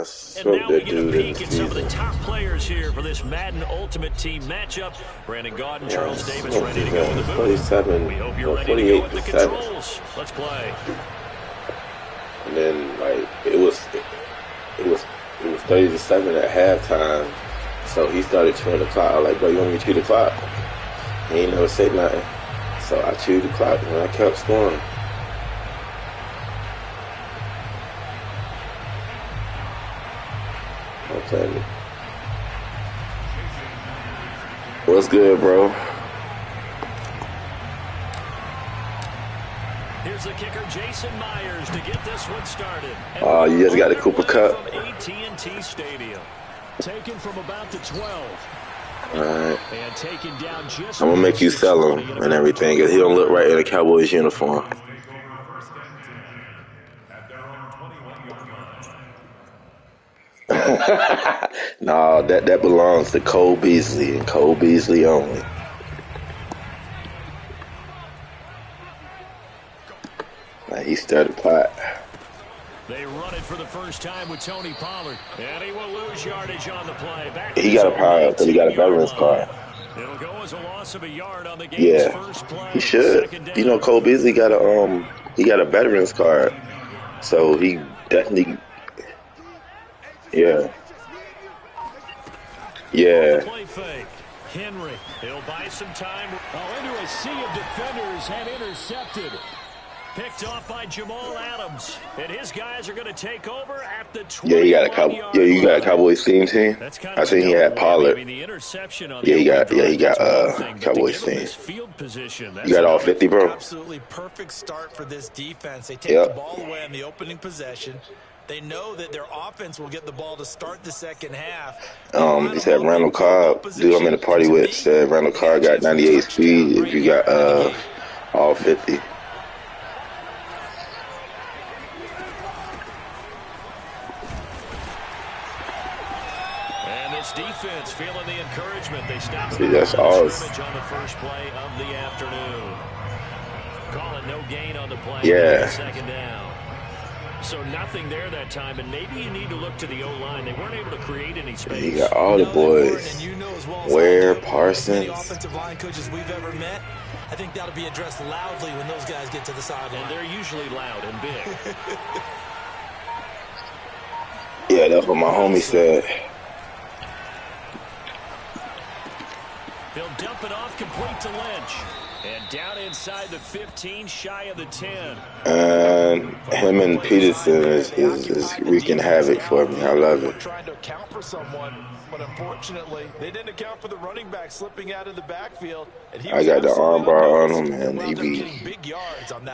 And now we get a peek at some of the season. top players here for this Madden Ultimate Team matchup. Brandon Gaudin, Charles Davis ready to go in the booth. 47, We hope you're ready to go at the controls. Let's play. And then like it was 30-7 at halftime. So he started chewing the clock. I was like, bro, you want me to chew the clock? He ain't never say nothing. So I chewed the clock and I kept scoring. I'm telling you. What's good, bro? Here's the kicker, Jason Myers, to get this one started. Oh, you just got the Cooper Cup. From AT&T Stadium. Taken from about the 12. Alright. And taken down just I'm gonna make you sell him and everything, cause he don't look right in a Cowboys uniform. No, that belongs to Cole Beasley and Cole Beasley only. Like he started pot. They run it for the first time with Tony Pollard, and he will lose yardage on the play. Back he got a power, but he got a veterans card. It'll go as a loss of a yard on the game's first play. He should. You know, Cole Beasley got a veterans card, so he definitely. Yeah. Play fake. Henry, he'll buy some time. Into a sea of defenders and intercepted. Picked off by Jamal Adams, and his guys are going to take over at the 20. Yeah, you got a Cowboys team. I think he had Pollard. He got Cowboys team. You got all 50, bro. Absolutely perfect start for this defense. They take the ball away on the opening possession. They know that their offense will get the ball to start the second half. He said Randall Cobb, dude I'm in the party with, said Randall Cobb got 98 speed if you got all 50. And this defense feeling the encouragement. They stop that's ours. On the first play of the afternoon. Calling no gain on the play. Second down. So nothing there that time, and maybe you need to look to the O-line. They weren't able to create any space. You got all the boys. Ware, Parsons. The offensive line coaches we've ever met. I think that'll be addressed loudly when those guys get to the sideline. And they're usually loud and big. Yeah, that's what my homie said. They'll dump it off complete to Lynch. And down inside the 15, shy of the 10. And him and Peterson is wreaking havoc for me. I love it. Trying to account for someone, but unfortunately, they didn't account for the running back slipping out of the backfield. And I got the armbar on him, and he be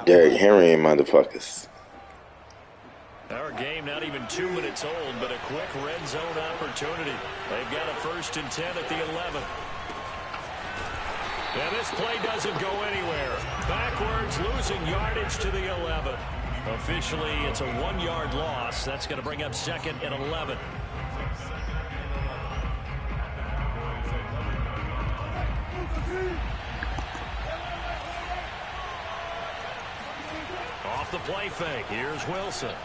Derrick Henry and motherfuckers. Our game not even 2 minutes old, but a quick red zone opportunity. They've got a 1st and 10 at the 11. And this play doesn't go anywhere. Backwards, losing yardage to the 11. Officially, it's a 1-yard loss. That's going to bring up 2nd and 11. Off the play fake. Here's Wilson.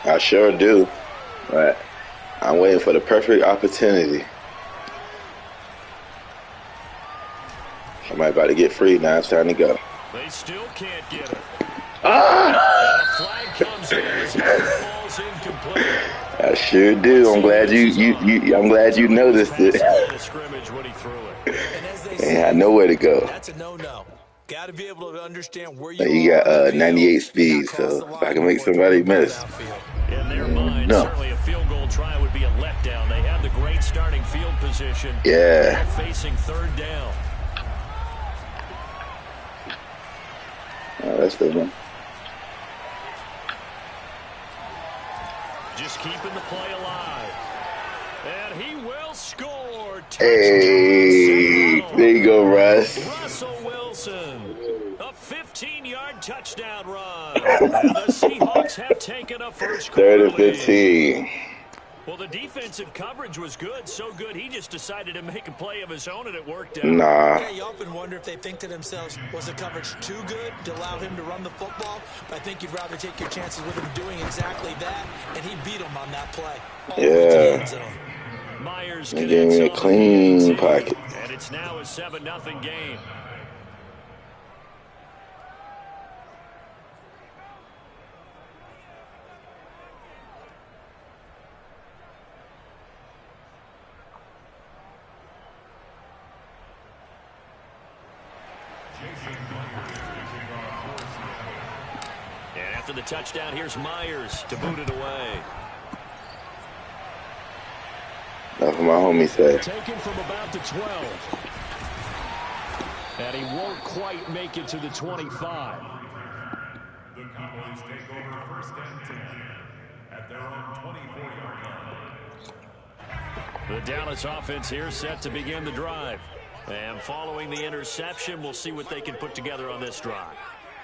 I sure do. But I'm waiting for the perfect opportunity. Somebody about to get free. Now it's time to go. They still can't get it. Ah! And a flag comes in as it falls incomplete. I sure do. I'm glad I'm glad you noticed it. And I know where to go. That's a no-no. Got to be able to understand where you got 98 speed, so if I can make somebody miss. In their mind, certainly a field goal try would be a letdown. They have the great starting field position. Yeah. Facing 3rd down. Oh, that's the one. Just keeping the play alive. And he will score. Hey, there you go, Russ. Russell Wilson. A 15-yard touchdown run. And the Seahawks have taken a first quarter 3rd and 15. Well, the defensive coverage was good, so good he just decided to make a play of his own, and it worked out. Nah. Yeah, you often wonder if they think to themselves, was the coverage too good to allow him to run the football? I think you'd rather take your chances with him doing exactly that, and he beat him on that play. Yeah. Myers gave me a clean pocket. And it's now a 7-0 game. And after the touchdown, here's Myers to boot it away. That's what my homie said. Taken from about the 12. And he won't quite make it to the 25. The Cowboys take over first and 10 at their own 24-yard line. The Dallas offense here set to begin the drive. And following the interception, we'll see what they can put together on this drive.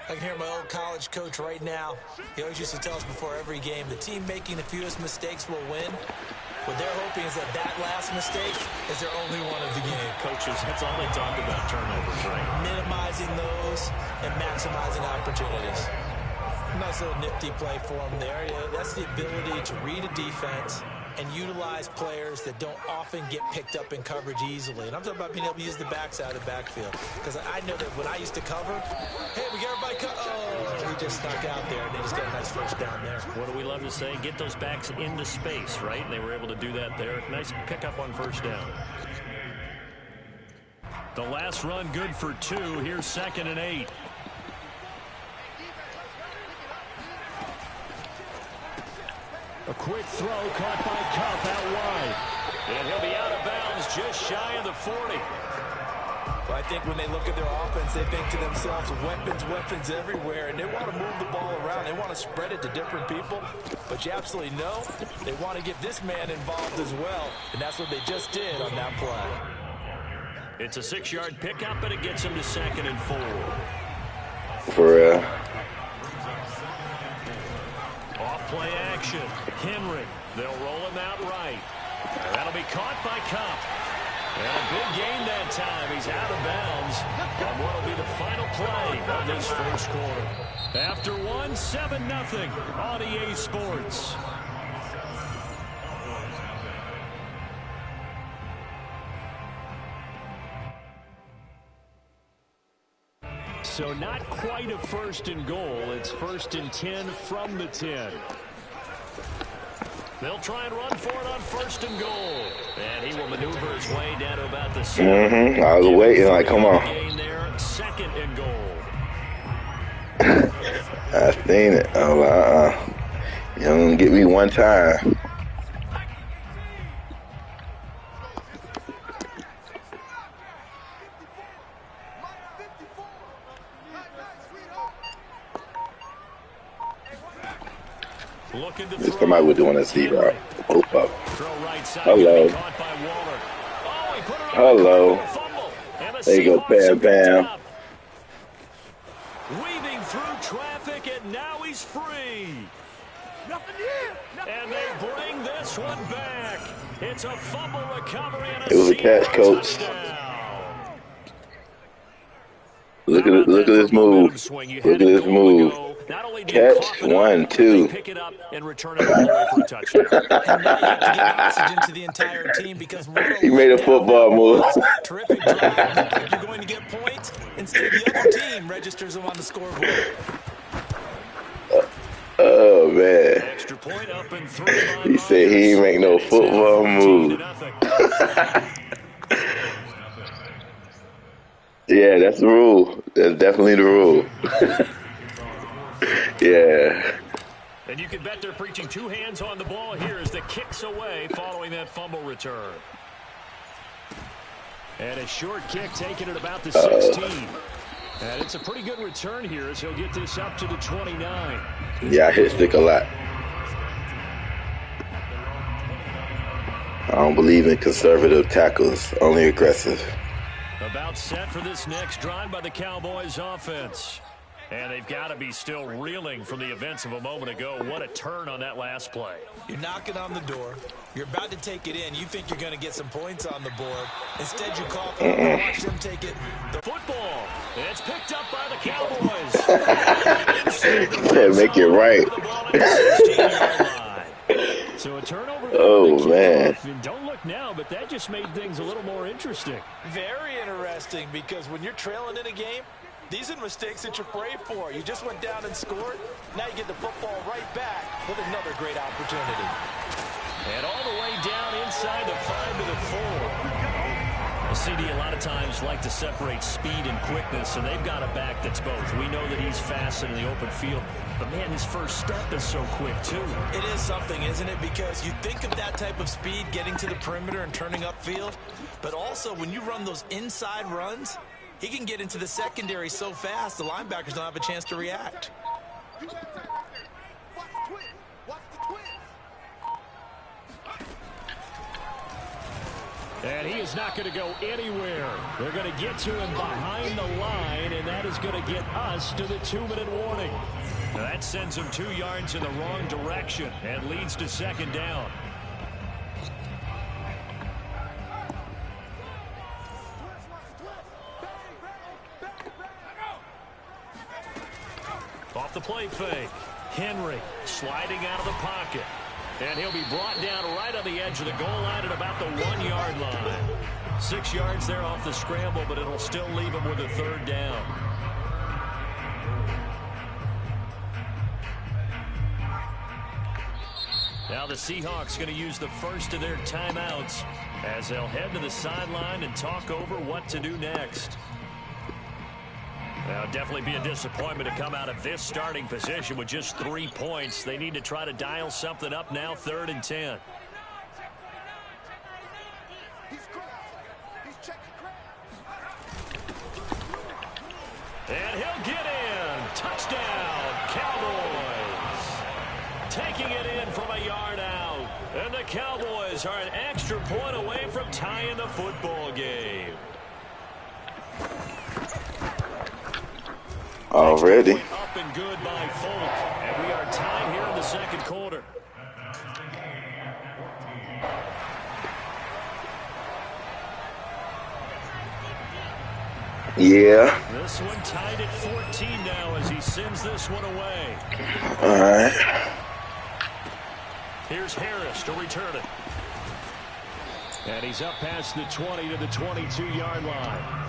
I can hear my old college coach right now. He always used to tell us before every game, the team making the fewest mistakes will win. What they're hoping is that last mistake is their only one of the game. Coaches, that's all they talk about, turnovers, right? Minimizing those and maximizing opportunities. Nice little nifty play for them there. Yeah, that's the ability to read a defense and utilize players that don't often get picked up in coverage easily. And I'm talking about being able to use the backside of the backfield. Because I know that when I used to cover, hey, we got everybody cut. Oh, he just snuck out there, and they just got a nice first down there. What do we love to say? Get those backs into space, right? And they were able to do that there. Nice pickup on first down. The last run good for 2. Here's 2nd and 8. A quick throw caught by Cup out wide. And he'll be out of bounds just shy of the 40. Well, I think when they look at their offense, they think to themselves, weapons everywhere, and they want to move the ball around. They want to spread it to different people. But you absolutely know they want to get this man involved as well, and that's what they just did on that play. It's a 6-yard pickup, and it gets him to 2nd and 4. For real. Off-play action. Henry. They'll roll him out right. And that'll be caught by Cup. And a big gain that time. He's out of bounds on what will be the final play of this first quarter. After 7-0 on EA Sports. So not quite a 1st and goal. It's 1st and 10 from the 10. They'll try and run for it on 1st and goal. And he will maneuver his way down to about the 7. I was waiting, like, come on. Gain there, 2nd and goal. I seen it. I'm like, you don't get me one time. This somebody would doing a zero. Hello. Hello. There you go, bam, bam. Weaving through traffic, and now he's free. And they bring this one back. It's a fumble recovery and it was a catch, coach. Look at this move. Look at this move. Catch 1, 2. Pick it up and return it all the way for a touchdown. And now you have to give oxygen to the entire team because he made a football move. Terrific drive. Look like you're going to get points. Instead, the other team registers them on the scoreboard. Oh man. Extra point up and 3. He said he ain't make no football move. Yeah, that's the rule. That's definitely the rule. Yeah. And you can bet they're preaching 2 hands on the ball here as the kicks away following that fumble return. And a short kick taken at about the 16. And it's a pretty good return here as he'll get this up to the 29. Yeah, I hit stick a lot. I don't believe in conservative tackles, only aggressive. About set for this next drive by the Cowboys offense. And they've got to be still reeling from the events of a moment ago. What a turn on that last play. You're knocking on the door. You're about to take it in. You think you're going to get some points on the board. Instead, you call for and watch them take it. The football. It's picked up by the Cowboys. Can't make it right. So a turnover. Oh, man. Don't look now, but that just made things a little more interesting. Very interesting, because when you're trailing in a game, these are mistakes that you pray for. You just went down and scored. Now you get the football right back with another great opportunity. And all the way down inside the 5 to the 4. The CD a lot of times like to separate speed and quickness, and they've got a back that's both. We know that he's fast in the open field, but man, his first step is so quick too. It is something, isn't it? Because you think of that type of speed getting to the perimeter and turning upfield, but also when you run those inside runs, he can get into the secondary so fast the linebackers don't have a chance to react. And he is not going to go anywhere. They're going to get to him behind the line, and that is going to get us to the 2-minute warning. Now that sends him 2 yards in the wrong direction and leads to second down. Off the play fake. Henry sliding out of the pocket. And he'll be brought down right on the edge of the goal line at about the 1-yard line. 6 yards there off the scramble, but it'll still leave him with a 3rd down. Now the Seahawks going to use the first of their timeouts as they'll head to the sideline and talk over what to do next. Now, definitely be a disappointment to come out of this starting position with just 3 points. They need to try to dial something up now, 3rd and 10. And he'll get in. Touchdown, Cowboys. Taking it in from a yard out. And the Cowboys are an extra point away from tying the football game. Already. Up and good by Folk. And we are tied here in the second quarter. Yeah. This one tied at 14 now as he sends this one away. All right. Here's Harris to return it. And he's up past the 20 to the 22-yard line.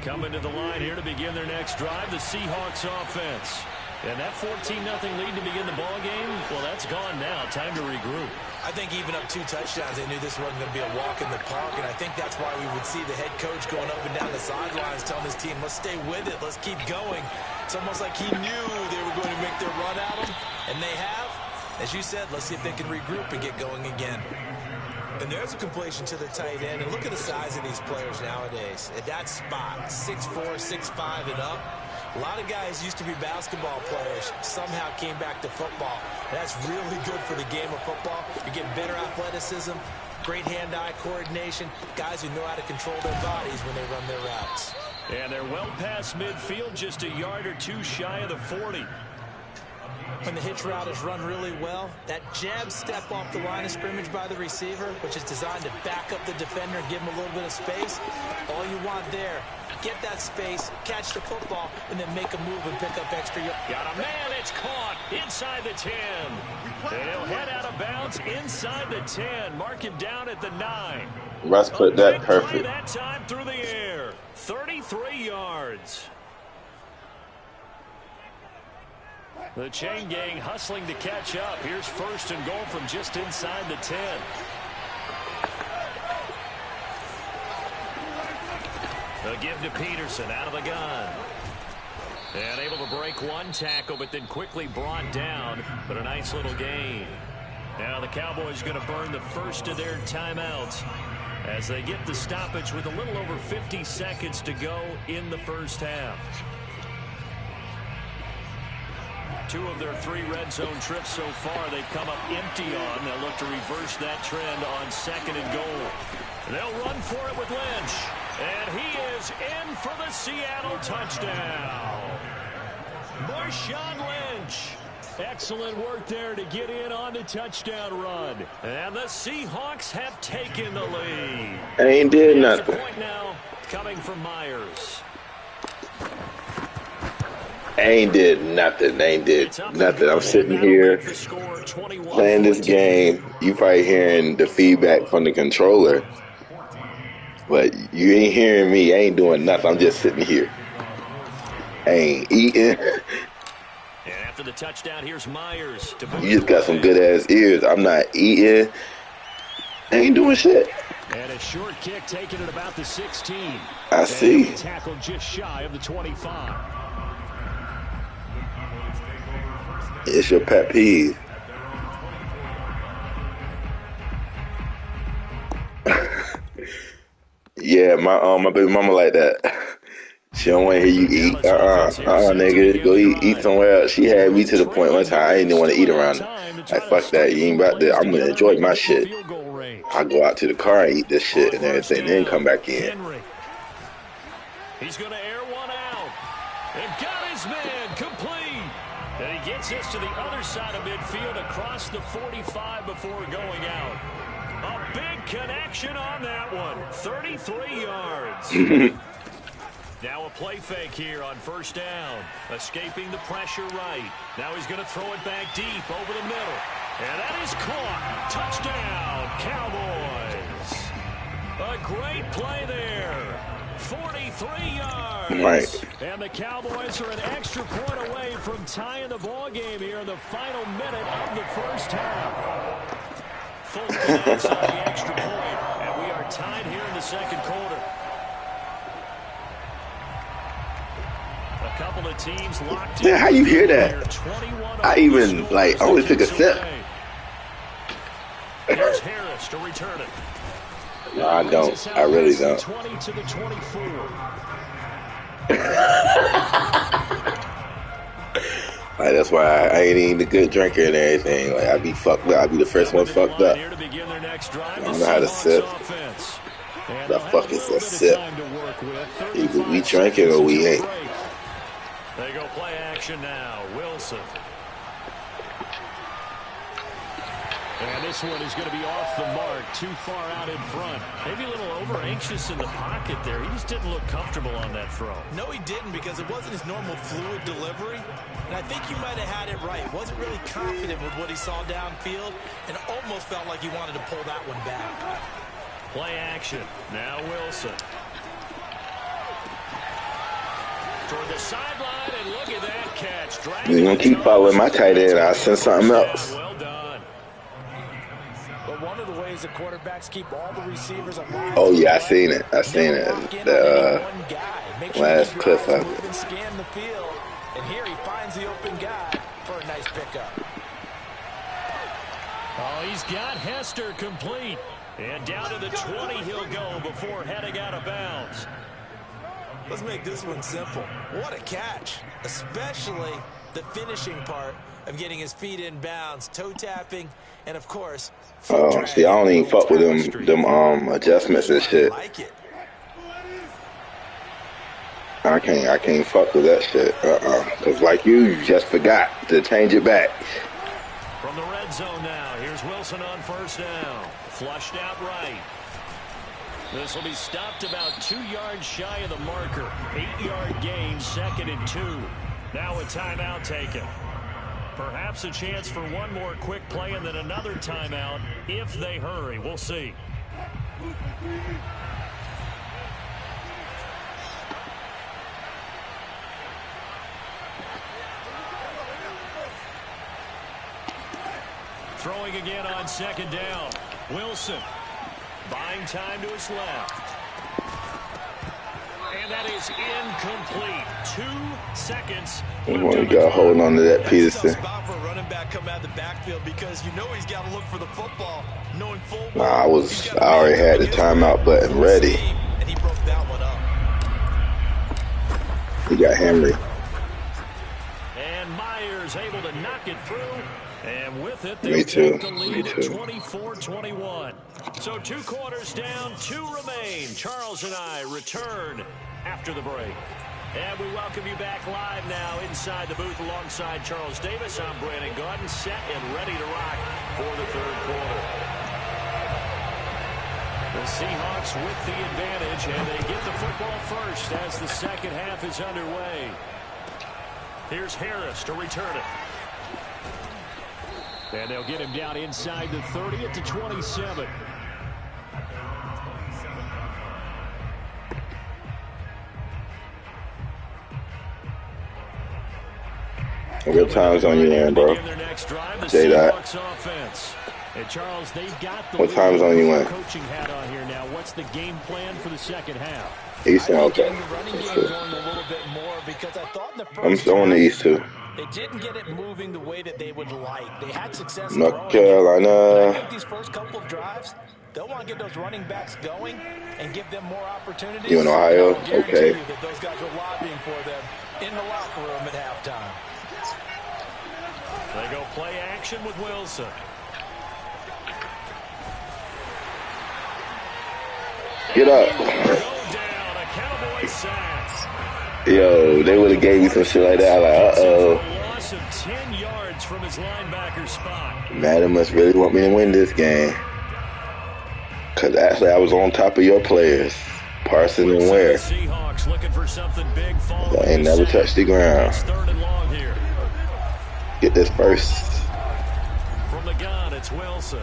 Coming to the line here to begin their next drive, the Seahawks offense. And that 14-0 lead to begin the ball game, well, that's gone now. Time to regroup. I think even up 2 touchdowns, they knew this wasn't going to be a walk in the park, and I think that's why we would see the head coach going up and down the sidelines telling his team, let's stay with it, let's keep going. It's almost like he knew they were going to make their run at him, and they have. As you said, let's see if they can regroup and get going again. And there's a completion to the tight end. And look at the size of these players nowadays. At that spot, 6'4", 6'5", and up. A lot of guys used to be basketball players, somehow came back to football. And that's really good for the game of football. You're getting better athleticism, great hand-eye coordination, guys who know how to control their bodies when they run their routes. And they're well past midfield, just a yard or 2 shy of the 40. When the hitch route is run really well, that jab step off the line of scrimmage by the receiver, which is designed to back up the defender and give him a little bit of space, all you want there, get that space, catch the football, and then make a move and pick up extra yards. Got a man, it's caught inside the 10. And he'll head out of bounds inside the 10. Mark him down at the 9. Russ put that perfect. That time through the air, 33 yards. The chain gang hustling to catch up. Here's 1st and goal from just inside the 10. They'll give to Peterson out of the gun. And able to break 1 tackle, but then quickly brought down. But a nice little gain. Now the Cowboys going to burn the first of their timeouts as they get the stoppage with a little over 50 seconds to go in the first half. 2 of their 3 red zone trips so far they've come up empty on. They'll look to reverse that trend on 2nd and goal. They'll run for it with Lynch. And he is in for the Seattle touchdown. Marshawn Lynch. Excellent work there to get in on the touchdown run. And the Seahawks have taken the lead. Ain't did nothing. Point now coming from Myers. Ain't did nothing. Ain't did nothing. I'm sitting here playing this game. You probably hearing the feedback from the controller. But you ain't hearing me. I ain't doing nothing. I'm just sitting here. I ain't eating. And after the touchdown, here's Myers. You just got some good-ass ears. I'm not eating. I ain't doing shit. And a short kick taken at about the 16. I see. Tackled just shy of the 25. It's your pet peeve. Yeah, my baby mama like that. She don't want to hear you eat. Nigga, go eat somewhere else. She had me to the point one time I didn't even want to eat around her. Like, fuck that. You ain't about to. I'm gonna enjoy my shit. I go out to the car and eat this shit and everything, then come back in. He's gonna air one out. And got his man complete. And he gets this to the other side of midfield across the 45 before going out. A big connection on that one. 33 yards. Now a play fake here on 1st down. Escaping the pressure right. Now he's going to throw it back deep over the middle. And that is caught. Touchdown, Cowboys. A great play there. 43 yards. Right. And the Cowboys are an extra point away from tying the ball game here in the final minute of the 1st half. Full minutes on the extra point, and we are tied here in the 2nd quarter. A couple of teams locked in. Man, how you hear that? I even, like, only took a sip. Here's Harris to return it. No, I don't. I really don't. 20 to the 24. Like, that's why I ain't even a good drinker and everything. Like, I be fucked up. I be the first one fucked up. I don't know how to sip. The fuck is a sip? Either we drinking or we ain't. They go play action now. Wilson. And this one is going to be off the mark, too far out in front. Maybe a little over-anxious in the pocket there. He just didn't look comfortable on that throw. No, he didn't, because it wasn't his normal fluid delivery. And I think he might have had it right. Wasn't really confident with what he saw downfield and almost felt like he wanted to pull that one back. Play action. Now Wilson. Toward the sideline, and look at that catch. You're going to keep following my tight end. I'll send something else. Well done. But one of the ways the quarterbacks keep all the receivers alive. Oh, yeah, I seen it. I seen it. The last clip of it. Scan the field, and here he finds the open guy for a nice pickup. Oh, he's got Hester complete. And down to the 20 he'll go before heading out of bounds. Let's make this one simple. What a catch, especially the finishing part of getting his feet in bounds, toe tapping, and of course, oh, see, I don't even fuck with them adjustments and shit. I can't fuck with that shit. Cause like you just forgot to change it back. From the red zone now, here's Wilson on 1st down. Flushed out right. This will be stopped about 2 yards shy of the marker. 8-yard gain, 2nd and 2. Now a timeout taken. Perhaps a chance for one more quick play and then another timeout if they hurry. We'll see. Throwing again on 2nd down. Wilson buying time to his left. And that is incomplete. 2 seconds. You got holding on to that Peterson. Spot for a running back come out of the backfield because you know he's got to look for the football, knowing full Nah, I already had the timeout button ready. And he broke that one up. He got Henry. And Myers was able to knock it through. And with it, Me they'll too. take the lead at 24-21. So 2 quarters down, 2 remain. Charles and I return after the break. And we welcome you back live now inside the booth alongside Charles Davis. I'm Brandon Gaudin, set and ready to rock for the 3rd quarter. The Seahawks with the advantage, and they get the football first as the second half is underway. Here's Harris to return it. And they'll get him down inside the 30 at the 27. What time's on you, man, bro? Say that. And Charles, they've got the what time's on you, man? Coaching hat on here now. What's the game plan for the second half? Eastern, okay. I'm still on the East too. They didn't get it moving the way that they would like. They had success. North Carolina. I think these first couple of drives, they'll want to get those running backs going and give them more opportunities. You in Ohio? Okay. That those guys were lobbying for them in the locker room at halftime. They go play action with Wilson. Get up. Yo, they would have gave me some shit like that. Like, Loss of 10 yards from his linebacker spot. Madden must really want me to win this game. Because actually, I was on top of your players. Parson and Ware. Seahawks looking for something big. I ain't never touched the ground. Get this first. From the gun, it's Wilson.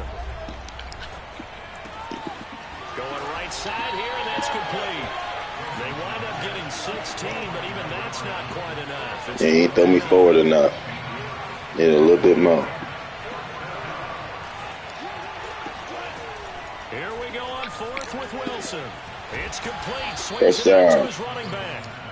Going right side here, and that's complete. They wind up getting 16, but even that's not quite enough. They ain't throw me forward enough. Need a little bit more. Here we go on 4th with Wilson. It's complete. First down.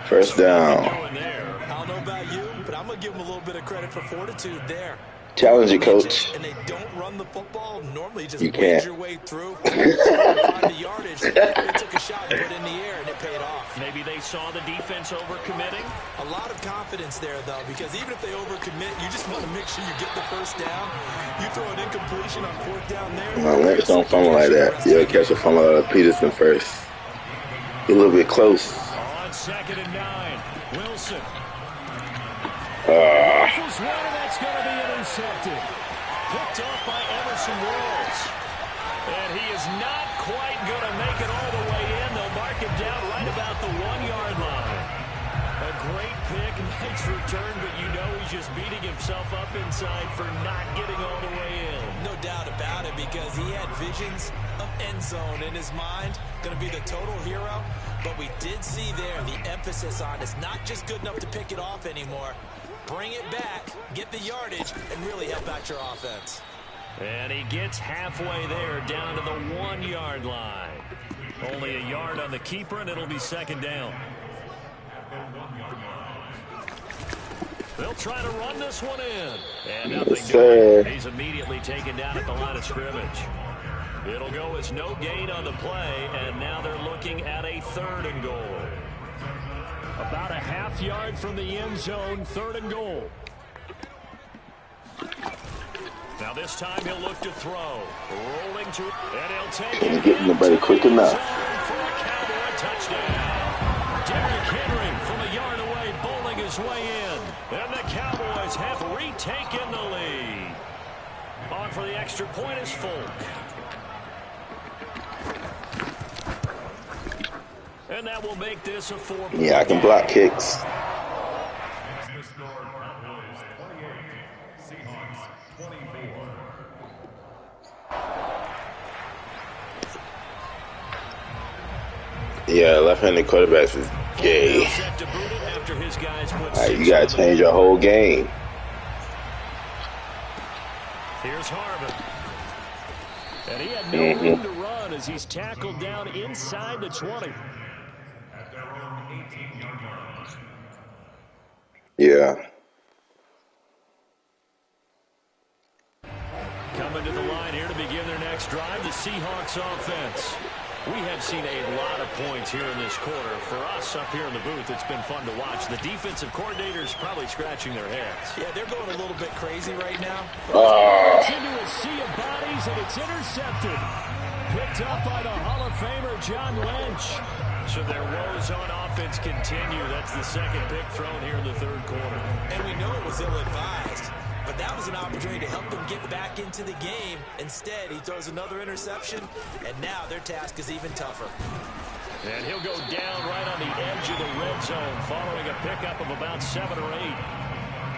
First down. I don't know about you, but I'm going to give them a little bit of credit for fortitude there. Challenge it, coach. And they don't run the football. Normally just wade your way through. Find the yardage. They took a shot and put it in the air, and it paid off. Maybe they saw the defense overcommitting. A lot of confidence there, though, because even if they overcommit, you just want to make sure you get the first down. You throw an incompletion on 4th down there. My Lynch don't fumble like that. You'll catch a fumble out of Peterson first. Get a little bit close. On 2nd and 9, Wilson. That's going to be intercepted. Picked off by Emerson Rolls. And he is not quite going to make it all the way in. They'll mark him down right about the 1-yard line. A great pick, nice return, but you know he's just beating himself up inside for not getting all the way in. No doubt about it, because he had visions of end zone in his mind. Going to be the total hero. But we did see there the emphasis on it's not just good enough to pick it off anymore. Bring it back, get the yardage, and really help out your offense. And he gets halfway there, down to the 1-yard line. Only a yard on the keeper, and it'll be 2nd down. They'll try to run this one in. And nothing doing. He's immediately taken down at the line of scrimmage. It'll go as no gain on the play, and now they're looking at a 3rd and goal. About a half-yard from the end zone, 3rd and goal. Now this time he'll look to throw. Rolling to, and he'll take it. Getting the better quick enough. For a Cowboy touchdown. Derrick Henry from a yard away, bowling his way in. And the Cowboys have retaken the lead. On for the extra point is Folk. And that will make this a 4-point. Yeah, I can block kicks. Yeah, left-handed quarterbacks is gay. Alright, you gotta change your whole game. Here's Harvin. And he had no room to run as he's tackled down inside the 20. Yeah. Coming to the line here to begin their next drive, the Seahawks offense. We have seen a lot of points here in this quarter. For us up here in the booth, it's been fun to watch. The defensive coordinators probably scratching their heads. Yeah, they're going a little bit crazy right now. It's into a sea of bodies, and it's intercepted. Picked up by the Hall of Famer, John Lynch. So their woes on offense continue. That's the second pick thrown here in the third quarter. And we know it was ill-advised, but that was an opportunity to help them get back into the game. Instead, he throws another interception, and now their task is even tougher. And he'll go down right on the edge of the red zone following a pickup of about 7 or 8.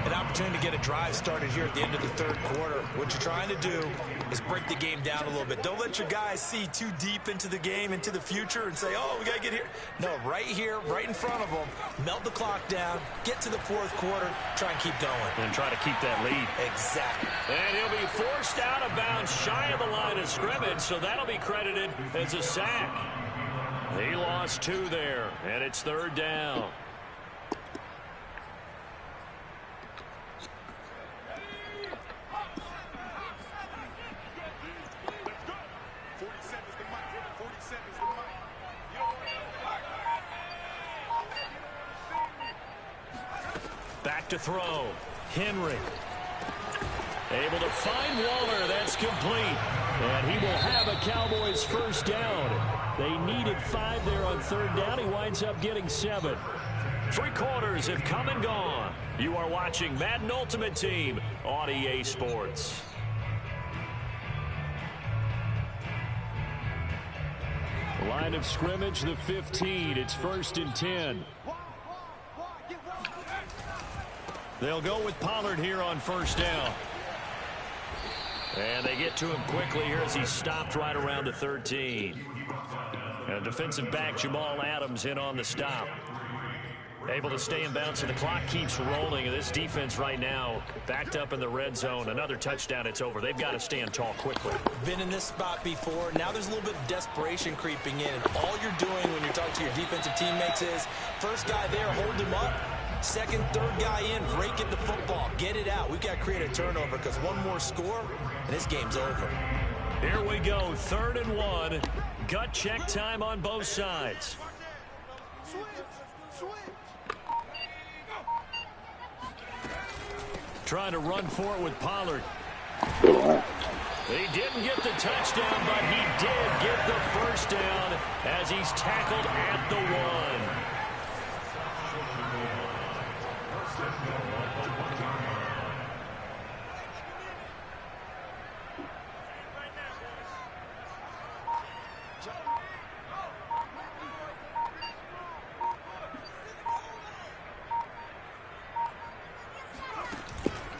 An opportunity to get a drive started here at the end of the third quarter. What you're trying to do is break the game down a little bit. Don't let your guys see too deep into the game, into the future, and say, oh, we got to get here. No, right here, right in front of them, melt the clock down, get to the fourth quarter, try and keep going. And try to keep that lead. Exactly. And he'll be forced out of bounds shy of the line of scrimmage, so that'll be credited as a sack. He lost 2 there, and it's third down. Back to throw. Henry. Able to find Waller. That's complete. And he will have a Cowboys first down. They needed 5 there on third down. He winds up getting 7. 3 quarters have come and gone. You are watching Madden Ultimate Team on EA Sports. Line of scrimmage, the 15. It's 1st and 10. They'll go with Pollard here on first down. And they get to him quickly here as he stopped right around the 13. And defensive back Jamal Adams in on the stop. Able to stay in bounds, and the clock keeps rolling. And this defense right now backed up in the red zone. Another touchdown, it's over. They've got to stand tall quickly. Been in this spot before. Now there's a little bit of desperation creeping in. And all you're doing when you're talking to your defensive teammates is, first guy there, hold him up. Second, third guy in, break at the football. Get it out. We've got to create a turnover because one more score, and this game's over. Here we go, 3rd and 1. Gut check time on both sides. Trying to run for it with Pollard. He didn't get the touchdown, but he did get the first down as he's tackled at the 1.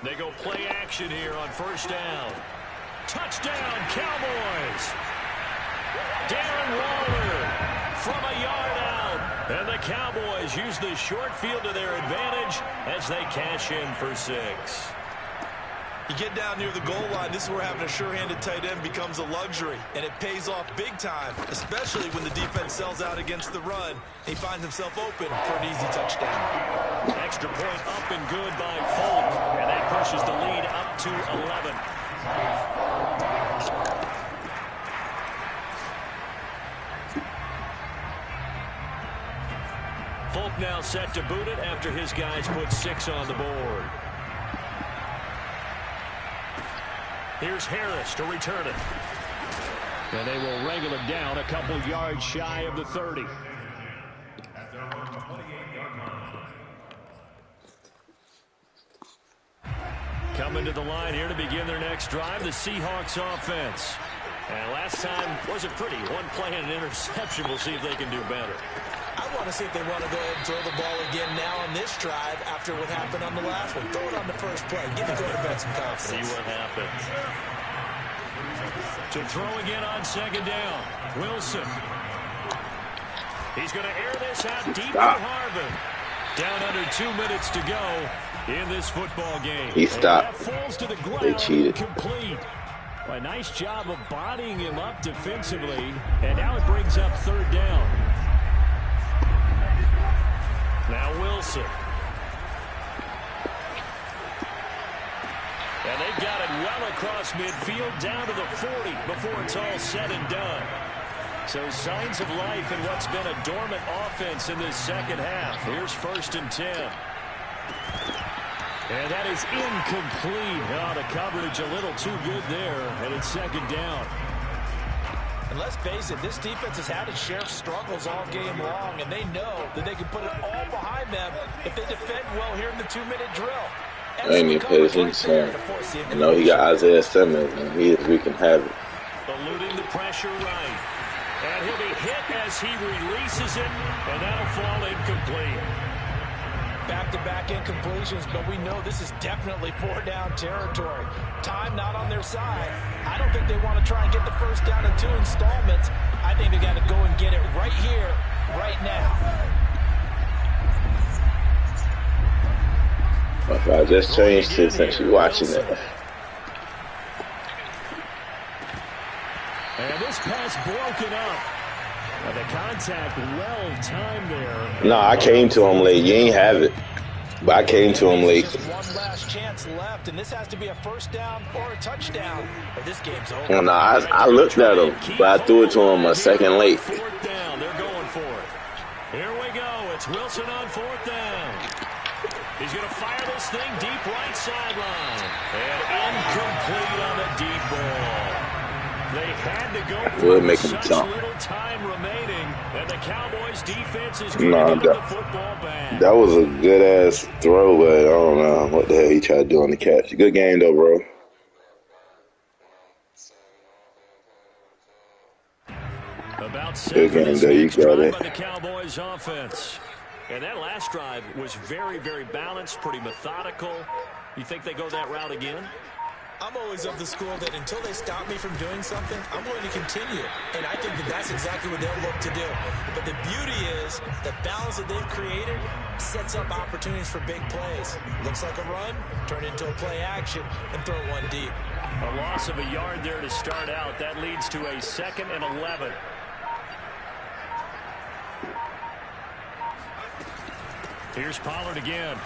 They go play action here on first down. Touchdown, Cowboys! Darren Waller from a yard out. And the Cowboys use the short field to their advantage as they cash in for 6. You get down near the goal line, this is where having a sure-handed tight end becomes a luxury. And it pays off big time, especially when the defense sells out against the run. He finds himself open for an easy touchdown. Extra point up and good by Folk. And that pushes the lead up to 11. Folk now set to boot it after his guys put 6 on the board. Here's Harris to return it. And they will wrangle him down a couple yards shy of the 30. Coming to the line here to begin their next drive, the Seahawks offense. And last time wasn't pretty. One play and an interception. We'll see if they can do better. I want to see if they want to go ahead and throw the ball again now on this drive after what happened on the last one. Throw it on the first play. Give the quarterback some confidence. See what happens. To throw again on second down. Wilson. He's going to air this out deep for Harvin. Down under 2 minutes to go in this football game. He stopped. Falls to the ground. They cheated. Complete. Well, a nice job of bodying him up defensively. And now it brings up third down. Now Wilson. And they've got it well across midfield down to the 40 before it's all said and done. So signs of life in what's been a dormant offense in this second half. Here's 1st and 10. And that is incomplete. Oh, the coverage a little too good there, and it's 2nd down. And let's face it, this defense has had its share of struggles all game long, and they know that they can put it all behind them if they defend well here in the 2-minute drill. I ain't even pay attention. I know he got Isaiah Simmons, and he is wreaking havoc. Eluding the pressure right. And he'll be hit as he releases it, and that'll fall incomplete. Back-to-back incompletions, but we know this is definitely 4-down territory. Time not on their side. I don't think they want to try and get the 1st down in 2 installments. I think they got to go and get it right here, right now. I just changed it since you're watching it. And this pass broken up. And the contact well timed there. No, I came to him late. You ain't have it. But I came to him late. Just one last chance left, and this has to be a 1st down or a touchdown, or this game's over. Well, no, I looked at him, but I threw it to him a second late. 4th down. They're going for it. Here we go. It's Wilson on 4th down. He's going to fire this thing deep right sideline. And incomplete on the deep ball. They had to go for such little time remaining, and the Cowboys defense is going to get the football back. That was a good-ass throw, but I don't know what the hell he tried to do on the catch. Good game, though, bro. About good game, though. You got it. By the Cowboys offense. And that last drive was very, very balanced, pretty methodical. You think they go that route again? I'm always of the school that until they stop me from doing something, I'm going to continue. And I think that that's exactly what they'll look to do. But the beauty is the balance that they've created sets up opportunities for big plays. Looks like a run, turn into a play action, and throw one deep. A loss of a yard there to start out. That leads to a 2nd and 11. Here's Pollard again.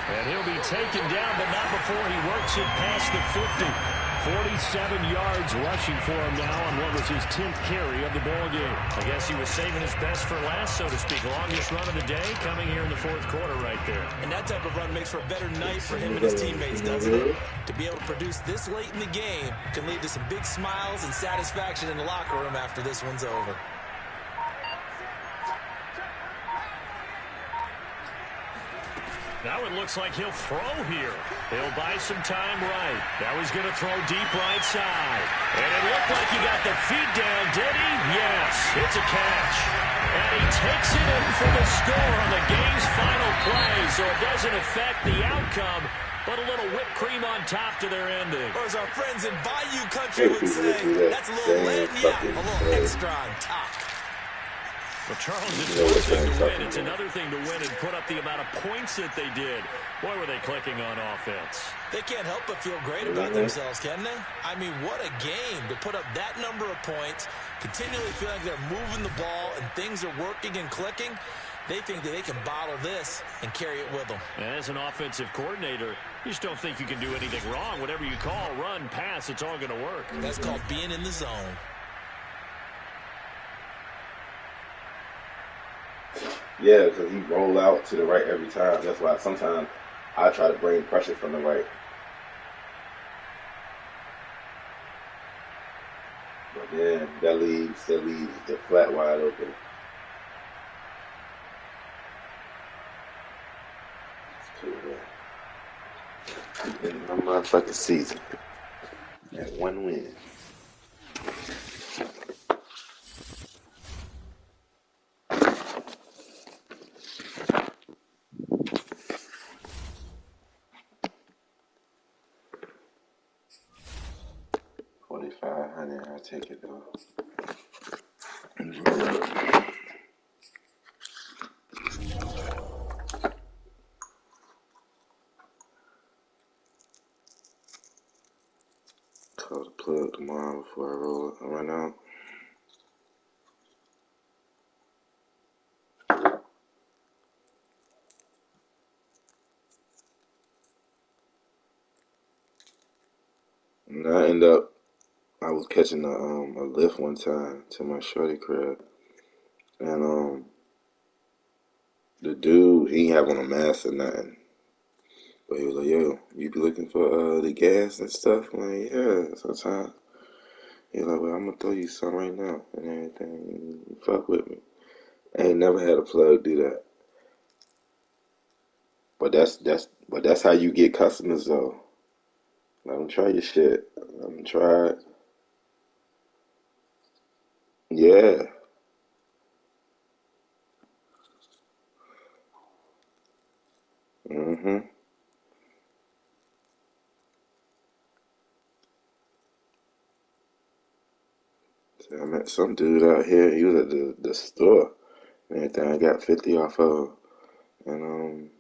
And he'll be taken down, but not before he works it past the 50. 47 yards rushing for him now on what was his 10th carry of the ball game. I guess he was saving his best for last, so to speak. Longest run of the day coming here in the 4th quarter right there. And that type of run makes for a better night for him and his teammates, doesn't it? To be able to produce this late in the game can lead to some big smiles and satisfaction in the locker room after this one's over. Now it looks like he'll throw here. He'll buy some time right. Now he's going to throw deep right side. And it looked like he got the feet down, did he? Yes, it's a catch. And he takes it in for the score on the game's final play, so it doesn't affect the outcome, but a little whipped cream on top to their ending. Or as our friends in Bayou Country would say, that's a little lagniappe, a little extra on top. Well, Charles, it's one thing to win. It's another thing to win and put up the amount of points that they did. Boy, were they clicking on offense. They can't help but feel great about themselves, can they? I mean, what a game to put up that number of points, continually feeling like they're moving the ball and things are working and clicking. They think that they can bottle this and carry it with them. And as an offensive coordinator, you just don't think you can do anything wrong. Whatever you call, run, pass, it's all going to work. That's called being in the zone. Yeah, because he roll out to the right every time. That's why sometimes I try to bring pressure from the right. But yeah, that leaves the flat wide open. In my motherfucking season. At 1 win. $4,500. I'll take it though. Call the plug tomorrow before I run out. And I end up I was catching a lift one time to my shorty crib, and the dude he ain't have on a mask or nothing, but he was like, "Yo, you be looking for the gas and stuff?" I'm like, "Yeah, sometimes." He like, "Well, I'm gonna throw you some right now and everything. You fuck with me." I ain't never had a plug do that, but that's how you get customers though. Let them try your shit. Let them try it. Yeah. Mhm. I met some dude out here. He was at the store and everything. I got 50 off of, and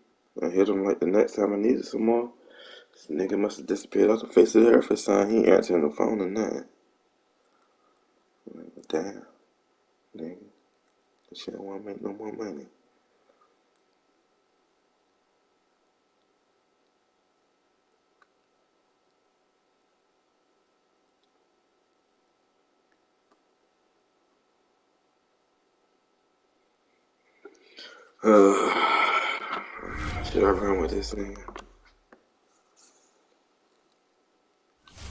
I hit him like the next time I needed some more. This nigga must have disappeared off the face of the earth or something. He ain't answering the phone or nothing. I'm like, damn, nigga, this shit don't want to make no more money. Should I run with this nigga?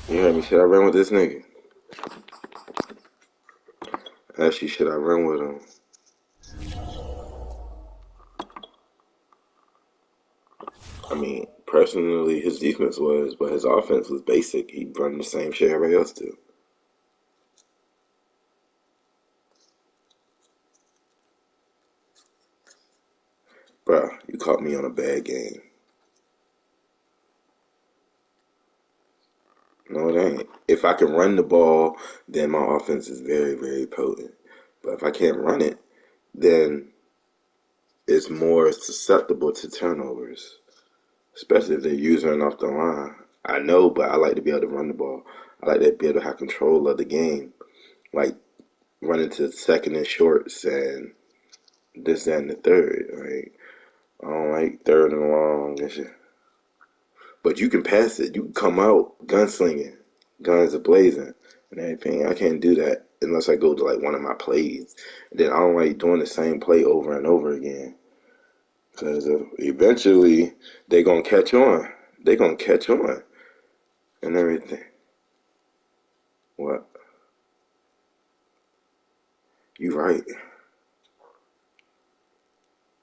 You heard me? Should I run with this nigga? Actually, should I run with him? I mean, personally, his defense was, but his offense was basic. He run the same shit everybody else do. Bruh, you caught me on a bad game. No, it ain't. If I can run the ball, then my offense is very, very potent. But if I can't run it, then it's more susceptible to turnovers, especially if they're using off the line. I know, but I like to be able to run the ball. I like to be able to have control of the game, like running to second and shorts and this, that, and the third. Right? I don't like third and long and shit. But you can pass it. You can come out gunslinging, guns a blazing, and everything. I can't do that unless I go to like one of my plays. And then I don't like doing the same play over and over again because eventually they gonna catch on. They gonna catch on and everything. What? You right.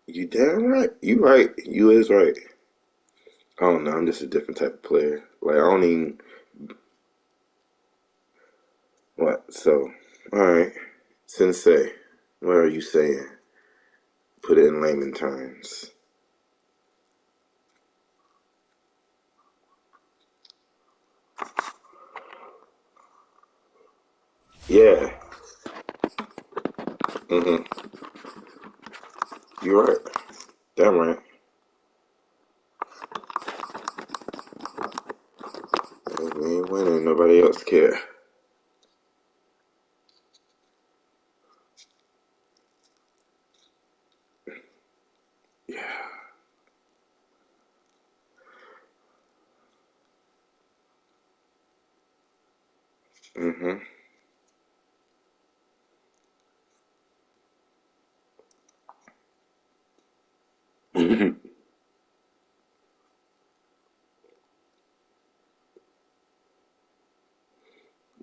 You damn right. You right. You is right. I don't know. I'm just a different type of player. Like I don't even what. So, all right, Sensei. What are you saying? Put it in layman terms. Yeah. Mm-hmm. You're right. Damn right. If we ain't winning, nobody else care. Yeah. Mm-hmm.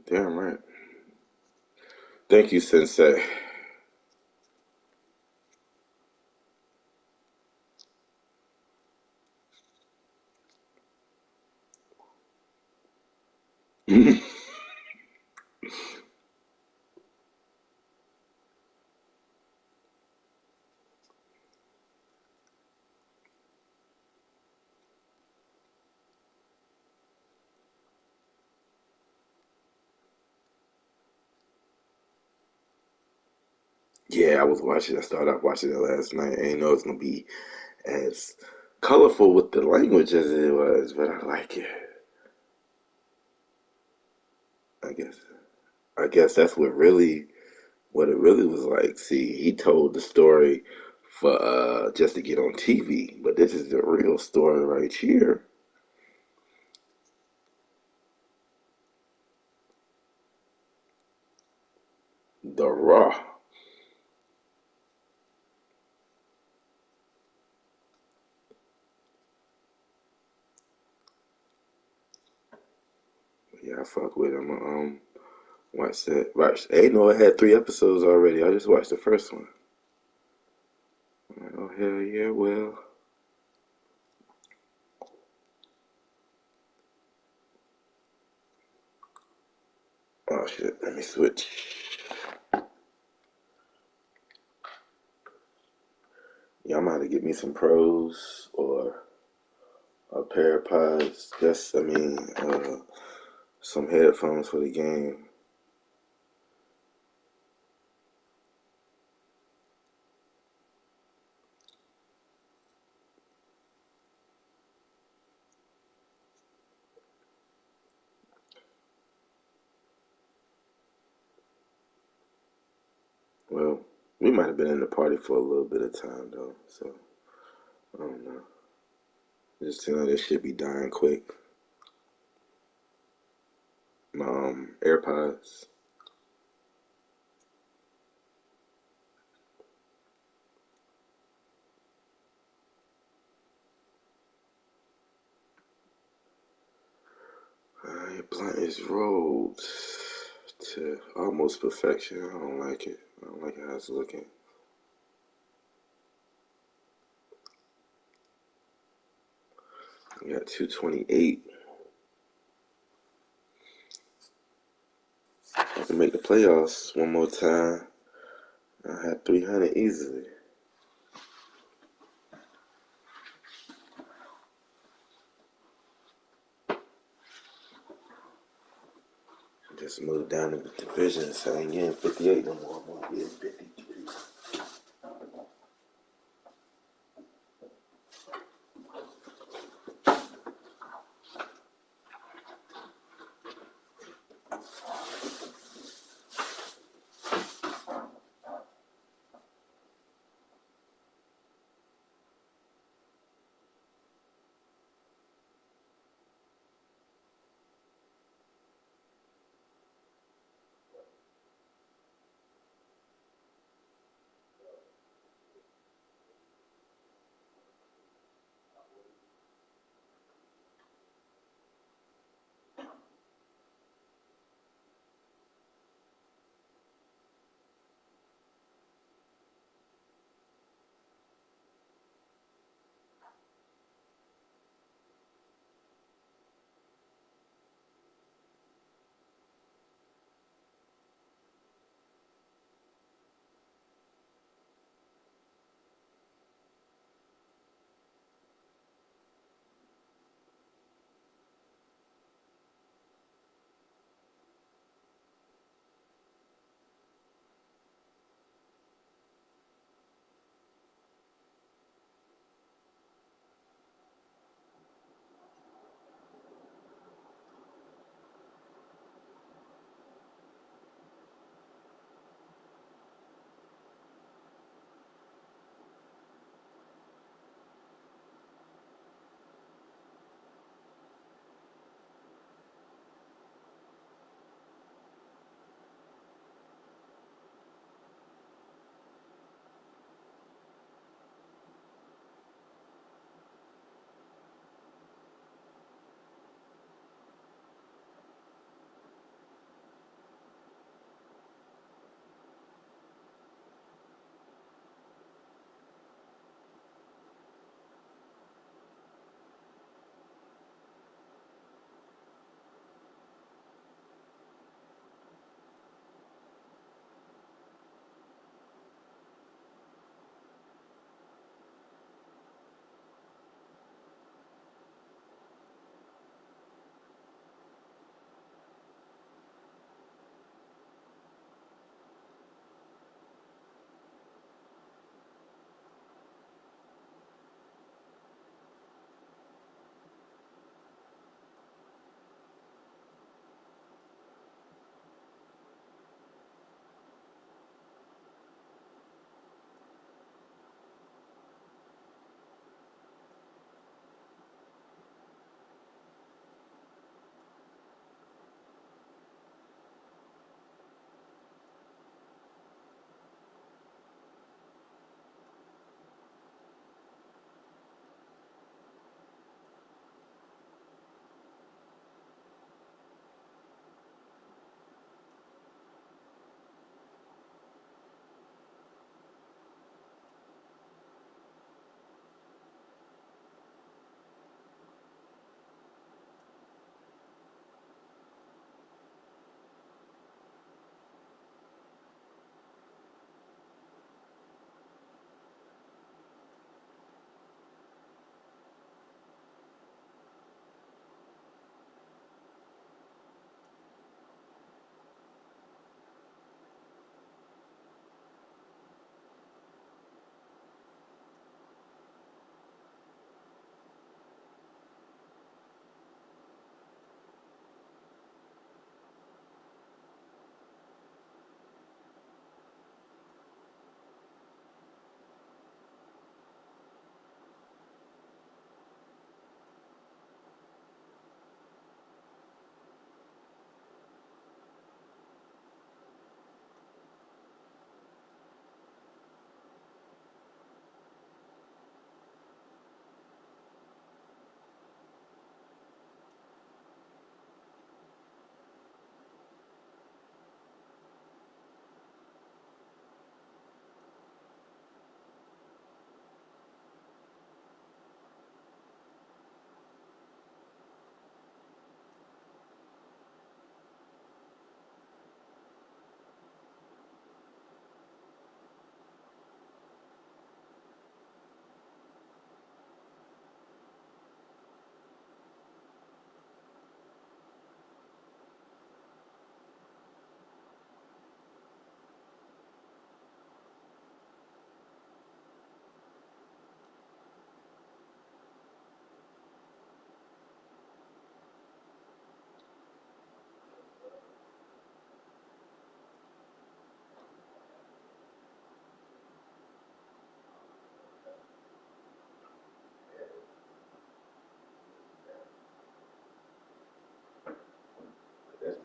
Damn right. Thank you, Sensei. Yeah, I was watching. I started off watching it last night. I didn't know it's gonna be as colorful with the language as it was, but I like it. I guess. I guess that's what it really was like. See, he told the story for just to get on TV, but this is the real story right here. The Raw. Yeah, I fuck with him. Watch that. Watch. I didn't know it had 3 episodes already. I just watched the first one. Oh hell yeah, well. Oh shit. Let me switch. Yeah, I'm gonna get me some pros or a pair of pods. Some headphones for the game. Well, we might have been in the party for a little bit of time though, so I don't know. Just this shit be dying quick. My AirPods. Your blunt is rolled to almost perfection. I don't like it. I don't like how it's looking. We got 228. I can make the playoffs one more time. I had 300 easily. Just moved down to the division, so I ain't getting 58 no more. I'm gonna get 53.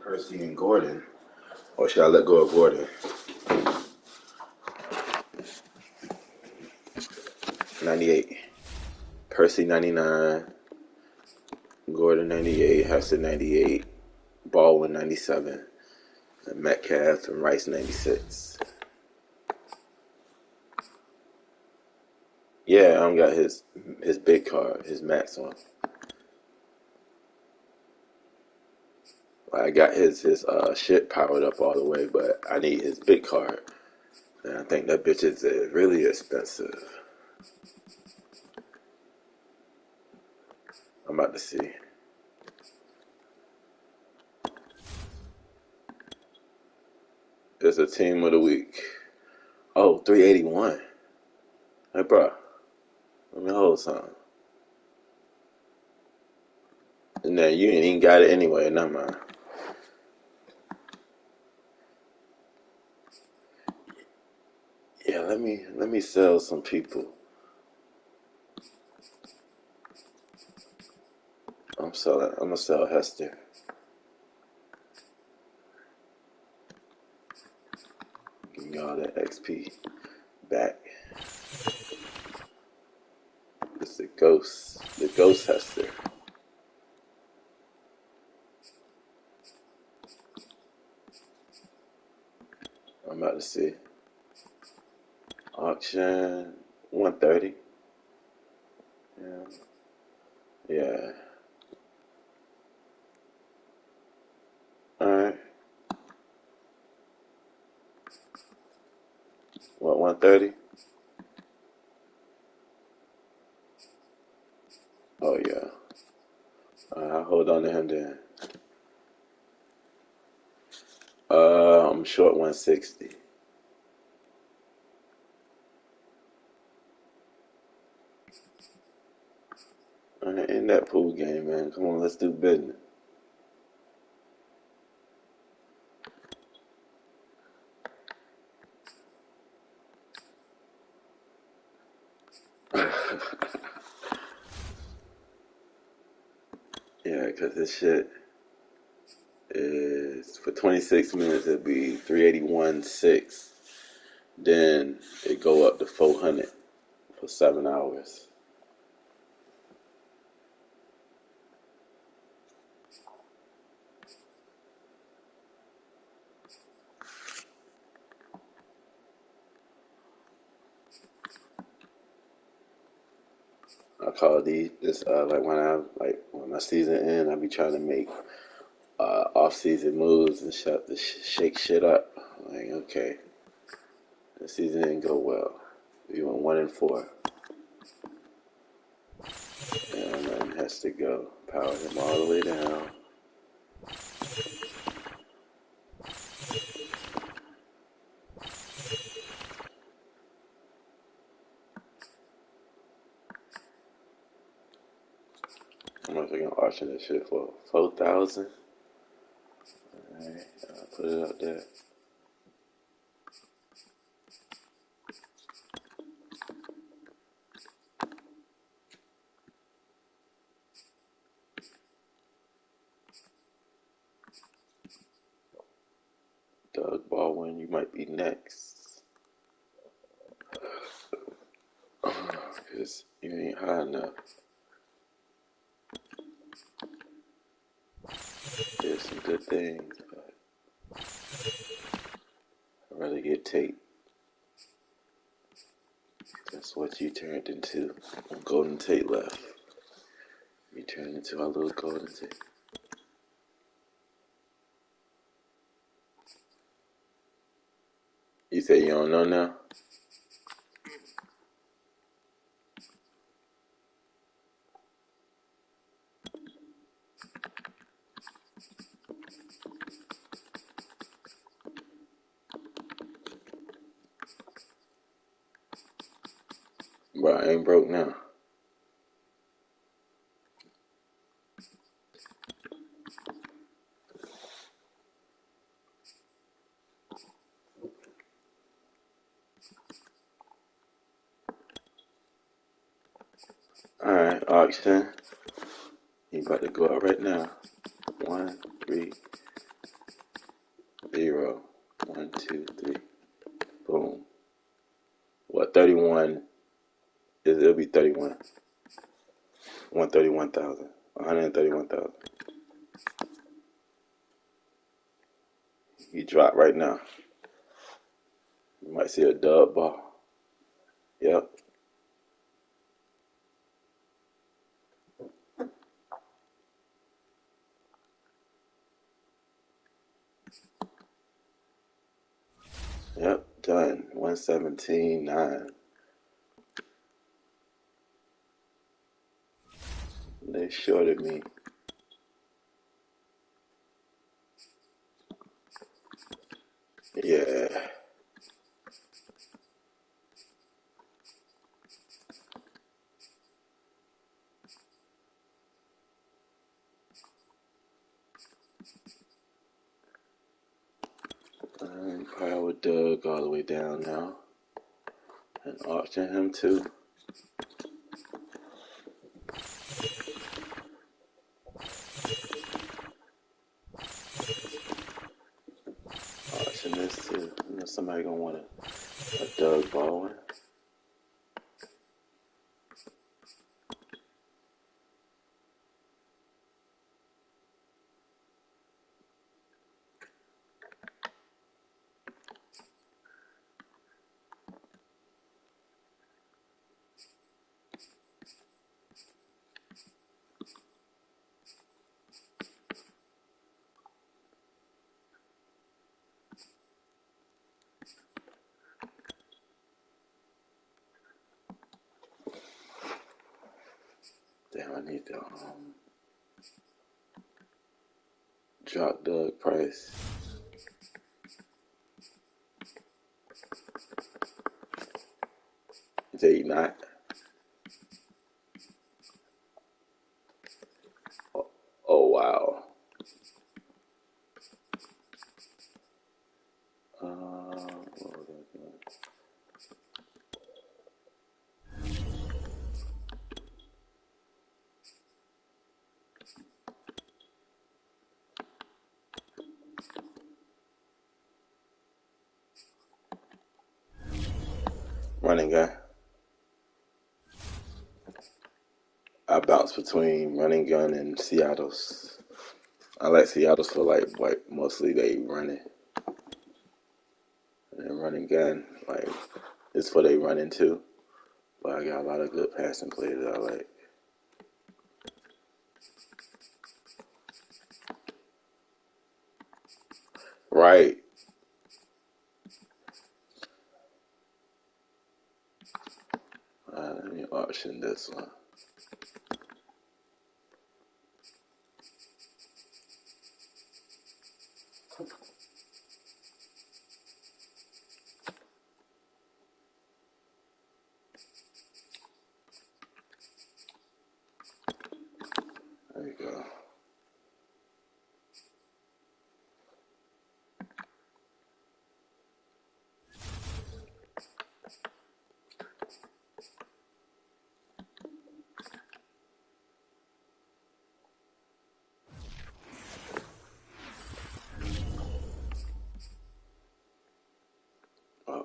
Percy and Gordon. Or should I let go of Gordon? 98. Percy 99. Gordon 98. Hester 98. Baldwin 97. And Metcalf and Rice 96. Yeah, I don't got his big card, his max one. I got his shit powered up all the way, but I need his big card. And I think that bitch is really expensive. I'm about to see. It's a team of the week. Oh, 381. Hey, bro. Let me hold something. And then you ain't even got it anyway. Never mind. Yeah, let me sell some people. I'm gonna sell Hester. Give me all that XP back. It's the ghost Hester. I'm about to see. Auction 130. Yeah. Yeah. Alright. What, 130? Oh yeah. I'll hold on to him then. I'm short 160. Alright, in that pool game, man. Come on, let's do business. Yeah, because this shit is for 26 minutes it'd be 381.6. Then it go up to 400 for 7 hours. I call this like when my season end, I be trying to make off season moves and shake shit up. Like, okay, the season didn't go well. We went 1-4. And nothing has to go. Power him all the way down. I'm gonna auction that shit for 4,000. Alright, I'll put it up there. Doug Baldwin, you might be next. Because you ain't high enough. There's some good things, but I'd rather get Tate. That's what you turned into when Golden Tate left. You turned into our little Golden Tate. You say you don't know now? Bro, I ain't broke now. Alright, auction. You about to go out right now. 1, 3, 131. It'll be 31. 131,000. 131,000. He dropped right now. You might see a dub ball. Yep. Yep, done. 117.9. They shorted me. Yeah. Power Doug all the way down now. And auction him too. Auction this too. I know somebody gonna want a Doug Baldwin. Damn, I need to drop Doug price. Is he not? Oh wow. What was I doing? Running guy. I bounce between running gun and Seattle's. I like Seattle's for like mostly they running. And running gun, like it's for they running too. But I got a lot of good passing players that I like. Right. Let me auction this one. There you go.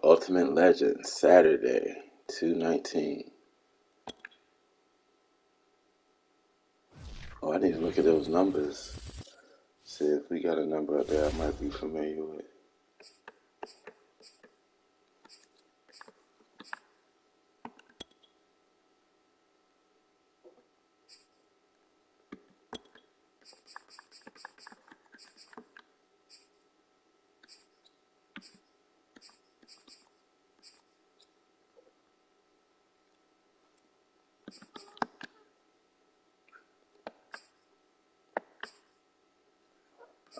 Ultimate Legend, Saturday, 219. Oh, I need to look at those numbers. See if we got a number out there I might be familiar with.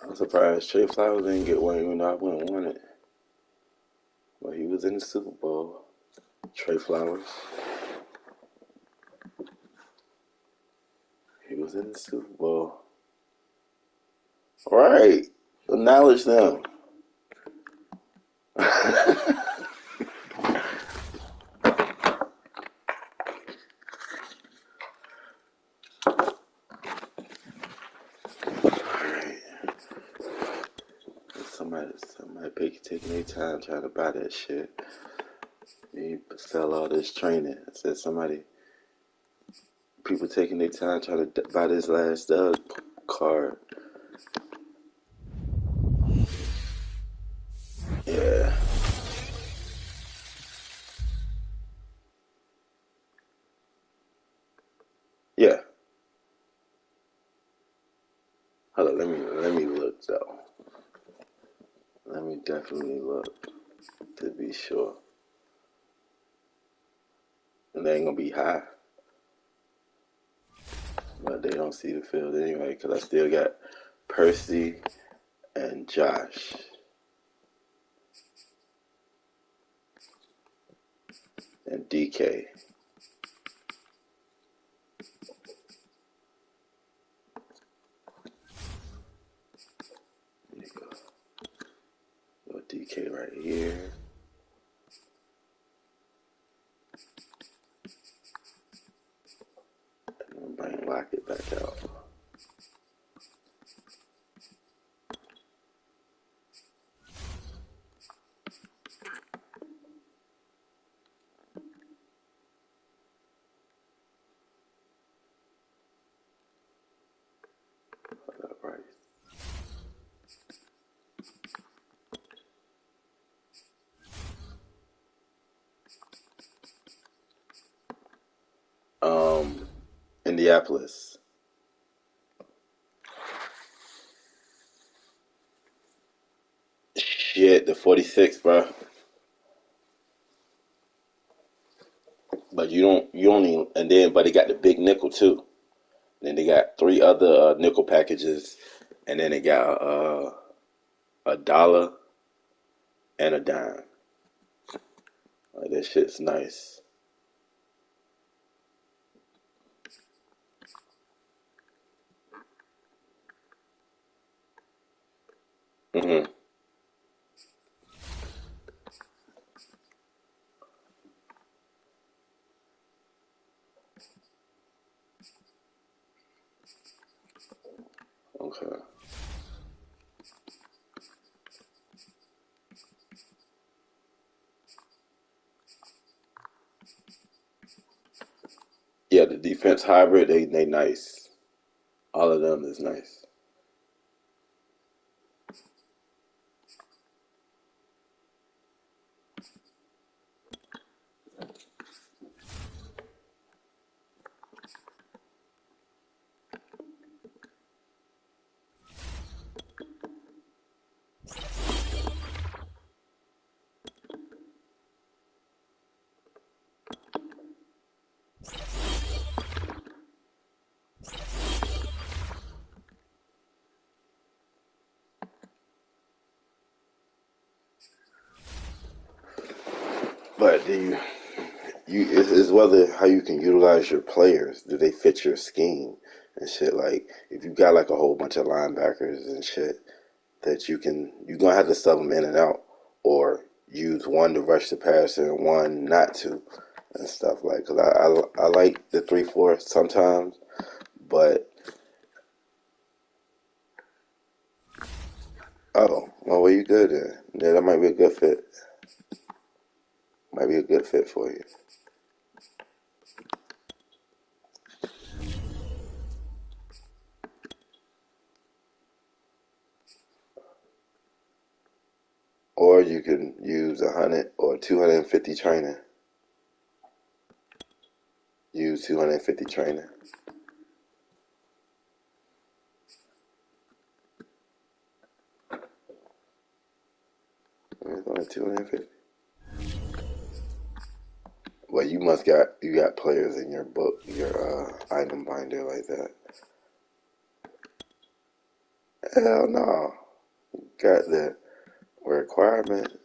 I'm surprised Trey Flowers didn't get one, even though I wouldn't want it. But he was in the Super Bowl. Trey Flowers. He was in the Super Bowl. All right. Acknowledge them. Somebody taking their time trying to buy that shit. You sell all this training. I said people taking their time trying to buy this last card. Yeah. Yeah. Hold on, let me look though. Let me definitely look to be sure. And they ain't gonna be high. But they don't see the field anyway, because I still got Percy and Josh. And DK. There you go. Little DK right here. And I'm bring Lockett back out. Right. Indianapolis. Shit, the 46, bro. But you only, and then, but they got the big nickel too. And then they got three other nickel packages, and then they got a dollar and a dime. Like, that shit's nice. Mm-hmm. Okay. Yeah, the defense hybrid, they nice. All of them is nice. But it's whether how you can utilize your players. Do they fit your scheme and shit? Like if you got like a whole bunch of linebackers and shit that you're gonna have to sub them in and out, or use one to rush the passer and one not to, and stuff like. Cause I like the 3-4 sometimes, but well, you good then? Yeah, that might be a good fit. Might be a good fit for you. Or you can use 100 or 250 training. Use 250 training. It's only 250. Well, you got players in your book, your item binder like that. Hell no. Got the requirement.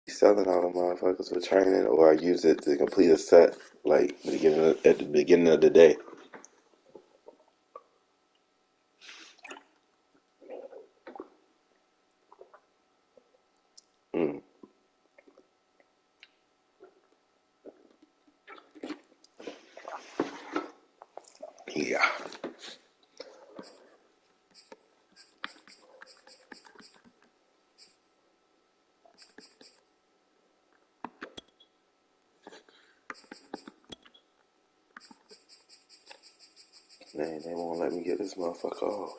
Selling all the motherfuckers for training, or I use it to complete a set like at the beginning of the day. Mm. Yeah. They won't let me get this motherfucker off.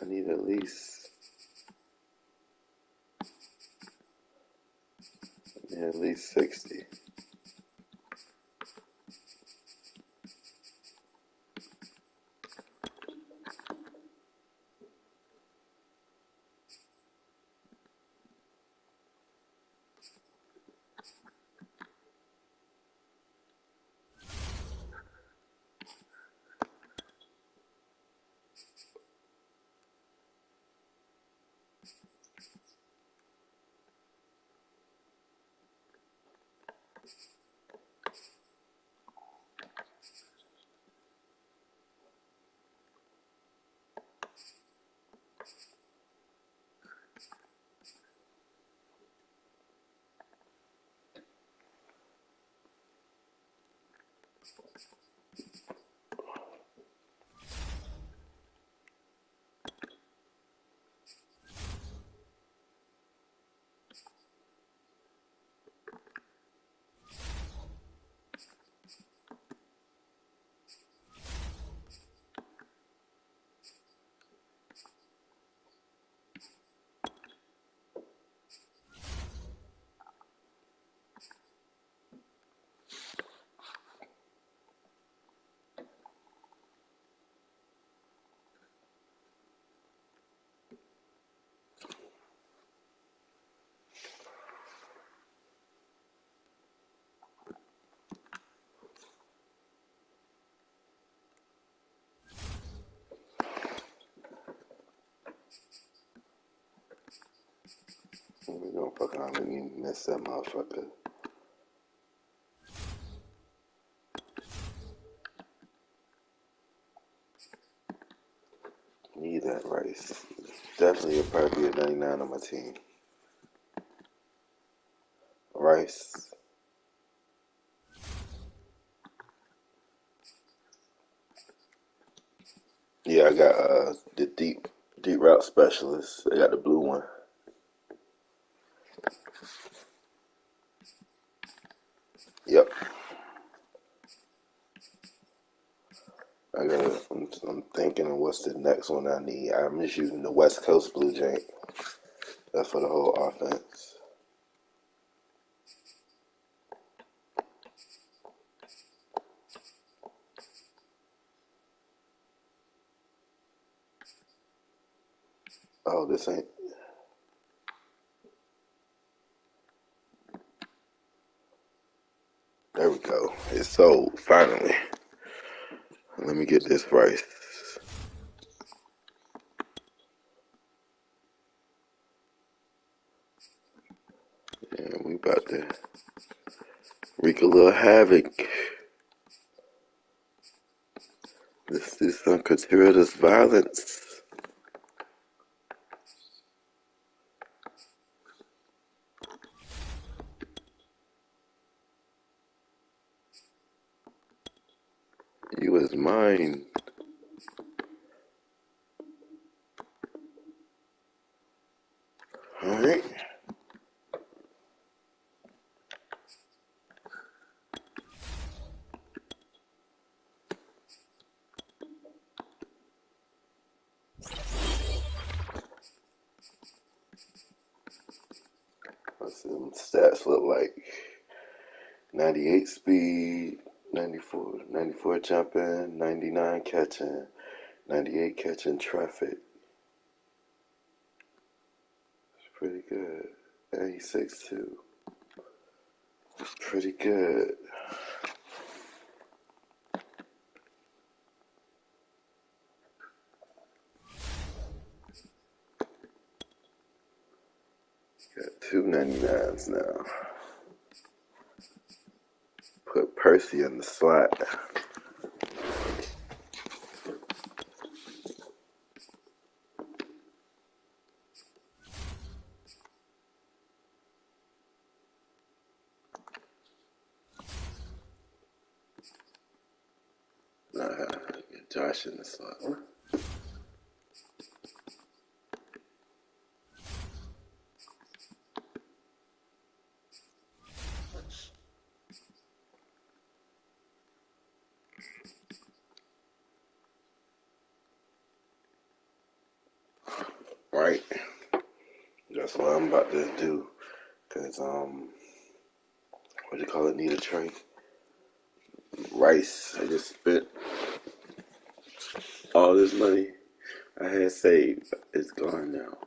I need at least 60. We gonna fucking let me miss that motherfucker. Need that Rice. Definitely a probably a 99 on my team. Rice. Yeah, I got the deep route specialist. I got the blue one. Yep. I'm thinking of what's the next one I need. I'm just using the West Coast blue jank. That's for the whole offense. Oh, this ain't. There we go. It's sold finally. Let me get this Rice. Yeah, we about to wreak a little havoc. This is some gratuitous violence. You is mine. Alright. What's them stats look like? 98 speed, 94 jumping, 99 catching, 98 catching traffic. It's pretty good. And he's 6'2". It's pretty good. Got 2 99s now. Put Percy in the slot. Get Josh in the slot. right? That's what I'm about to do. Cause what do you call it? Need a tray. Rice. I just spent all this money I had saved. It's gone now.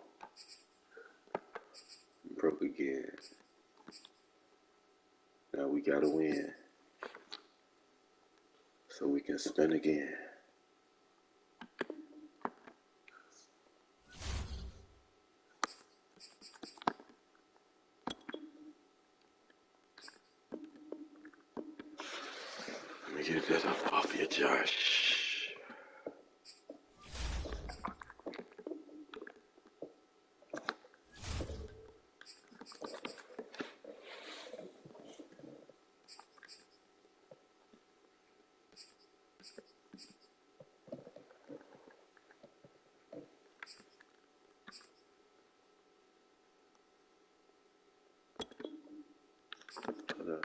I'm broke again. Now we gotta win so we can spend again. Let me get that up off you, Josh. Hold up.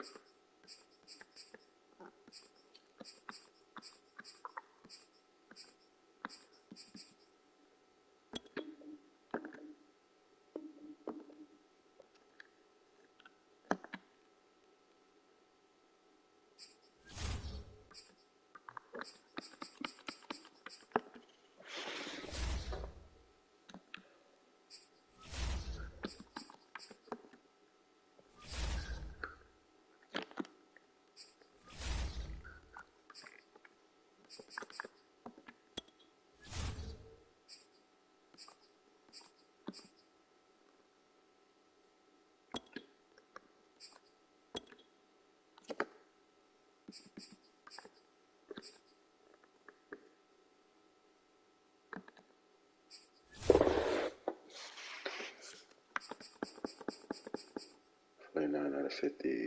$29 out of 50.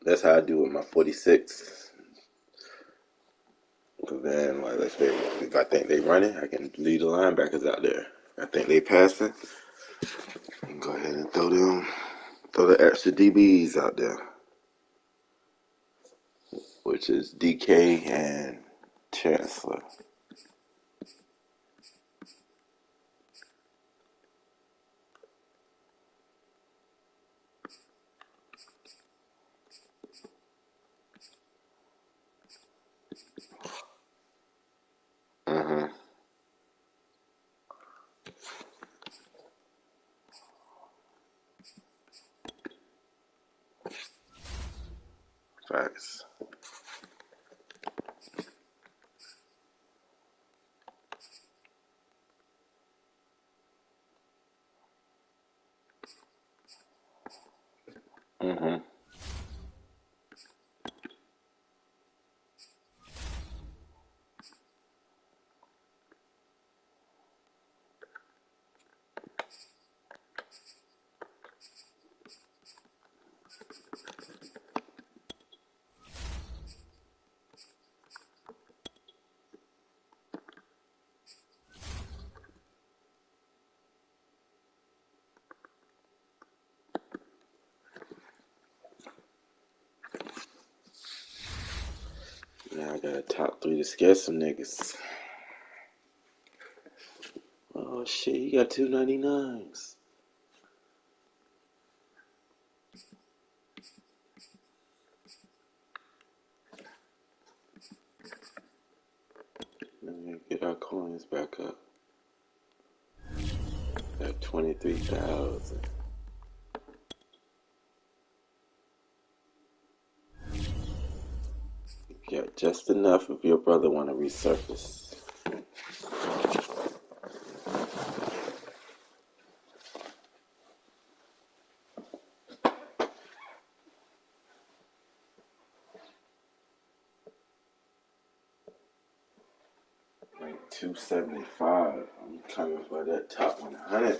That's how I do with my 46. Because then, like, let's say, if I think they running, I can leave the linebackers out there. If I think they passing, I can go ahead and throw the extra DBs out there, which is DK and Chancellor. Mm-hmm. Facts. Mm-hmm. Now I got a top 3 to scare some niggas. Oh shit, you got 299s. Let me get our coins back up. At 23,000. Just enough if your brother want to resurface. Like 275. I'm coming for that top 100.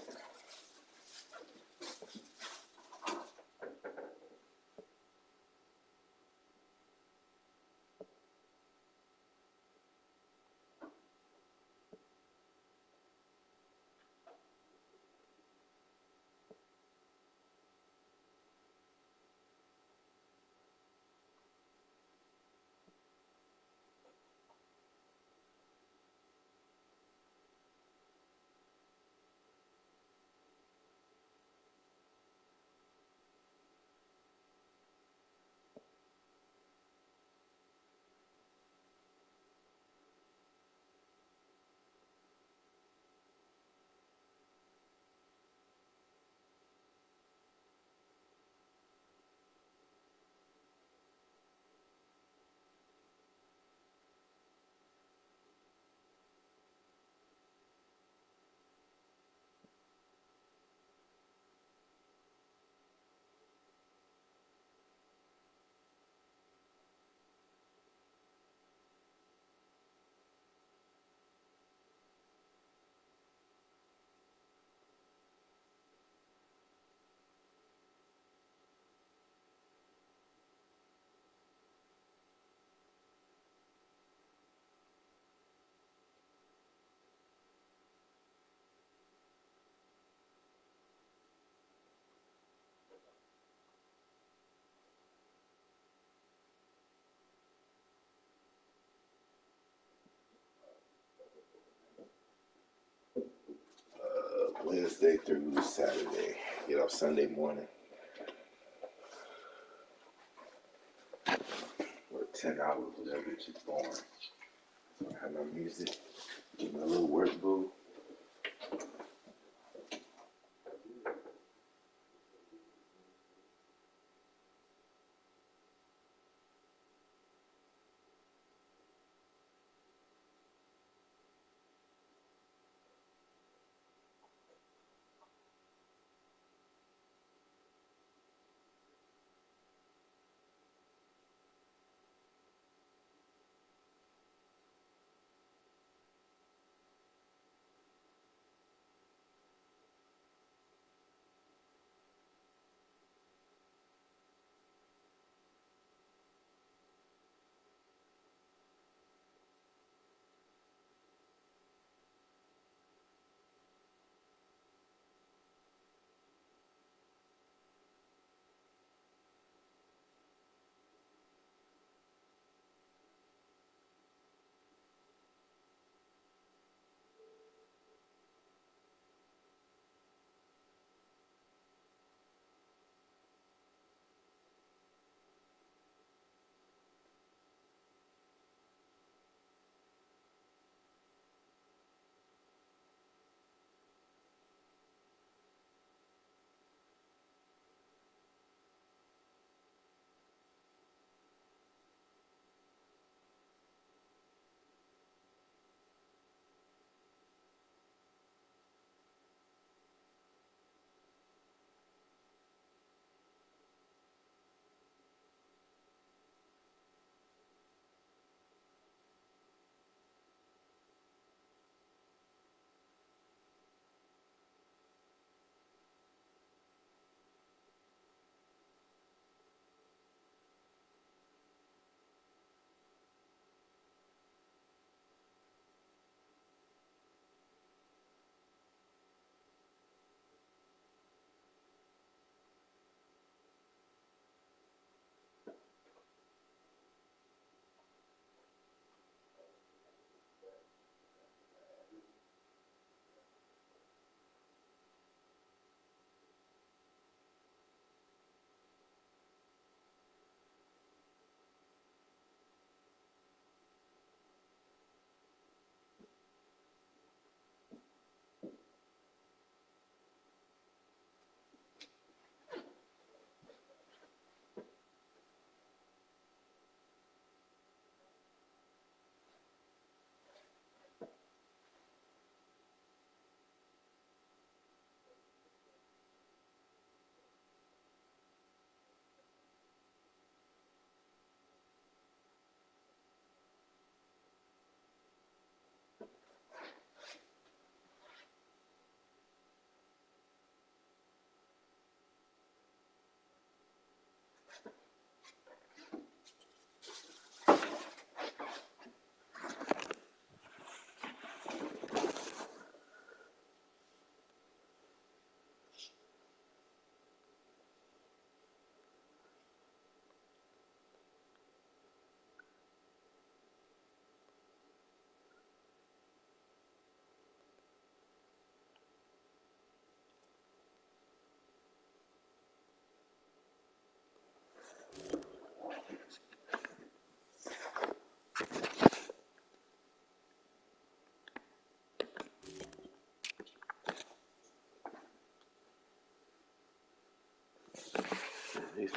Wednesday through Saturday. Get off Sunday morning. Work 10 hours, whatever, it's born. So I have my music, get my little work boo.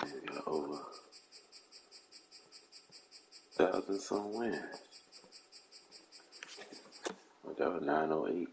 Got over 1,000 some wins. That was 908.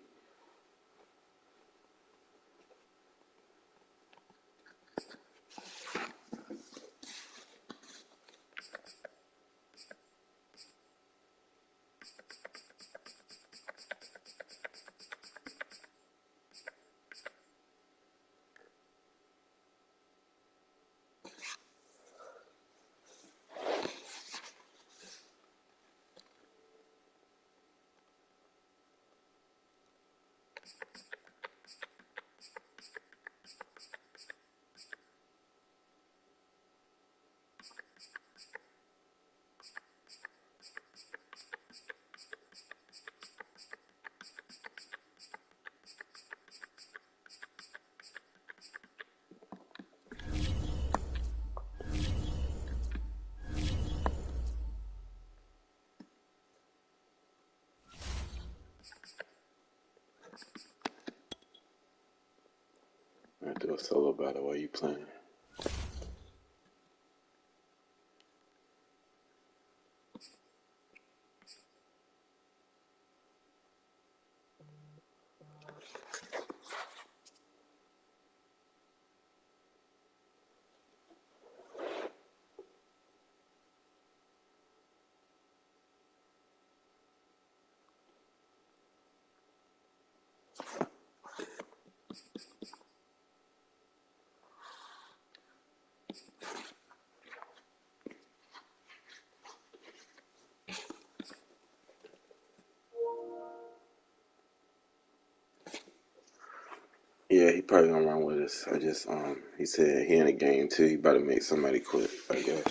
I'm gonna do a solo battle while you playing. Yeah, he probably gonna run with us. He said he in a game too. He about to make somebody quit, I guess.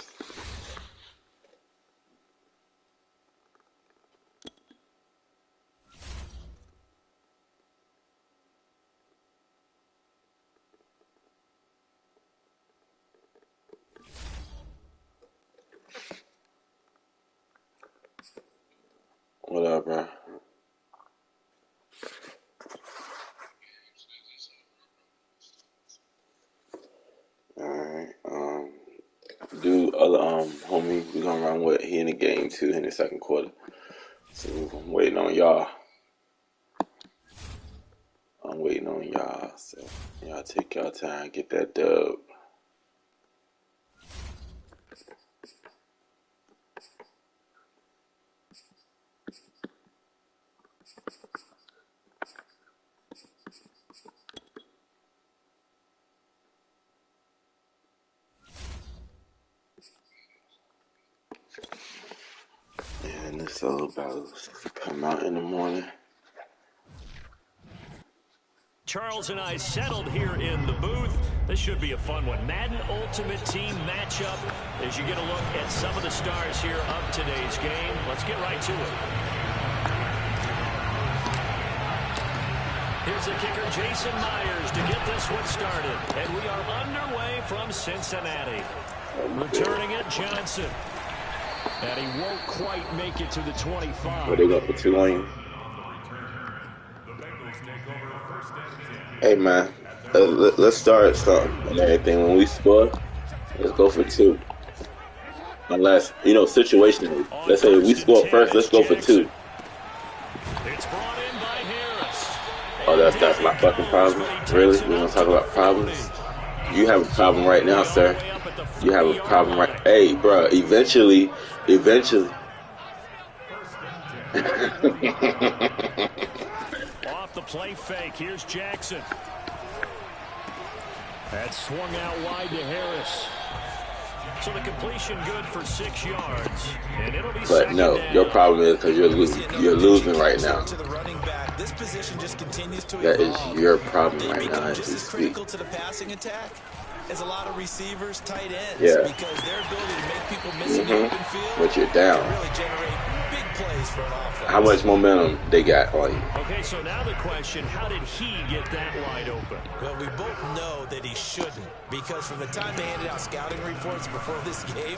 What up, bro? Alright, homie, we gonna run with he in the game too in the second quarter. So I'm waiting on y'all. So y'all take y'all time, get that dub. And this solo battles come out in the morning. Charles and I settled here in the booth. This should be a fun one. Madden Ultimate Team matchup as you get a look at some of the stars here of today's game. Let's get right to it. Here's the kicker, Jason Myers, to get this one started. And we are underway from Cincinnati. Returning it, Johnson. And he won't quite make it to the 25. What they got for 2 on you? Hey man, let's start something and everything. When we score, let's go for 2. Unless, situationally. Let's say we score first, let's go for 2. It's brought in by Harris. Oh, that's my fucking problem? Really? We gonna talk about problems? You have a problem right now, sir. You have a problem right. Hey, bro. Eventually. Off the play fake. Here's Jackson. That swung out wide to Harris. So the completion good for 6 yards. And it'll be but no, down. your problem is because you're losing right now. This position just continues to that evolve. is your problem right now as just we as speak. critical to the passing attack as a lot of receivers, tight ends, Yeah. because their ability to make people miss in the open field But you're down. can really generate big plays for an offense. How much momentum they got on you? Okay, so now the question, how did he get that wide open? Well, we both know that he shouldn't, because from the time they handed out scouting reports before this game,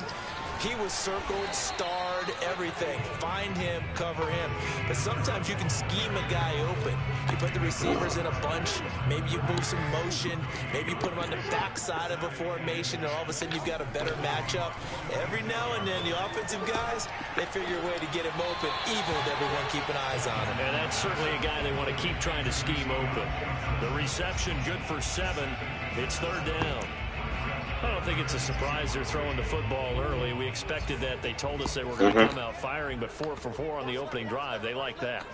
he was circled, starred, guard everything. Find him, cover him. But sometimes you can scheme a guy open. You put the receivers in a bunch. Maybe you move some motion. Maybe you put them on the backside of a formation, and all of a sudden you've got a better matchup. Every now and then, the offensive guys, they figure a way to get him open, even with everyone keeping eyes on him. And that's certainly a guy they want to keep trying to scheme open. The reception good for 7. It's 3rd down. I don't think it's a surprise they're throwing the football early. We expected that. They told us they were going to come out firing, but 4 for 4 on the opening drive. They like that.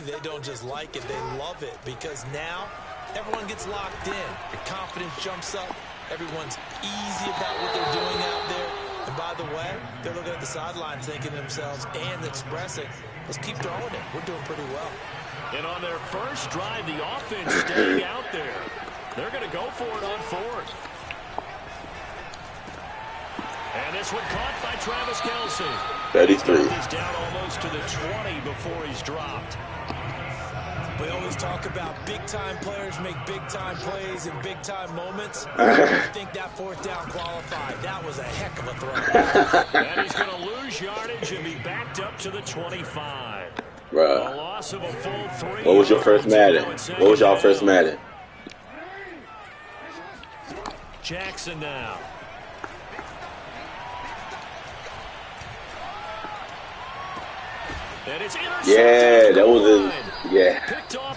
They don't just like it, they love it, because now everyone gets locked in. The confidence jumps up. Everyone's easy about what they're doing out there. And by the way, they're looking at the sideline thinking to themselves and expressing, let's keep throwing it. We're doing pretty well. And on their first drive, the offense staying out there. They're going to go for it on 4th. And this one caught by Travis Kelce. 33. He's down almost to the 20 before he's dropped. We always talk about big-time players make big-time plays in big-time moments. I think that 4th down qualified. That was a heck of a throw. And he's going to lose yardage and be backed up to the 25. Bruh. A loss of a full 3. What was your first Madden? What was y'all first Madden? Jackson now. And it's yeah, that was a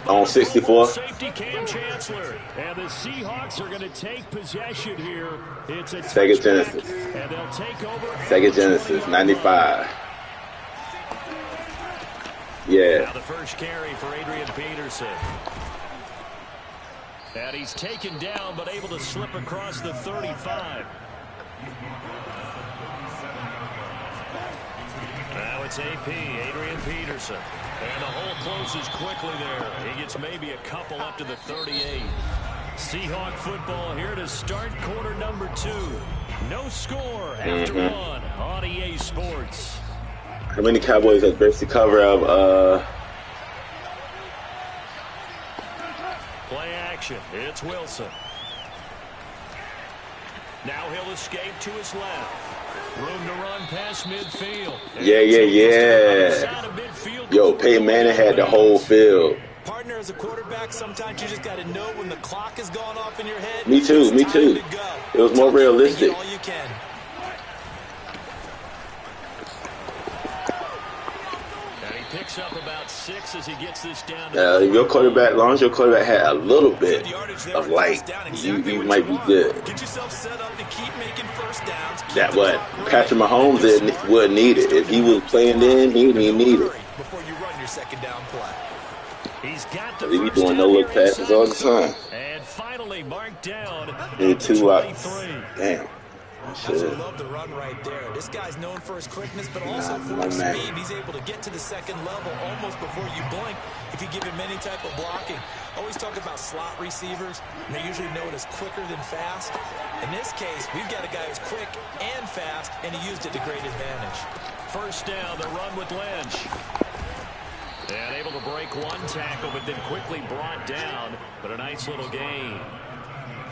on 64. Safety Cam Chancellor. And the Seahawks are going to take possession here. It's a Sega Genesis. And they'll take over. Sega Genesis 95. Yeah. Now the first carry for Adrian Peterson. And he's taken down but able to slip across the 35. Now it's AP, Adrian Peterson. And the hole closes quickly there. He gets maybe a couple up to the 38. Seahawk football here to start quarter number 2. No score after 1 on EA Sports. How many Cowboys has burst the cover of Play action. It's Wilson. Now he'll escape to his left. Room to run past midfield. Yeah. Yo, Peyton Manning had the whole field. Partner, as a quarterback, sometimes you just got to know when the clock has gone off in your head. Me too. It was more realistic. All you can. Picks up about 6 as he gets this down. Your quarterback, as long as your quarterback had a little bit of light, you might be good. Get yourself set up to keep making first downs. That's what Patrick Mahomes would need it. If he was playing then, he didn't need it. Before you run your second down play. He's got the he be doing no-look passes all the time. And finally marked down. And 2 outs. Damn. Absolutely love the run right there. This guy's known for his quickness, but also for his speed. He's able to get to the second level almost before you blink if you give him any type of blocking. Always talk about slot receivers, and they're usually known as quicker than fast. In this case, we've got a guy who's quick and fast, and he used it to great advantage. First down, the run with Lynch. And able to break 1 tackle, but then quickly brought down. But a nice little gain.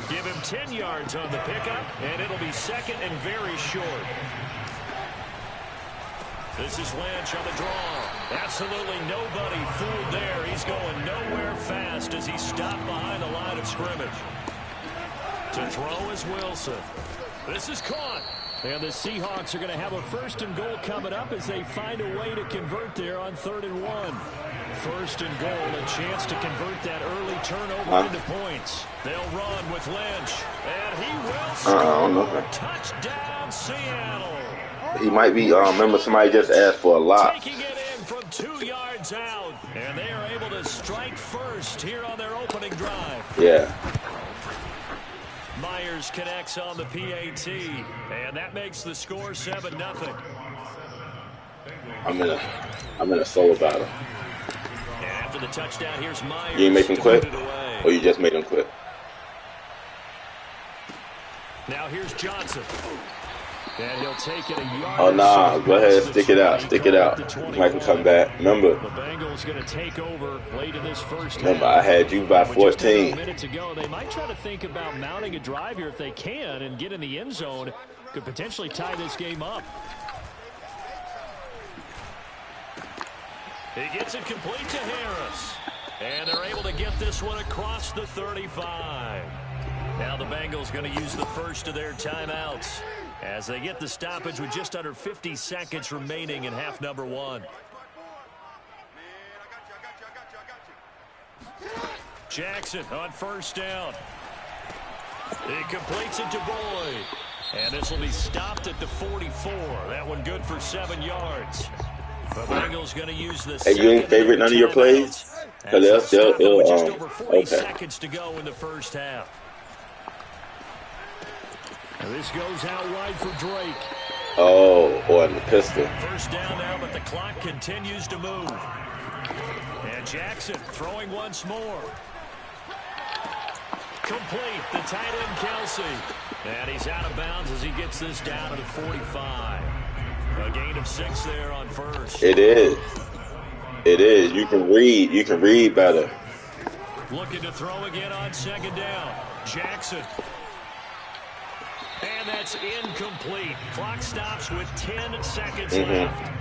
Give him 10 yards on the pickup, and it'll be second and very short. This is Lynch on the draw. Absolutely nobody fooled there. He's going nowhere fast as he stopped behind the line of scrimmage. To throw is Wilson. This is caught. And the Seahawks are going to have a 1st and goal coming up as they find a way to convert there on 3rd and 1. 1st and goal, a chance to convert that early turnover into points. They'll run with Lynch, and he will score. Touchdown, Seattle. He might be, remember somebody just asked for a lot. Taking it in from 2 yards out, and they are able to strike first here on their opening drive. Yeah. Myers connects on the PAT, and that makes the score 7-0. I'm in a solo battle. And after the touchdown, here's Myers. You ain't make him quit, or you just made him quit? Now here's Johnson. And he'll take it a yard. Oh, nah. Go ahead. Stick it out. Stick it out. Mike can come back. Remember. The Bengals going to take over late in this first half. Remember, I had you by 14. Minutes ago, they might try to think about mounting a drive here if they can and get in the end zone. Could potentially tie this game up. He gets it complete to Harris. And they're able to get this one across the 35. Now the Bengals going to use the first of their timeouts as they get the stoppage with just under 50 seconds remaining in half number 1. Jackson on first down. He completes it to Boyd. And this will be stopped at the 44. That one good for 7 yards. The Bengals going to use the Hey, you ain't favorite none of your plays? Because they'll just over 40 seconds to go in the first half. And this goes out wide for Drake. Oh, on the pistol. First down now, but the clock continues to move. And Jackson throwing once more. Complete, the tight end Kelsey. And he's out of bounds as he gets this down to the 45. A gain of 6 there on first. It is. It is. You can read. You can read better. Looking to throw again on second down. Jackson. And that's incomplete. Clock stops with 10 seconds left.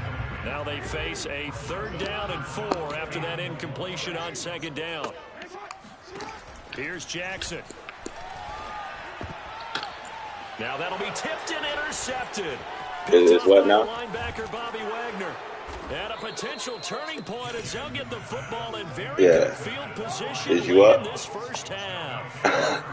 Now they face a 3rd down and 4 after that incompletion on second down. Here's Jackson. Now that'll be tipped and intercepted. It is what now? Linebacker Bobby Wagner. And a potential turning point as they'll get the football in very good field position Is you up? in this first half. Well,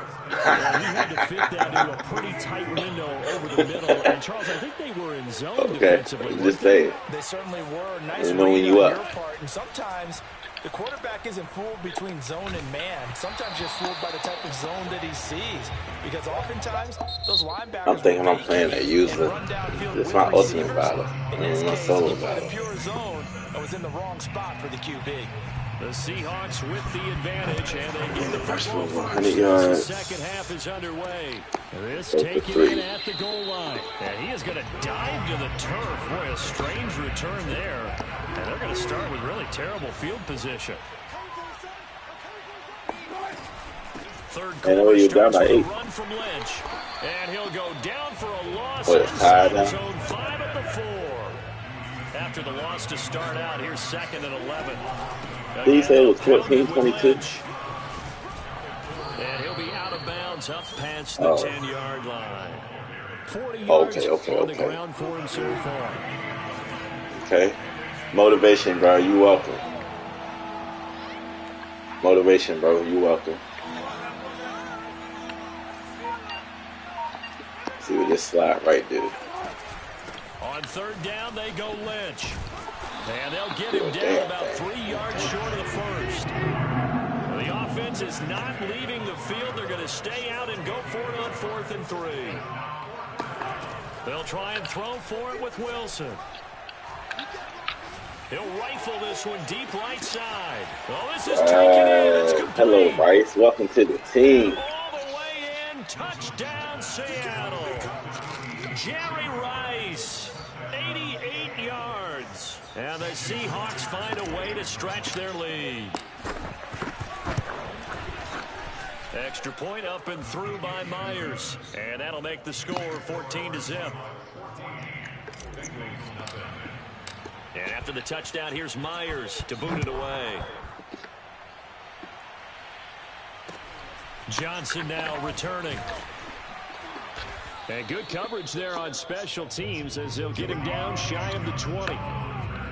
he had to fit that into a pretty tight window over the middle. And Charles, I think they were in zone defensively. Just saying. They certainly were. Nice read on your part. And sometimes the quarterback isn't fooled between zone and man. Sometimes you're fooled by the type of zone that he sees. Because oftentimes, those linebackers... I'm thinking I'm playing that user. It's my ultimate battle. In My this solo case, battle. the pure zone that was in the wrong spot for the QB. The Seahawks with the advantage, and they get the football first 100 as yards. the second half is underway. This taken in at the goal line. And he is going to dive to the turf. Boy, a strange return there. And they're going to start with really terrible field position. Third quarter starts with a run from Lynch. And he'll go down for a loss inside his own 5 at the 4. After the loss to start out, here's 2nd and 11. Did you say it was 14-22? And he'll be out of bounds up past the 10-yard line. 40 yards on the ground for him so far. Okay. Motivation, bro. You welcome. Motivation, bro. You welcome. See what this slide right there. On 3rd down, they go Lynch. And they'll get him down about 3 yards short of the first. The offense is not leaving the field. They're going to stay out and go for it on 4th and 3. They'll try and throw for it with Wilson. He'll rifle this one deep right side. Oh, this is taken in. It's complete. Hello, Bryce. Welcome to the team. All the way in. Touchdown, Seattle. Jerry Rice, 88 yards. And the Seahawks find a way to stretch their lead. Extra point up and through by Myers. And that'll make the score 14-0. And after the touchdown, here's Myers to boot it away. Johnson now returning. And good coverage there on special teams as they'll get him down shy of the 20.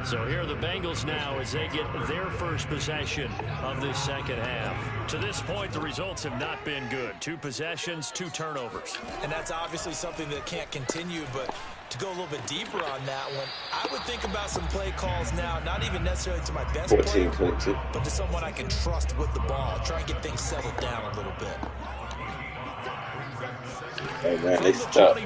So here are the Bengals now as they get their first possession of this second half. To this point, the results have not been good. 2 possessions, 2 turnovers. And that's obviously something that can't continue, but to go a little bit deeper on that one, I would think about some play calls now, not even necessarily to my best player, but to someone I can trust with the ball. Try and get things settled down a little bit. Hey, man, they stuck.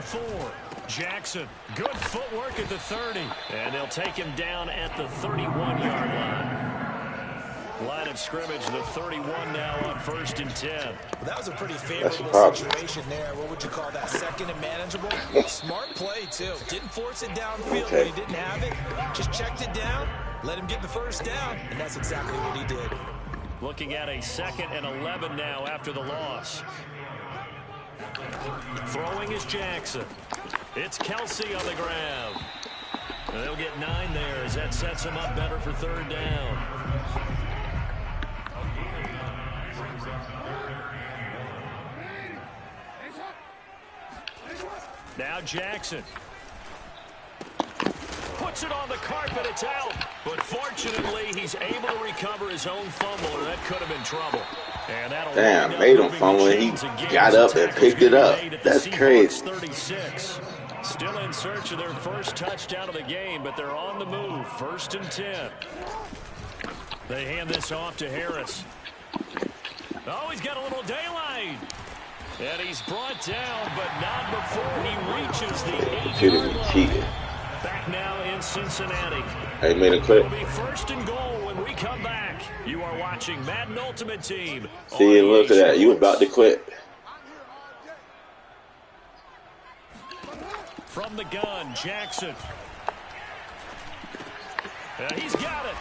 Jackson, good footwork at the 30. And they'll take him down at the 31-yard line. Line of scrimmage, the 31 now on 1st and 10. Well, that was a pretty favorable situation there. What would you call that? 2nd and manageable? Smart play, too. Didn't force it downfield when he didn't have it. Just checked it down, let him get the first down, and that's exactly what he did. Looking at a 2nd and 11 now after the loss. Throwing is Jackson. It's Kelsey on the ground. They'll get 9 there as that sets them up better for 3rd down. Now Jackson. Puts it on the carpet, it's out. But fortunately, he's able to recover his own fumble, or that could have been trouble. And damn, made him fumble, and he got up and picked it up. That's crazy. 36. Still in search of their first touchdown of the game, but they're on the move. 1st and 10. They hand this off to Harris. Oh, he's got a little daylight. And he's brought down, but not before he reaches the 8-yard line. Back now in Cincinnati. Hey, made a clip. It'll be 1st and goal when we come back. You are watching Madden Ultimate Team. See, look at that. You about to quit. From the gun, Jackson. He's got it.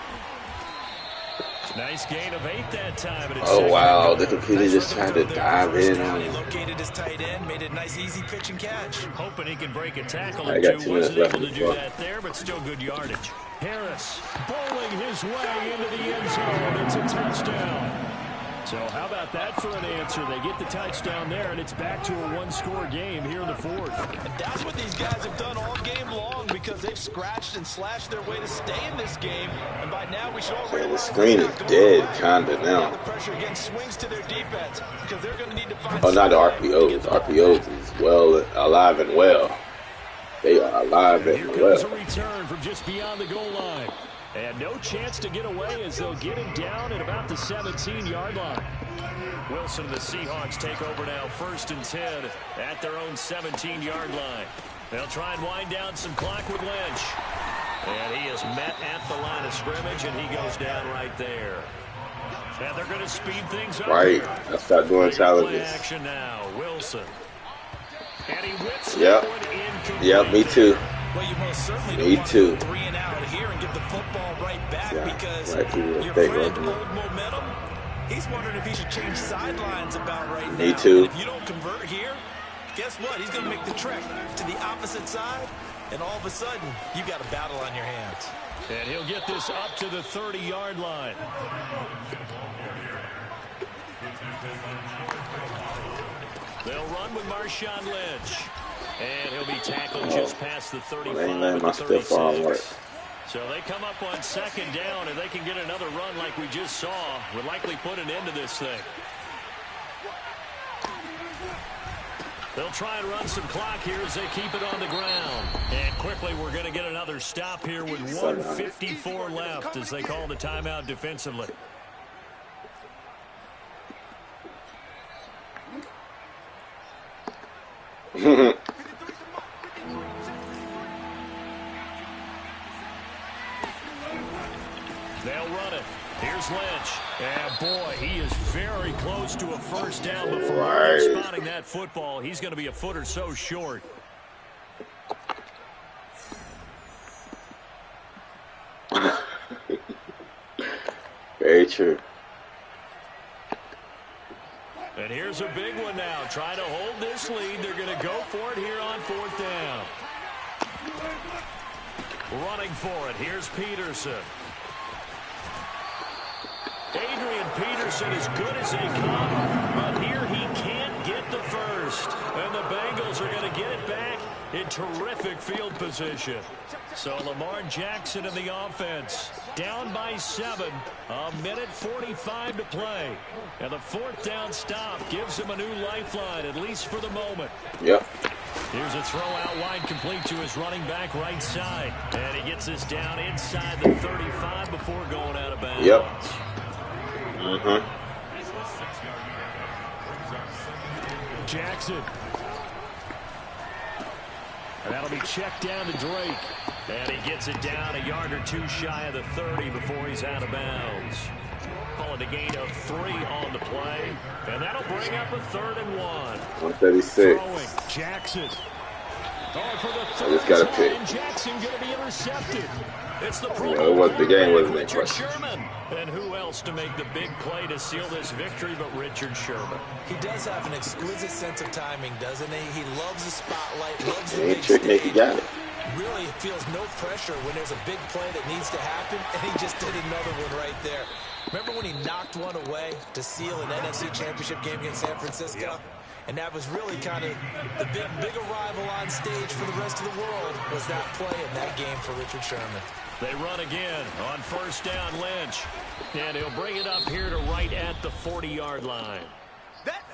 Nice gain of 8 that time. Oh, wow. The computer just tried to dive in on him. Located his tight end, made a nice, easy pitch and catch. Hoping he can break a tackle or two. Wasn't able to do that there, but still good yardage. Harris bowling his way into the end zone. It's a touchdown. So how about that for an answer? They get the touchdown there, and it's back to a 1-score game here in the 4th. And that's what these guys have done all game long because they've scratched and slashed their way to stay in this game. And by now we should all realize the screen is dead, kinda now. The pressure again swings to their defense because they're going to need to find. Oh, not the RPOs. RPOs is well alive and well. They are alive and well. Here comes a return from just beyond the goal line. And no chance to get away as they'll get him down at about the 17-yard line. Wilson and the Seahawks take over now, 1st and 10 at their own 17-yard line. They'll try and wind down some clock with Lynch. And he is met at the line of scrimmage, and he goes down right there. And they're going to speed things up. Right. Let's start doing challenges. Action now, Wilson. And he whips yep. Yep, me too. Well, you most certainly me don't too. Want 3 and out here and give the football right back because right your friend old momentum, he's wondering if he should change sidelines about right now. Me too. And if you don't convert here, guess what? He's going to make the trek to the opposite side, and all of a sudden, you got a battle on your hands. And he'll get this up to the 30-yard line. They'll run with Marshawn Lynch. And he'll be tackled just past the 35 at the 36. So they come up on 2nd down, and they can get another run like we just saw. Would likely put an end to this thing. They'll try and run some clock here as they keep it on the ground. And quickly we're going to get another stop here with 1:54 left as they call the timeout defensively. They'll run it. Here's Lynch. And boy, he is very close to a 1st down before spotting that football. He's going to be a foot or so short. Very true. And here's a big one now. Trying to hold this lead. They're going to go for it here on 4th down. Running for it. Here's Peterson. Adrian Peterson is good as they come, but here he can't get the first. And the Bengals are going to get it back in terrific field position. So Lamar Jackson in the offense, down by 7, 1:45 to play. And the 4th down stop gives him a new lifeline, at least for the moment. Yep. Here's a throw out wide, complete to his running back right side. And he gets this down inside the 35 before going out of bounds. Yep. Jackson. And that'll be checked down to Drake. And he gets it down a yard or 2 shy of the 30 before he's out of bounds. Calling a gain of 3 on the play. And that'll bring up a 3rd and 1. 136. Throwing Jackson. Oh, for the I just got a pick. Jackson going to be intercepted. It's the Pro the game wasn't Richard Sherman. And who else to make the big play to seal this victory but Richard Sherman? He does have an exquisite sense of timing, doesn't he? He loves the spotlight, loves the He big tricked me, stage. he got it. really feels no pressure when there's a big play that needs to happen, and he just did another one right there. Remember when he knocked one away to seal an NFC Championship game against San Francisco? Yep. And that was really kind of the big arrival on stage for the rest of the world was that play in that game for Richard Sherman. They run again on first down, Lynch. And he'll bring it up here to right at the 40-yard line.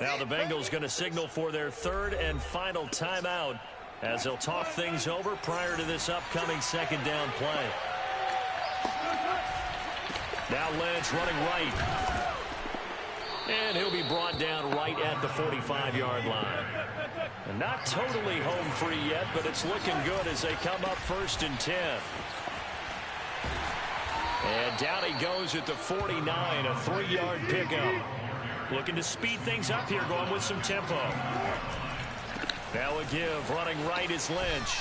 Now the Bengals going to signal for their third and final timeout as they'll talk things over prior to this upcoming second down play. Now Lynch running right. And he'll be brought down right at the 45-yard line. And not totally home free yet, but it's looking good as they come up first and 10. And down he goes at the 49, a 3-yard pickup. Looking to speed things up here, going with some tempo. Now a give, running right is Lynch.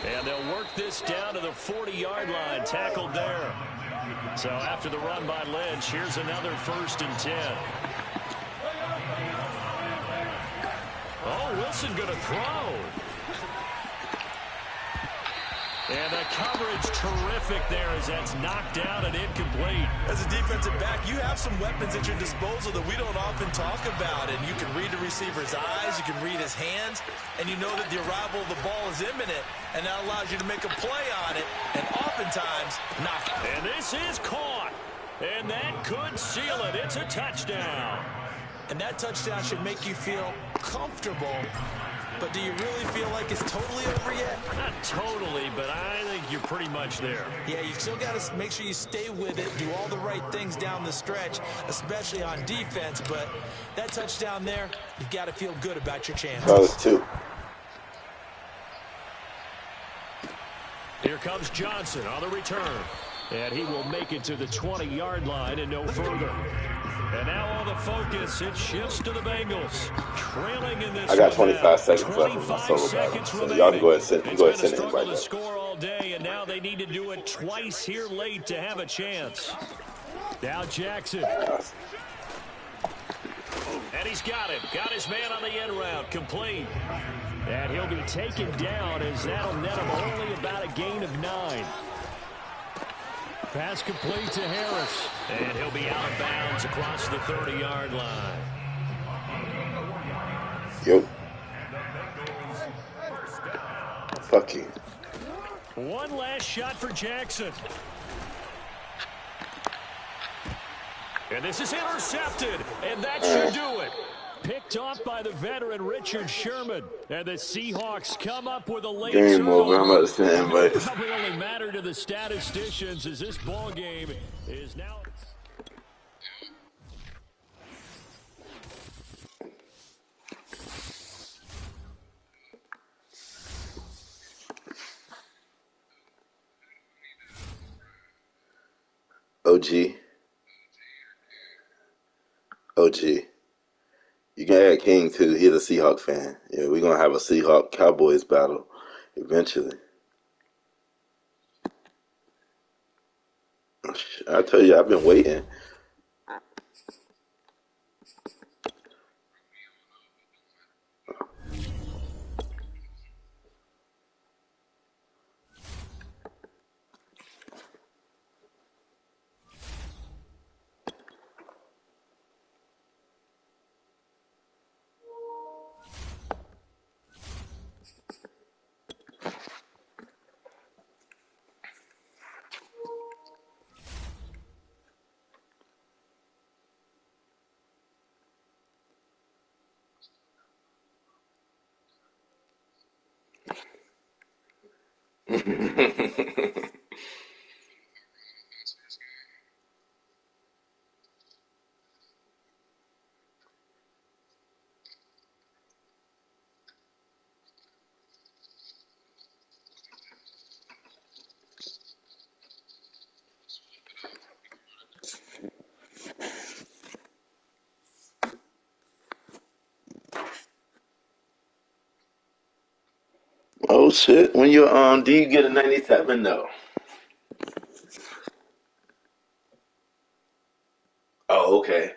And they'll work this down to the 40-yard line, tackled there. So after the run by Lynch, here's another first and 10. Oh, Wilson going to throw. And the coverage terrific there as that's knocked down and incomplete. As a defensive back, you have some weapons at your disposal that we don't often talk about. And you can read the receiver's eyes, you can read his hands, and you know that the arrival of the ball is imminent. And that allows you to make a play on it, and oftentimes, nothing. And this is caught. And that could seal it. It's a touchdown. And that touchdown should make you feel comfortable. But do you really feel like it's totally over yet? Not totally, but I think you're pretty much there. Yeah, you still got to make sure you stay with it, do all the right things down the stretch, especially on defense. But that touchdown there, you've got to feel good about your chances. That was 2. Here comes Johnson on the return. And he will make it to the 20-yard line and no further. And now all the focus, it shifts to the Bengals. Trailing in this. I got 25 seconds left in my solo battle. So y'all can go ahead and send it right to score all day, and now they need to do it twice here late to have a chance. Now Jackson. And he's got him. Got his man on the end route. Complete. And he'll be taken down as that'll net him only about a gain of 9. Pass complete to Harris. And he'll be out of bounds across the 30-yard line. Yep. Fuck you. One last shot for Jackson. And this is intercepted. And that should do it. Picked off by the veteran Richard Sherman. And the Seahawks come up with a late Game over. I'm about to send invites. Probably only matter to the statisticians as this ball game is now. OG. You can add King too. He's a Seahawk fan. Yeah, we're gonna have a Seahawk Cowboys battle eventually. I tell you, I've been waiting. Oh shit! When you do you get a 97 though? Oh, okay.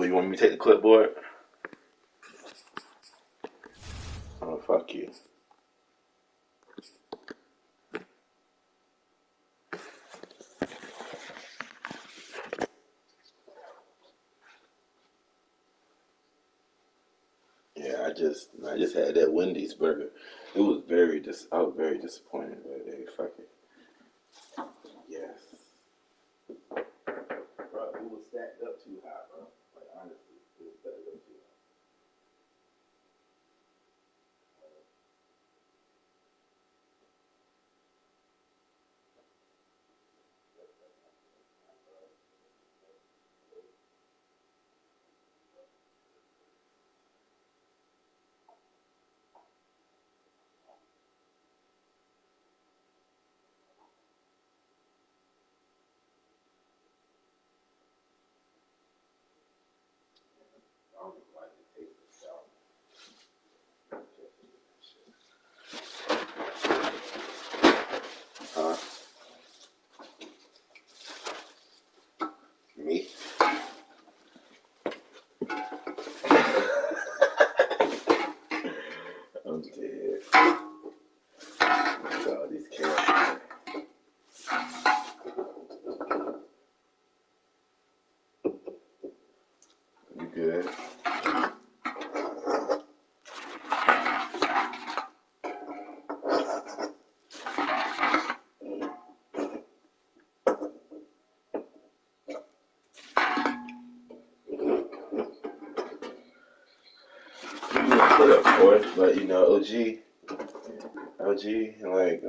Well, you want me to take the clipboard? Oh, fuck you. Yeah, I just had that Wendy's burger. It was I was very disappointed that day. Fuck it. Yes. Bro, it was stacked up too high, bro. Like honestly, it was stacked up too high. I don't even like the taste of salmon. Huh? Me? I'm dead. All these cans. You good? Good, of course, but you know, OG, like,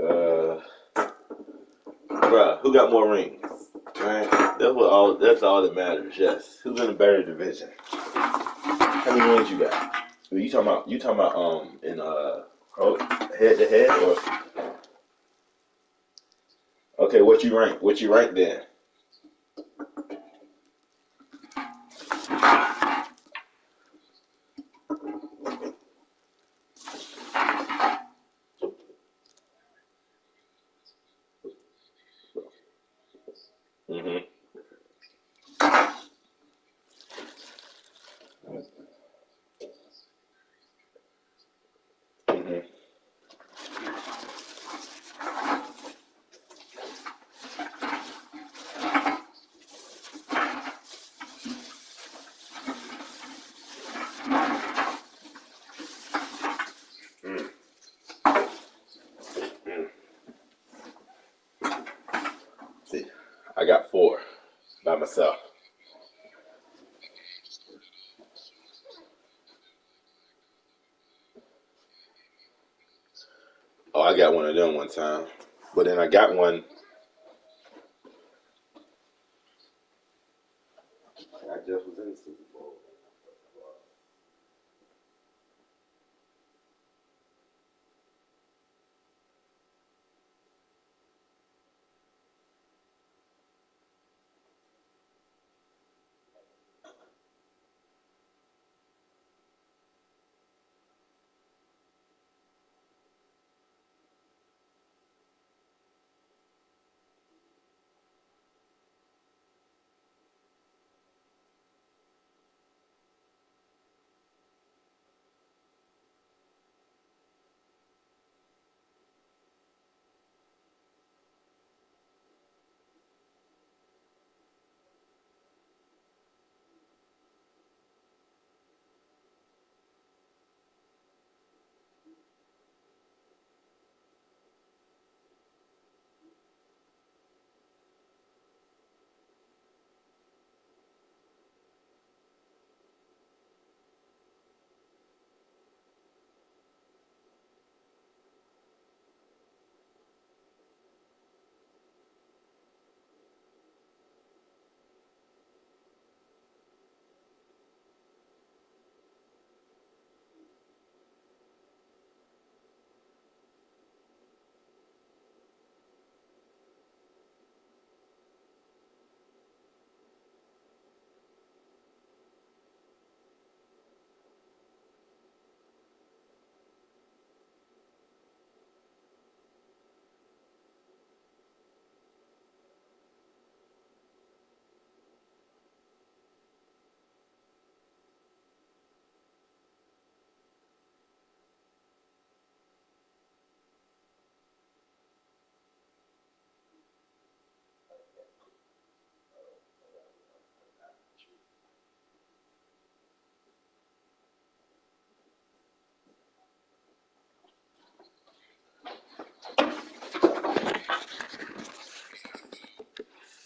bruh, who got more rings? Right? That's all that matters. Yes. Who's in a better division? How many rings you got? You talking about in head to head or okay? What you rank? What you rank then? Mm-hmm. Mm-hmm. Mm. Mm. See, I got 4 by myself. Oh, I got one of them one time, but then I got one. I just was in the Super Bowl.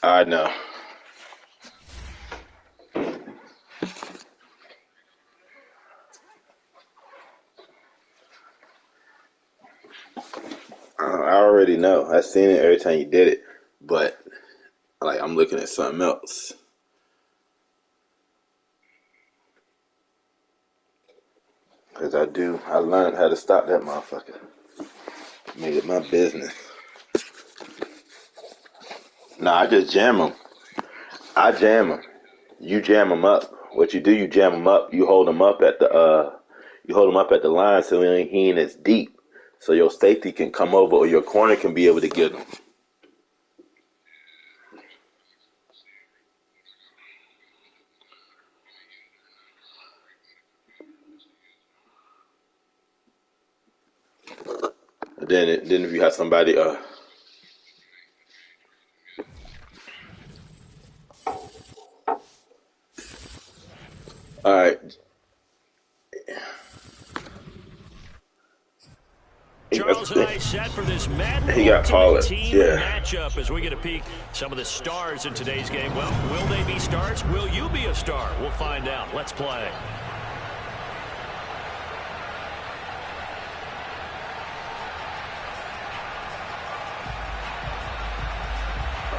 I know. I already know. I seen it every time you did it, but like I'm looking at something else. Cause I learned how to stop that motherfucker. Made it my business. Nah, I just jam them. I jam them. You jam them up. What you do, you jam them up. You hold them up at the line so he ain't as deep, so your safety can come over or your corner can be able to get them. Then if you have somebody all right. Charles and I set for this Madden He got Ultimate Pollard. Team Yeah. matchup as we get a peek some of the stars in today's game. Well, will they be stars? Will you be a star? We'll find out. Let's play.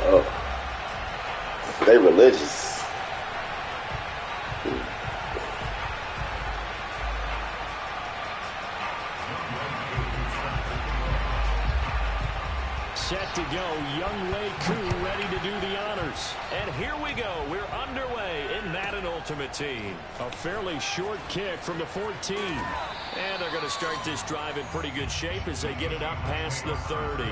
Oh, they religious. Set to go, Young Wei Koo ready to do the honors. And here we go. We're underway in Madden Ultimate Team. A fairly short kick from the 14. And they're going to start this drive in pretty good shape as they get it up past the 30.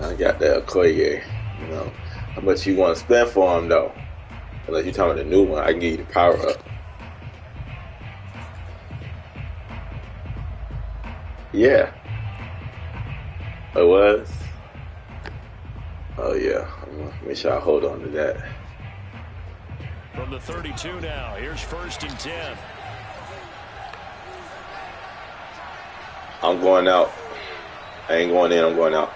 I got that Okoye. You know, how much you want to spend for him though? Unless you're talking about the new one, I can give you the power up. Yeah. It was? Oh, yeah. I'm going to make sure I hold on to that. From the 32 now, here's 1st and 10. I'm going out. I ain't going in, I'm going out.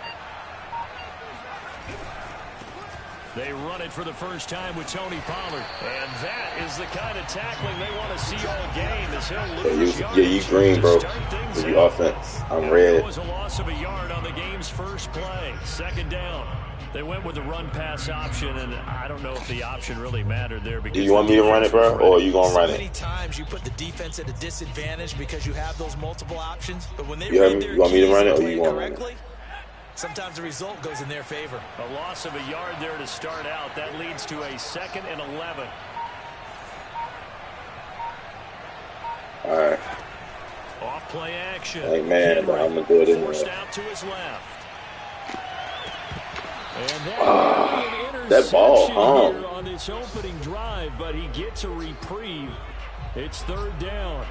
They run it for the first time with Tony Pollard. And that is the kind of tackling they want to see all game as he'll lose you green, bro. With the offense. I'm red. It was a loss of a yard on the game's first play. 2nd down. They went with the run-pass option, and I don't know if the option really mattered there. Because do you want me to run it, bro, or are you going to run it? So many times you put the defense at a disadvantage because you have those multiple options. But when they you want me to run it, or you want to run it? Sometimes the result goes in their favor. A loss of a yard there to start out. That leads to a 2nd and 11. All right. Off play action. Hey, man, but I'm going to do it anyway. Forced out to his left. And that ball here on this opening drive, but he gets a reprieve. It's 3rd down.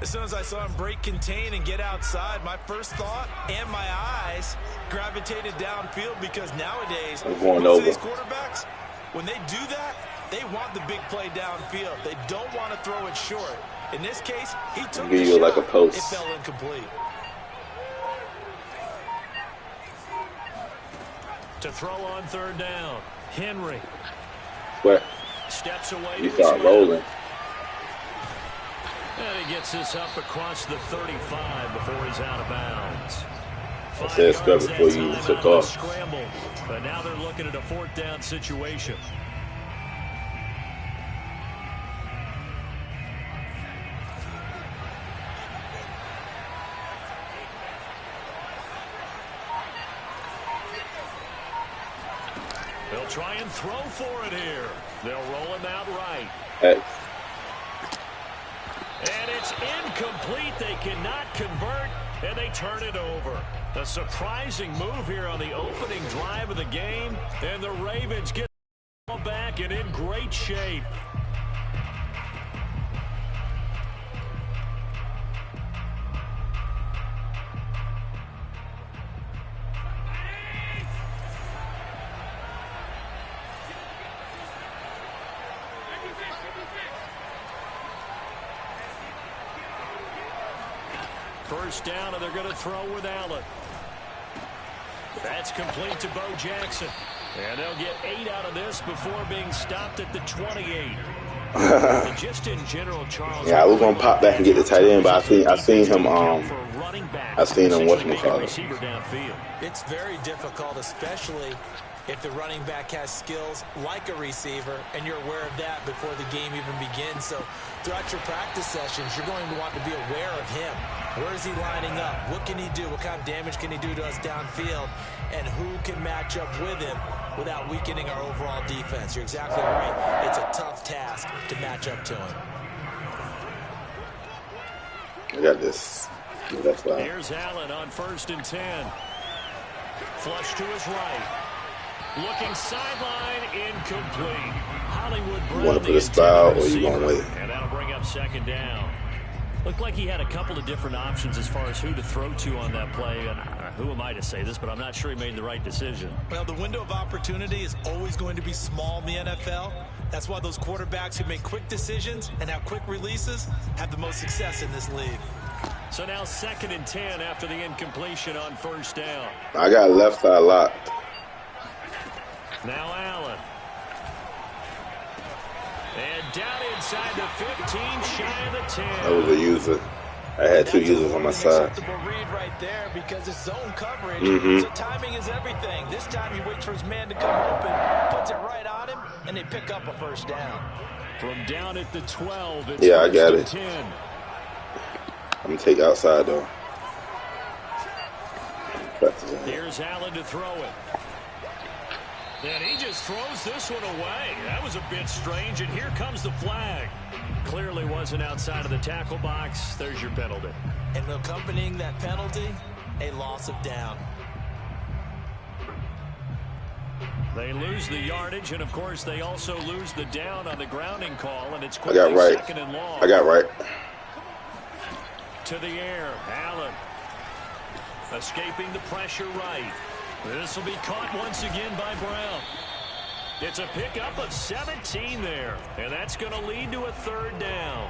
As soon as I saw him break contain and get outside, my first thought and my eyes gravitated downfield because nowadays, most of these quarterbacks, when they do that, they want the big play downfield. They don't want to throw it short. In this case, he took the shot. Like a post. It fell incomplete. To throw on 3rd down, Henry. Where? Steps away. You start rolling. And he gets this up across the 35 before he's out of bounds. I said scrub before you took off. Scramble, but now they're looking at a 4th down situation. They'll try and throw for it here. They'll roll him out right. Hey. And it's incomplete. They cannot convert, and they turn it over. A surprising move here on the opening drive of the game, and the Ravens get the ball back and in great shape. First down, and they're going to throw with Allen. That's complete to Bo Jackson. And they'll get 8 out of this before being stopped at the 28. And just in general, Charles. Yeah, I was gonna pop back and get the tight end, but I seen him downfield. It's very difficult, especially if the running back has skills like a receiver, and you're aware of that before the game even begins. So throughout your practice sessions, you're going to want to be aware of him. Where is he lining up? What can he do? What kind of damage can he do to us downfield? And who can match up with him without weakening our overall defense? You're exactly right. It's a tough task to match up to him. I got this. That's fine. Here's Allen on 1st and 10. Flush to his right. Looking sideline, incomplete. Hollywood You want to put a style or you want to wait? And that'll bring up 2nd down. Looked like he had a couple of different options as far as who to throw to on that play. And who am I to say this, but I'm not sure he made the right decision. Well, the window of opportunity is always going to be small in the NFL. That's why those quarterbacks who make quick decisions and have quick releases have the most success in this league. So now 2nd and 10 after the incompletion on 1st down. I got left side locked. Now Allen. And down inside the 15, shy of the 10. That was a user. I had 2 users on my side. Read right there because it's zone coverage. So timing is everything. This time he waits for his man to come open, puts it right on him, and they pick up a 1st down. From down at the 12, it's I got it. 10. I'm going to take outside, though. Here's Allen to throw it. And he just throws this one away. That was a bit strange, and here comes the flag. Clearly wasn't outside of the tackle box. There's your penalty. And accompanying that penalty, a loss of down. They lose the yardage, and of course they also lose the down on the grounding call, and it's I got right. 2nd and long. I got right. To the air, Allen. Escaping the pressure right. This will be caught once again by Brown. It's a pickup of 17 there, and that's going to lead to a 3rd down.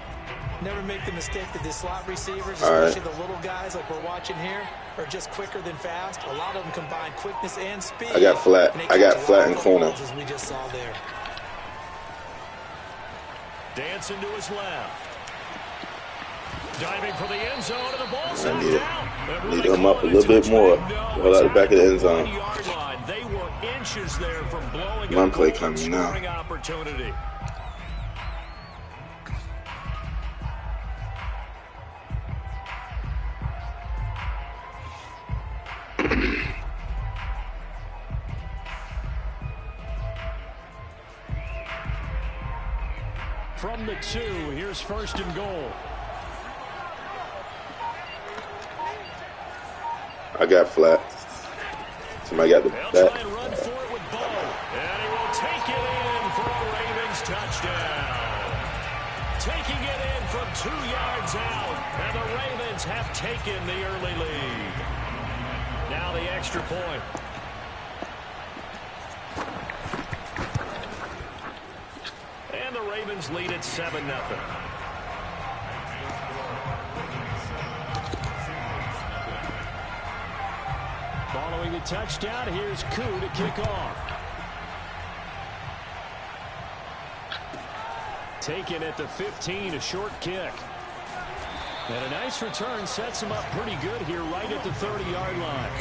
Never make the mistake that the slot receivers, especially the little guys like we're watching here, are just quicker than fast. A lot of them combine quickness and speed. I got flat. I got flat in corner. As we just saw there. Dancing to his left. Diving for the end zone, and the ball's I down. need him up a little bit more. Hold out the back of the end zone. They were inches there from blowing One a play coming now. opportunity. From the 2, here's 1st and goal. I got flat. Somebody got the back. They'll try and run for it with Bo. And he will take it in for a Ravens touchdown. Taking it in from 2 yards out. And the Ravens have taken the early lead. Now the extra point. And the Ravens lead at 7-0. Following the touchdown, here's Koo to kick off. Taken at the 15, a short kick. And a nice return sets him up pretty good here right at the 30-yard line.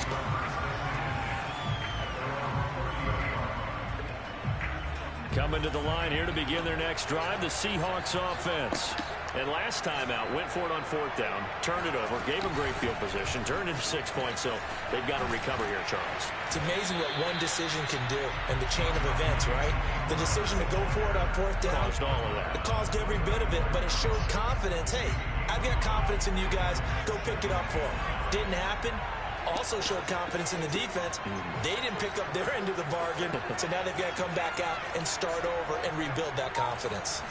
Coming to the line here to begin their next drive, the Seahawks offense. And last time out, went for it on 4th down, turned it over, gave them great field position, turned into 6 points, so they've got to recover here, Charles. It's amazing what one decision can do in the chain of events, right? The decision to go for it on 4th down. Caused all of that. It caused every bit of it, but it showed confidence. Hey, I've got confidence in you guys. Go pick it up for them. Didn't happen. Also showed confidence in the defense. They didn't pick up their end of the bargain, so now they've got to come back out and start over and rebuild that confidence.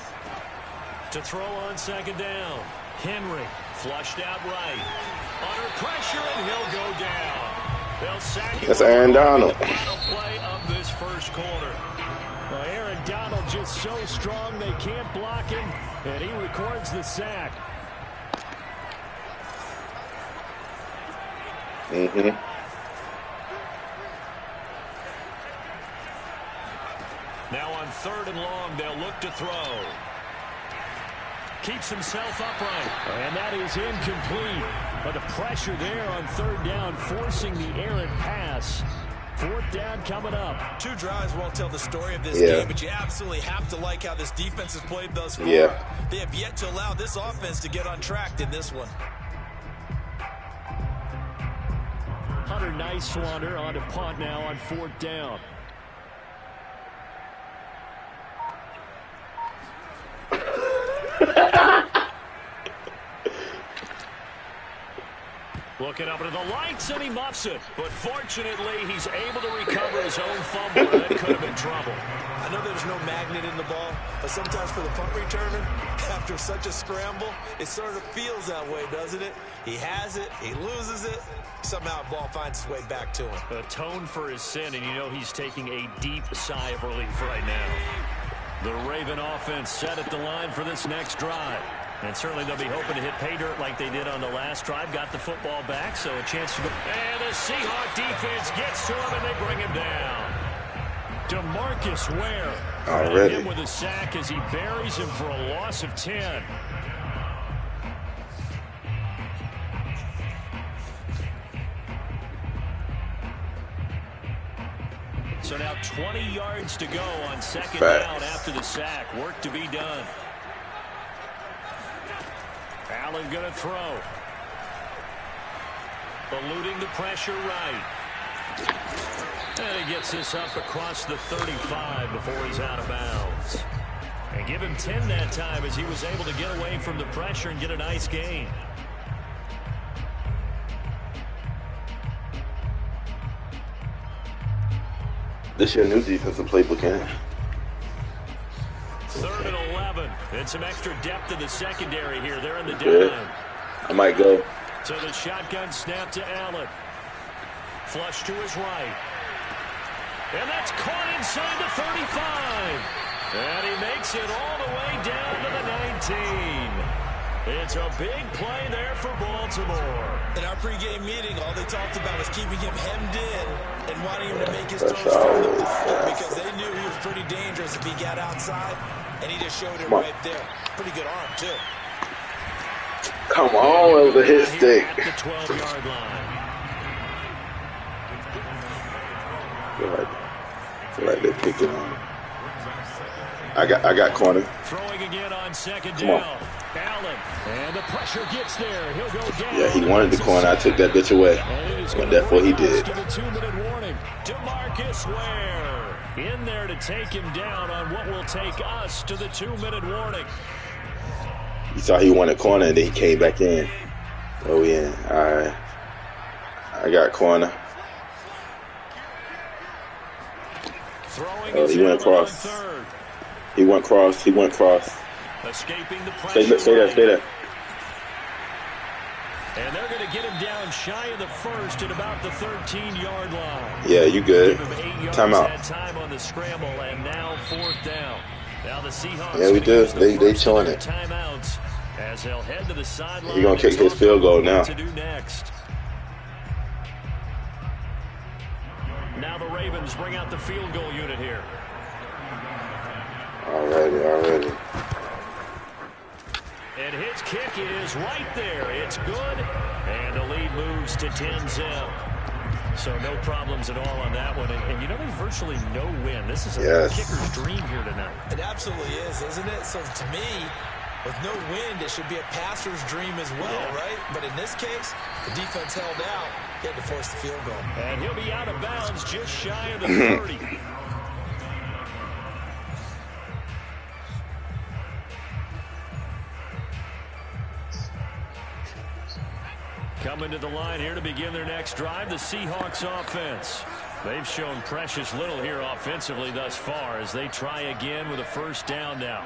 To throw on 2nd down, Henry flushed out right. Under pressure, and he'll go down. They'll sack him. That's Aaron Donald. Final play of this 1st quarter. Well, Aaron Donald just so strong they can't block him, and he records the sack. Mm-hmm. Now on 3rd and long, they'll look to throw. Keeps himself upright. And that is incomplete. But the pressure there on 3rd down, forcing the errant pass. 4th down coming up. 2 drives won't tell the story of this game, but you absolutely have to like how this defense has played thus far. Yeah. They have yet to allow this offense to get on track in this one. Hunter Nicewander on to punt now on 4th down. Looking up into the lights, and he muffs it. But fortunately, he's able to recover his own fumble. That could have been trouble. I know there's no magnet in the ball, but sometimes for the punt returner, after such a scramble, it sort of feels that way, doesn't it? He has it, he loses it, somehow the ball finds its way back to him. Atone for his sin, and you know he's taking a deep sigh of relief right now. The Raven offense set at the line for this next drive. And certainly they'll be hoping to hit pay dirt like they did on the last drive. Got the football back, so a chance to go. And the Seahawk defense gets to him, and they bring him down. DeMarcus Ware. Already. Him with a sack as he buries him for a loss of 10. So now 20 yards to go on 2nd down after the sack. Work to be done. Allen going to throw. Eluding the pressure right. And he gets this up across the 35 before he's out of bounds. And give him 10 that time as he was able to get away from the pressure and get a nice gain. This your new defensive playbook, ain't it? 3rd and 11. And some extra depth in the secondary here. They're in the dime. I might go. So the shotgun snap to Allen. Flush to his right. And that's caught inside the 35. And he makes it all the way down to the 19. It's a big play there for Baltimore. In our pregame meeting, all they talked about was keeping him hemmed in and wanting him to make his throws from the pocket because they knew he was pretty dangerous if he got outside, and he just showed it right there. Pretty good arm, too. Come on, it was a hit stick. At the 12-yard line. I feel like they're picking on. I got corner. Throwing again on 2nd down. Allen, and the pressure gets there. He'll go down. Yeah, he wanted the corner. I took that bitch away. And that's what he did. To the 2-minute warning. DeMarcus Ware in there to take him down on what will take us to the 2-minute warning. You saw he wanted corner, and then he came back in. Oh, yeah. All right. I got corner. Throwing he went across. He went cross. He went cross. Escaping the pressure. Stay there. And they're going to get him down shy of the first at about the 13-yard line. Yeah, you good. Timeout. That time on the scramble, and now 4th down. Now the Seahawks. Yeah, we do. They chilling it. Timeouts as they'll head to the sideline. He's gonna kick his field goal now. To do next. Now the Ravens bring out the field goal unit here. Alrighty. And his kick is right there. It's good. And the lead moves to 10-zip. So no problems at all on that one. And you know, there's virtually no win. This is a kicker's dream here tonight. It absolutely is, isn't it? So to me, with no wind, it should be a passer's dream as well, right? But in this case, the defense held out. He had to force the field goal. And he'll be out of bounds just shy of the 30. Coming to the line here to begin their next drive, the Seahawks offense. They've shown precious little here offensively thus far as they try again with a 1st down now.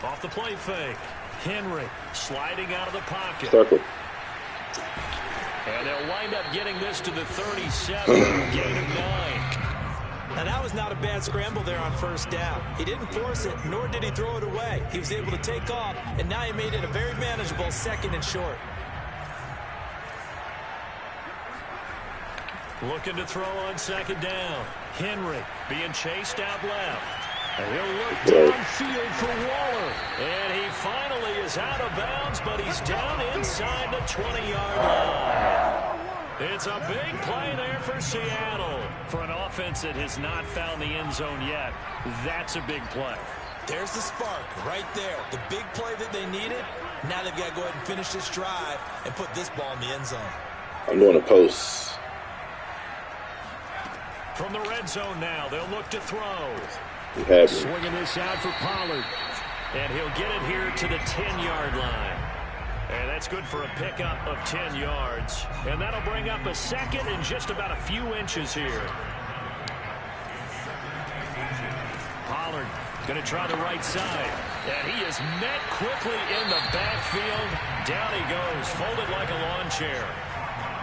Off the play fake. Henry sliding out of the pocket. Circle. And they'll wind up getting this to the 37, gain of 9. Now, that was not a bad scramble there on first down. He didn't force it, nor did he throw it away. He was able to take off, and now he made it a very manageable 2nd and short. Looking to throw on 2nd down. Henry being chased out left. And he'll look downfield for Waller. And he finally is out of bounds, but he's down inside the 20-yard line. It's a big play there for Seattle. For an offense that has not found the end zone yet, that's a big play. There's the spark right there. The big play that they needed. Now they've got to go ahead and finish this drive and put this ball in the end zone. I'm doing a post. From the red zone now, they'll look to throw. Swinging this out for Pollard. And he'll get it here to the 10-yard line. And that's good for a pickup of 10 yards. And that'll bring up a 2nd and just about a few inches here. Pollard going to try the right side. And he is met quickly in the backfield. Down he goes, folded like a lawn chair.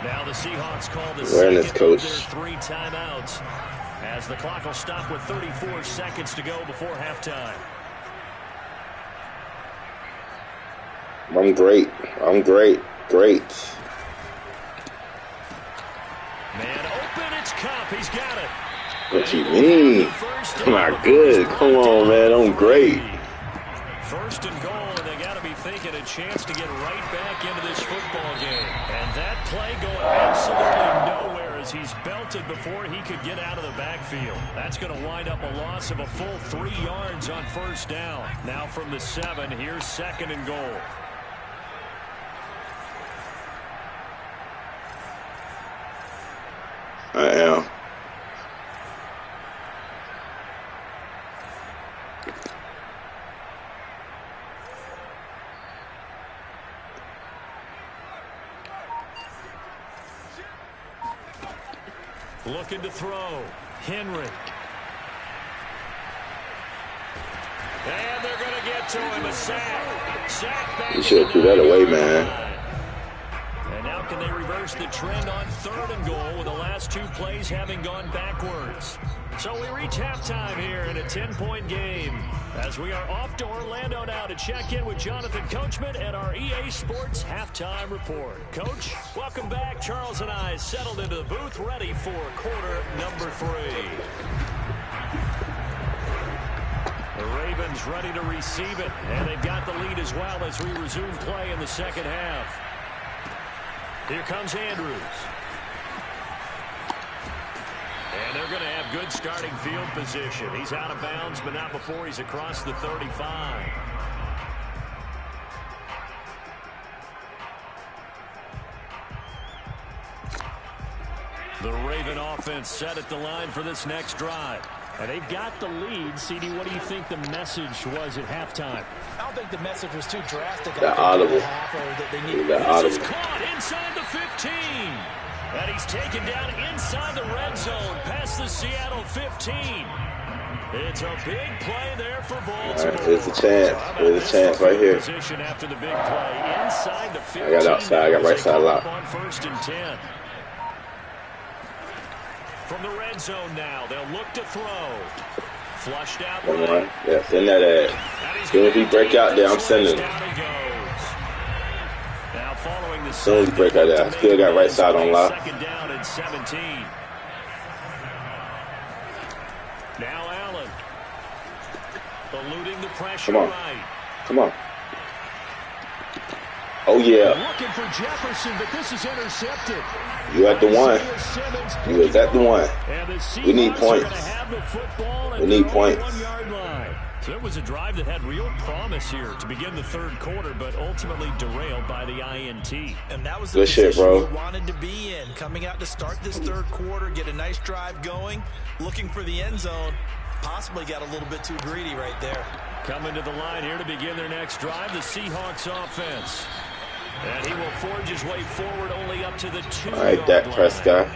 Now the Seahawks call the second of their 3 timeouts, as the clock will stop with 34 seconds to go before halftime. I'm great. Great. Man open, it's Cup. He's got it. What you mean? I'm not good. Come on, man. I'm great. 1st and goal, and they got to be thinking a chance to get right back into this football game. And that play going absolutely nowhere as he's belted before he could get out of the backfield. That's going to wind up a loss of a full 3 yards on 1st down. Now from the 7, here's 2nd and goal. I am. Looking to throw. Henry. And they're going to get to him. A sack. Sack back. You should have threw that away, man. And now can they reverse the trend on 3rd and goal with the last 2 plays having gone backwards? So we reach halftime here in a 10-point game as we are off to Orlando now to check in with Jonathan Coachman at our EA Sports Halftime Report. Coach, welcome back. Charles and I settled into the booth ready for quarter number 3. The Ravens ready to receive it, and they've got the lead as well as we resume play in the 2nd half. Here comes Andrews. And they're going to have good starting field position. He's out of bounds, but not before he's across the 35. The Raven offense set at the line for this next drive. And they've got the lead. CD, what do you think the message was at halftime? I don't think the message was too drastic. The audible. This is caught inside the 15. And he's taken down inside the red zone past the Seattle 15. It's a big play there for Baltimore. Right, here's the chance. Here's the chance right here. Position after the big play inside the 15. I got outside. I got right side locked. On 1st and 10. From the red zone now, they'll look to throw. Flushed out. Right. Yeah, send that ad. As soon as we break out there, I'm sending it. Now following the as soon as we break out there, I still got right side on lock. 2nd down and 17. Now Allen. Eluding the pressure. Come on. Right. Come on. Oh, yeah. Looking for Jefferson, but this is intercepted. You at the 1. You was at the 1. We need points. We need points. So it was a drive that had real promise here to begin the 3rd quarter, but ultimately derailed by the INT. And that was the good shit, bro. we wanted to be in. Coming out to start this 3rd quarter, get a nice drive going, looking for the end zone. Possibly got a little bit too greedy right there. Coming to the line here to begin their next drive, the Seahawks offense. And he will forge his way forward only up to the 2-yard line. All right, Dak Prescott.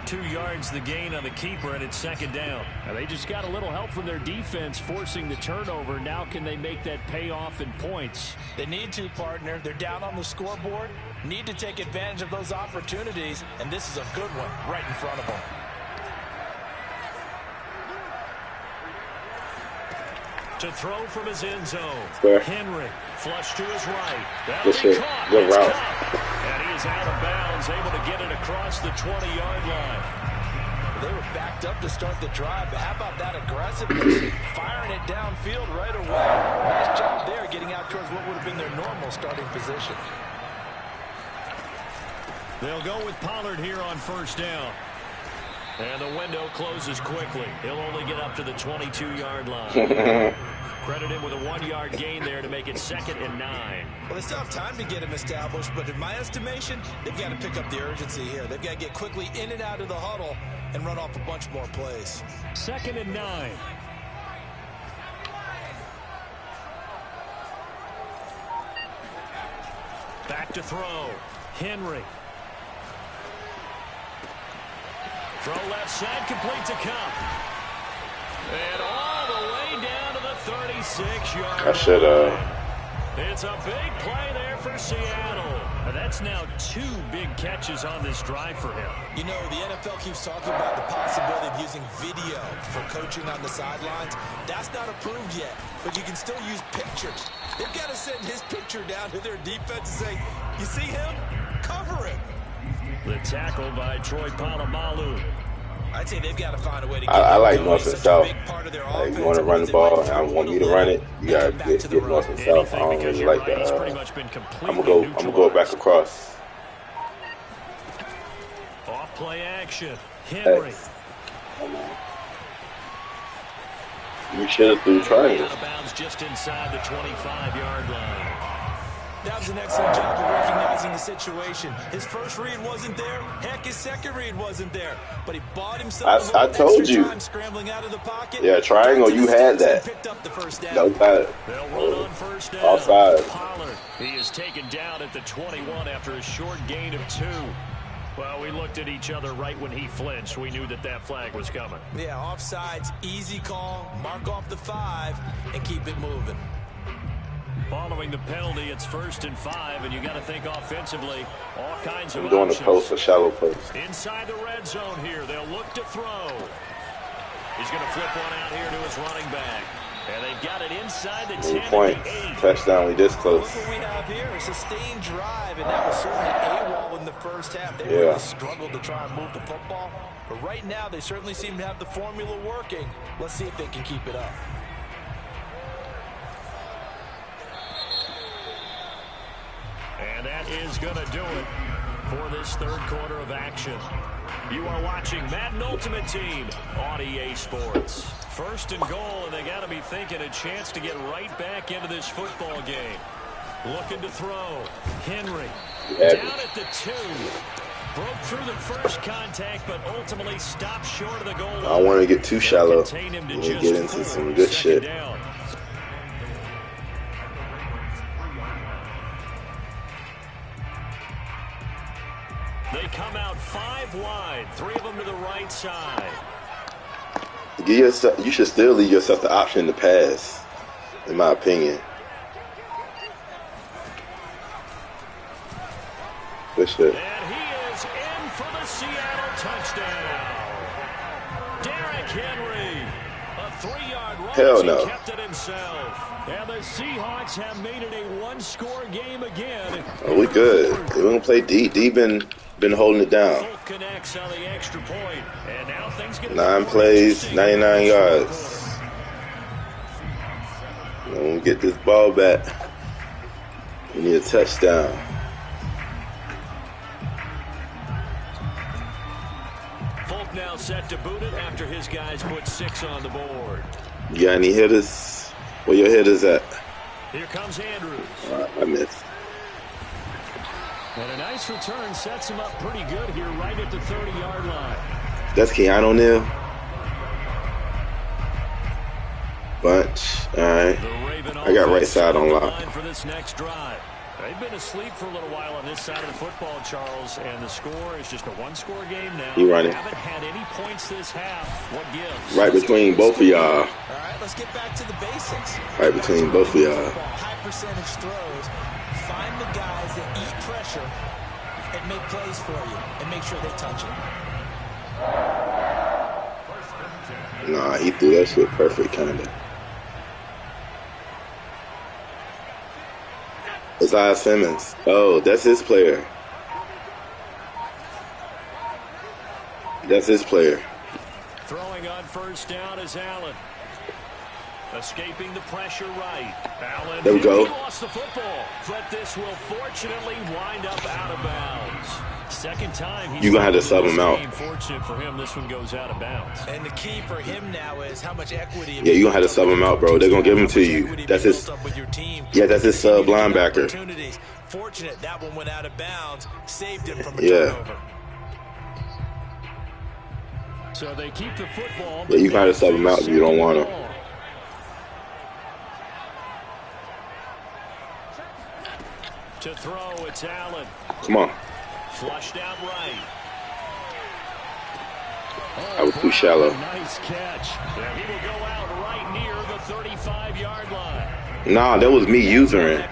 2 yards the gain on the keeper, and it's 2nd down. Now they just got a little help from their defense forcing the turnover. Now can they make that pay off in points? They need to, partner. They're down on the scoreboard. Need to take advantage of those opportunities, and this is a good one right in front of them. To throw from his end zone. Where? Henry, flush to his right. Good shit. Good route. And he is out of bounds, able to get it across the 20-yard line. They were backed up to start the drive, but how about that aggressiveness? Firing it downfield right away. Nice job there, getting out towards what would have been their normal starting position. They'll go with Pollard here on first down. And the window closes quickly. He'll only get up to the 22-yard line. Credit him with a 1-yard gain there to make it 2nd and 9. Well, they still have time to get him established, but in my estimation, they've got to pick up the urgency here. They've got to get quickly in and out of the huddle and run off a bunch more plays. 2nd and 9. Back to throw. Henry. Throw left side, complete to Cup. And all the way down to the 36-yard line. I should It's a big play there for Seattle. And that's now 2 big catches on this drive for him. You know, the NFL keeps talking about the possibility of using video for coaching on the sidelines. That's not approved yet, but you can still use pictures. They've got to send his picture down to their defense and say, you see him? Cover him. The tackle by Troy Polamalu. I'd say they've got to find a way to get I like going. North and Such a South. big part of their Like, offense. you want to run the ball, and I want you to run it. You gotta get North and South. I don't really like He's that. pretty much been I'm gonna go back across. Off play action. Henry. Hey. Come on. You should have threw triangles. Out of bounds just inside the 25-yard line. That was an excellent job of recognizing the situation. His first read wasn't there. Heck, his second read wasn't there. But he bought himself I told extra you. time scrambling out of the pocket. Yeah, triangle, you had that. Picked up the first down. No bad. They'll run on first down. Offside. Pollard. He is taken down at the 21 after a short gain of 2. Well, we looked at each other right when he flinched. We knew that flag was coming. Yeah, offsides, easy call. Mark off the 5 and keep it moving. Following the penalty, it's 1st and 5, and you got to think offensively. All kinds of I'm doing options. a post, a shallow post. Inside the red zone here, they'll look to throw. He's going to flip one out here to his running back. And they've got it inside the 10 point. and the 8. Touchdown, we this close. Look what we have here, a sustained drive, and that was certainly AWOL in the first half. They really struggled to try and move the football. But right now, they certainly seem to have the formula working. Let's see if they can keep it up. And that is going to do it for this 3rd quarter of action. You are watching Madden Ultimate Team on EA Sports. 1st and goal, and they got to be thinking a chance to get right back into this football game. Looking to throw. Henry down at the 2. Broke through the first contact, but ultimately stopped short of the goal line. I don't want to get too shallow. And get into some good shit. Down. They come out 5 wide, 3 of them to the right side. You should still leave yourself the option to pass, in my opinion. Good shit. And he is in for the Seattle touchdown. Derrick Henry, a 3-yard run. Hell no. He kept it himself. And the Seahawks have made it a 1-score game again. Oh, we good. We're gonna play D. D been holding it down. Connects on the extra point. And now things get 9 plays, 99 yards. When we get this ball back, we need a touchdown. Folk now set to boot it after his guys put 6 on the board. You got any hitters? Where your hitters at? Here comes Andrews. I missed. And a nice return sets him up pretty good here right at the 30-yard line. That's Keanu Neal. Bunch. All right. I got right side on lock. For this next drive. They've been asleep for a little while on this side of the football, Charles, and the score is just a 1-score game now. You running? Haven't had any points this half. What gives? Right between both of y'all. All right, let's get back to the basics. Right between both of y'all. High percentage throws. Find the guys that eat pressure and make plays for you and make sure they touch it. Nah, he threw that shit perfect, kinda. Isaiah Simmons. Oh, that's his player. That's his player. Throwing on first down is Allen. Escaping the pressure right. Allen, there we go. He lost the football, but this will fortunately wind up out of bounds. Second time he's going to have to sub him out. Fortunate for him, this one goes out of bounds. And the key for him now is how much equity. Yeah, you're going to have to sub him out, bro. They're going to give him to you. That's his. Yeah, that's his sub linebacker. Fortunate that one went out of bounds, saved him from a turnover. So they keep the football. Yeah, you got to sub him out if you don't want him. To throw, it's Allen. Come on. Flushed out right. I was too shallow. Nice catch. Yeah, he will go out right near the 35-yard line. Nah, that was me using it.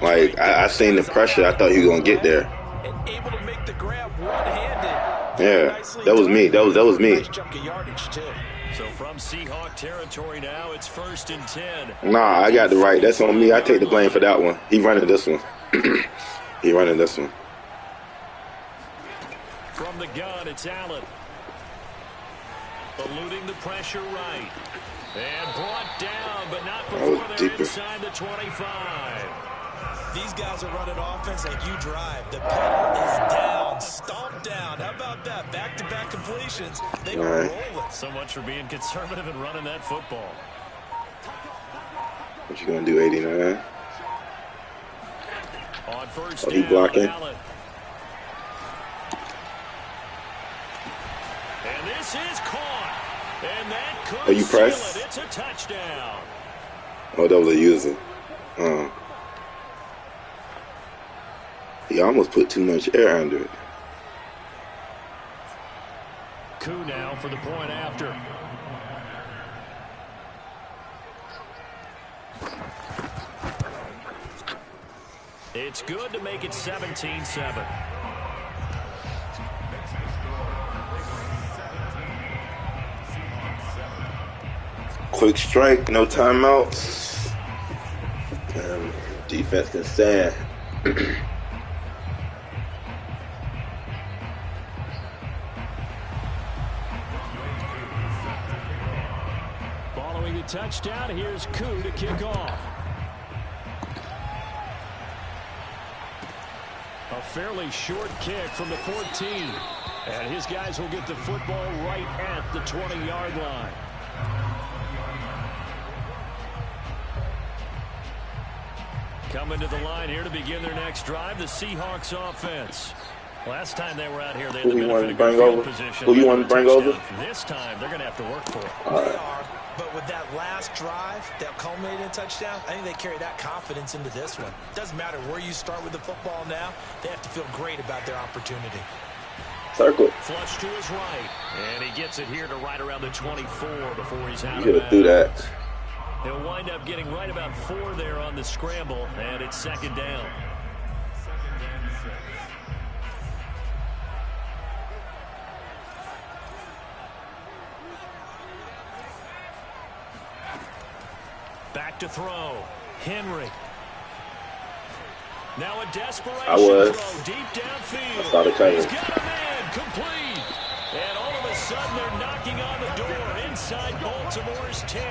Like, I seen the pressure. I thought he was going to get there. And able to make the grab one-handed. Yeah, that was me. That was me. Nice chunk of yardage, too. So from Seahawk territory now, it's 1st and 10. Nah, I got the right. That's on me. I take the blame for that one. He running this one. He running this one. From the gun, it's Allen. Eluding the pressure right. And brought down, but not before they're inside the 25. These guys are running offense like you drive. The pedal is down, stomped down. How about that? Back-to-back completions. They are rolling. So much for being conservative and running that football. What you going to do, 89? On first he blocking? Allen. And this is caught. And that could you press? seal it. It's a touchdown. Oh, that was a user. He almost put too much air under it. Coup now for the point after. It's good to make it 17-7. Quick strike, no timeouts. Defense can stand. Following the touchdown, here's Coup to kick off. A fairly short kick from the 14. And his guys will get the football right at the 20-yard line. Coming to the line here to begin their next drive, the Seahawks offense. Last time they were out here, they had the benefit of good field position. Who you want to bring over? This time, they're going to have to work for it. They are, but with that last drive that culminated in a touchdown, I think they carry that confidence into this one. Doesn't matter where you start with the football now, they have to feel great about their opportunity. Circle. Flush to his right, and he gets it here to right around the 24 before he's out. You could have threw that. He'll wind up getting right about 4 there on the scramble, and it's 2nd down. Back to throw. Henry. Now a desperation throw deep downfield. I saw the cover. He's got a man complete. And all of a sudden they're knocking on the door inside Baltimore's 10.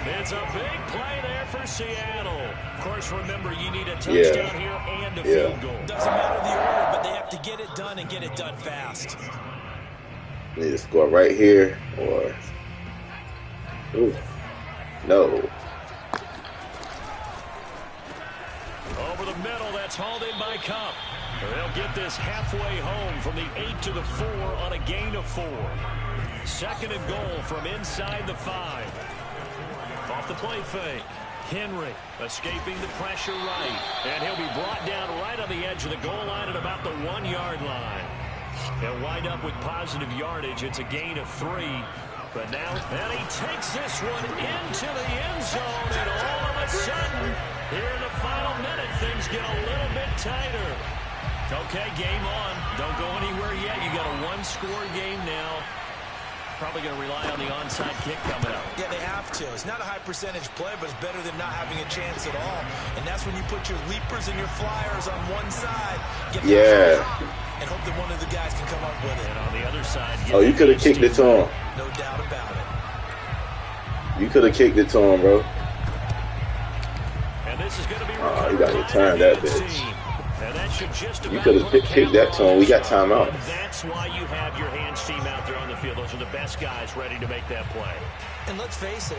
It's a big play there for Seattle. Of course, remember, you need a touchdown here and a field goal. Doesn't matter the order, but they have to get it done and get it done fast. Need to score right here or... Ooh. No. Over the middle, that's hauled in by Cup. They'll get this halfway home from the 8 to the 4 on a gain of 4. 2nd and goal from inside the 5. Off the play fake. Henry escaping the pressure right. And he'll be brought down right on the edge of the goal line at about the 1-yard line. He'll wind up with positive yardage. It's a gain of 3. But now, and he takes this one into the end zone. And all of a sudden, here in the final minute, things get a little bit tighter. Okay, game on. Don't go anywhere yet. You got a 1-score game now. probably going to rely on the onside kick coming up. Yeah, they have to. It's not a high percentage play, but it's better than not having a chance at all. And that's when you put your leapers and your flyers on one side. Get and hope that one of the guys can come up with it. And on the other side, you could have kicked it to him. No doubt about it. You could have kicked it to him, bro. And this is going to be you got to return that bitch. And that should just you could have kicked that to him. We got timeout. And that's why you have your hands team out there on the field. Those are the best guys ready to make that play. And let's face it.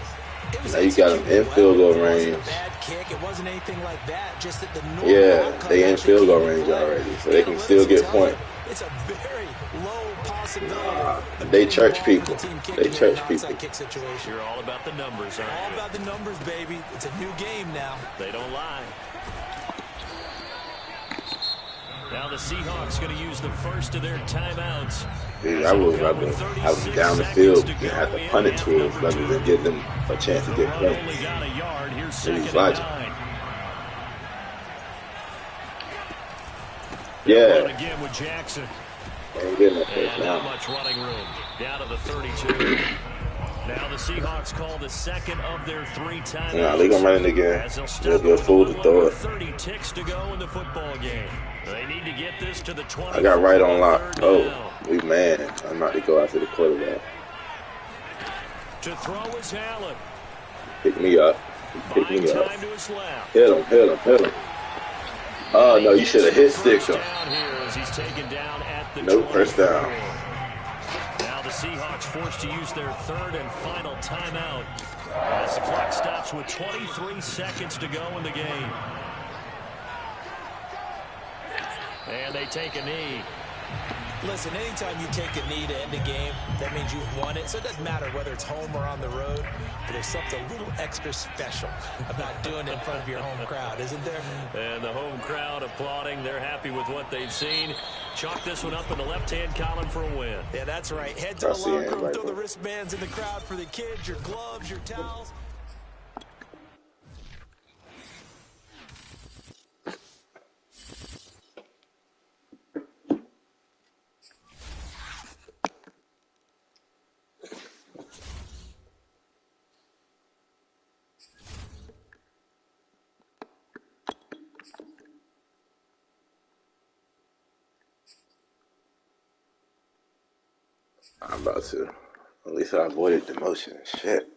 Now you got them in field goal range. It wasn't a bad kick. It wasn't anything like that. Just that the they in field goal range already, so they can still get point. It's a very low possibility. They church people. They church people. You're all about the numbers, aren't you? All about the numbers, baby. It's a new game now. They don't lie. Now the Seahawks going to use the first of their timeouts. Dude, I would rather have them down the field and have to punt it to us rather than give them a chance to get points. He's logic. Yeah. Again with Jackson. Ain't getting that first down. Not much running room. Down to the 32. Now the Seahawks call the second of their 3 timeouts. Nah, they gonna run it again. They'll be a fool to throw it. 30 ticks to go in the football game. They need to get this to the 20. I got right on lock. Oh, we man. I'm about to go after the quarterback. To throw is Allen. Pick me up. Pick me up. To his left. Hit him, hit him, hit him. Oh, no, you should have hit stick him. Nope, first down. Now the Seahawks forced to use their third and final timeout as the clock stops with 23 seconds to go in the game. And they take a knee. Listen, anytime you take a knee to end a game, that means you've won it. So it doesn't matter whether it's home or on the road, but there's something a little extra special about doing it in front of your home crowd, isn't there? And the home crowd applauding. They're happy with what they've seen. Chalk this one up in the left-hand column for a win. Yeah, that's right. Head to the locker room, throw the wristbands in the crowd for the kids, your gloves, your towels. I'm about to. At least I avoided demotion. Shit.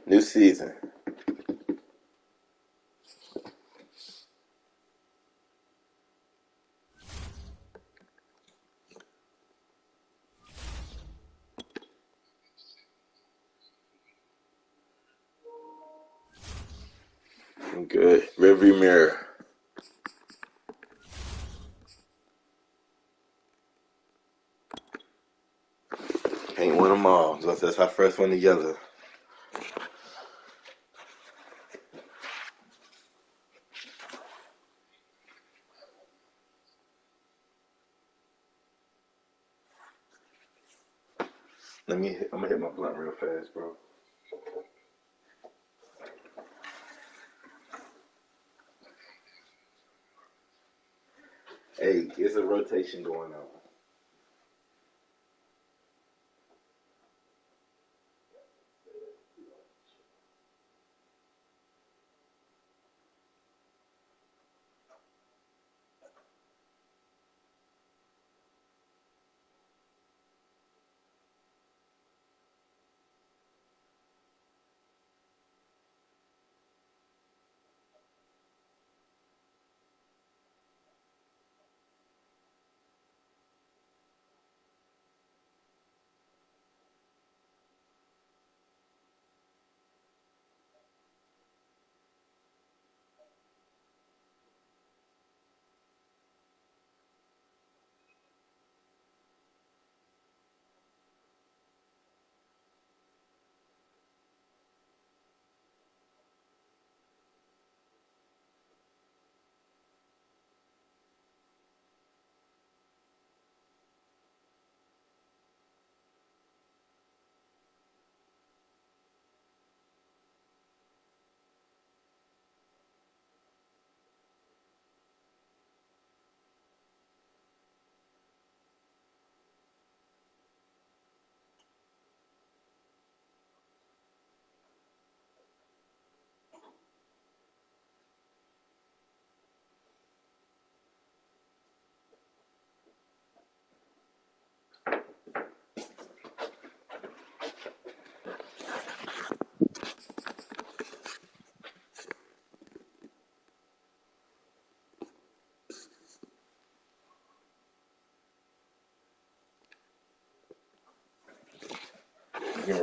New season. I'm good. Rearview mirror. Can't win them all. That's our first one together. I'm gonna hit my blunt real fast, bro. Hey, there's a rotation going on.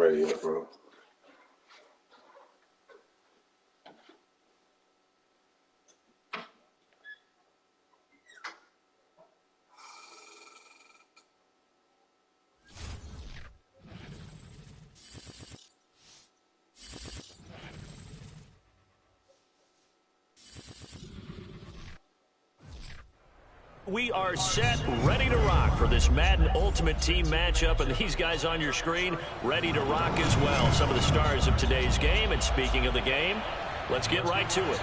ready yet, bro. We are set, ready to rock for this Madden Ultimate Team matchup, and these guys on your screen ready to rock as well. Some of the stars of today's game, and speaking of the game, let's get right to it.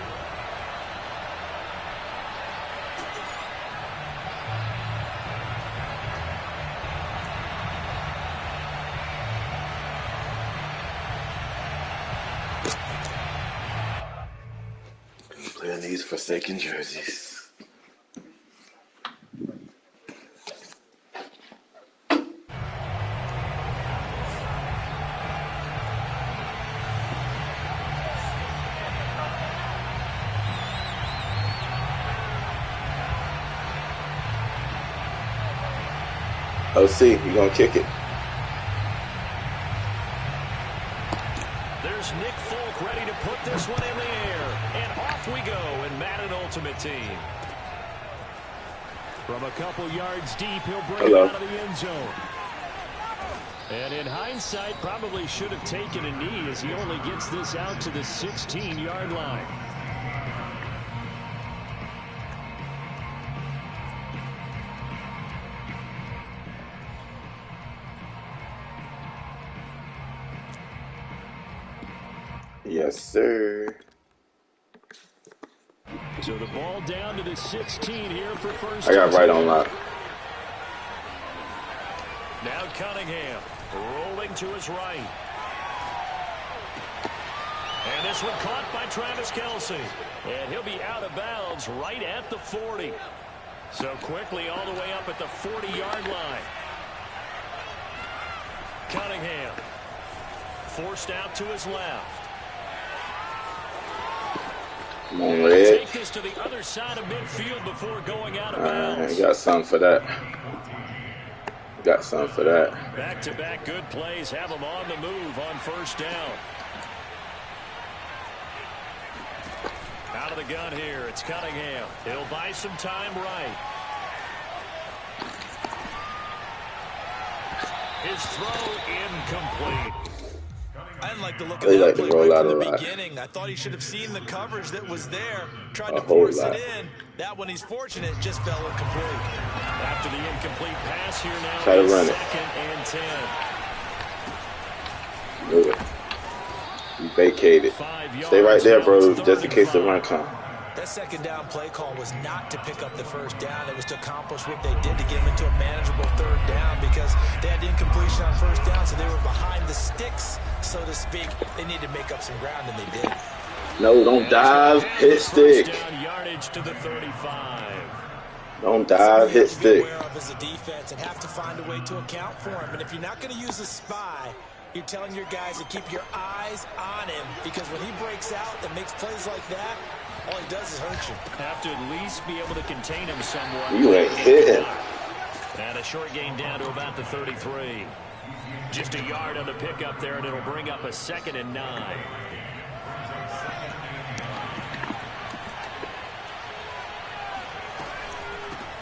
Playing these Forsaken jerseys. OC, you gonna kick it? There's Nick Folk ready to put this one in the air. And off we go in Madden Ultimate Team. From a couple yards deep, he'll bring it out of the end zone. And in hindsight, probably should have taken a knee as he only gets this out to the 16-yard line. Yes, sir. So the ball down to the 16 here for first. I got right on lock. Now Cunningham rolling to his right. And this one caught by Travis Kelce. And he'll be out of bounds right at the 40. So quickly all the way up at the 40-yard line. Cunningham forced out to his left. Take this to the other side of midfield before going out of bounds. Got something for that. Got something for that. Back-to-back good plays have them on the move on first down. Out of the gun here, it's Cunningham. He'll buy some time right. His throw incomplete. I didn't like the look of that play right from the beginning. I thought he should have seen the coverage that was there, tried to force it in. That one, he's fortunate, just fell incomplete. After the incomplete pass here now, try to run it. 2nd and 10. Move it. You vacated. Stay right there, bro, just in case the run comes. That second down play call was not to pick up the first down. It was to accomplish what they did to get him into a manageable third down because they had incompletion on first down, so they were behind the sticks, so to speak. They needed to make up some ground, and they did. No, don't dive, hit stick. Yardage to the 35. Don't dive, hit stick. Aware of as a defense and have to find a way to account for him. And if you're not going to use a spy, you're telling your guys to keep your eyes on him because when he breaks out and makes plays like that, all he does is hurt you. Have to at least be able to contain him somewhat. You ain't hit him. And a short gain down to about the 33. Just a yard on the pickup there, and it'll bring up a 2nd and 9.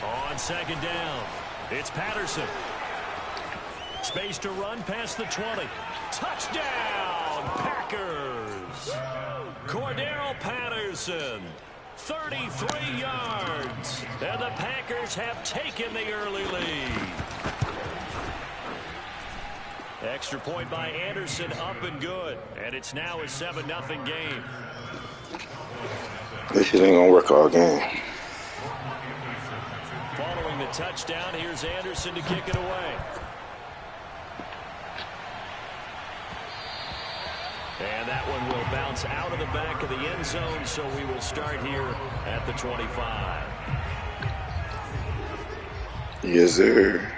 On 2nd down, it's Patterson. Space to run past the 20. Touchdown, Packers! Cordero Patterson, 33 yards. And the Packers have taken the early lead. Extra point by Anderson, up and good. And it's now a 7-0 game. This shit ain't gonna work all game. Following the touchdown, here's Anderson to kick it away. And that one will bounce out of the back of the end zone, so we will start here at the 25. Yes, sir.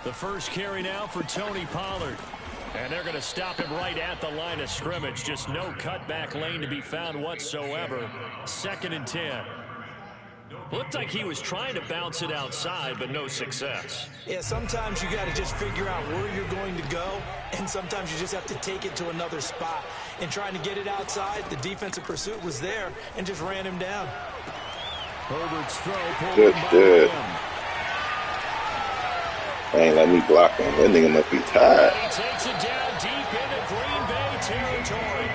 The first carry now for Tony Pollard. And they're going to stop him right at the line of scrimmage. Just no cutback lane to be found whatsoever. 2nd and 10. Looked like he was trying to bounce it outside, but no success. Yeah, sometimes you got to just figure out where you're going to go, and sometimes you just have to take it to another spot. And trying to get it outside, the defensive pursuit was there and just ran him down. Herbert's throw pulled Good in by shit. him. Ain't let me block him. That nigga must be tired. He takes it down deep into Green Bay territory.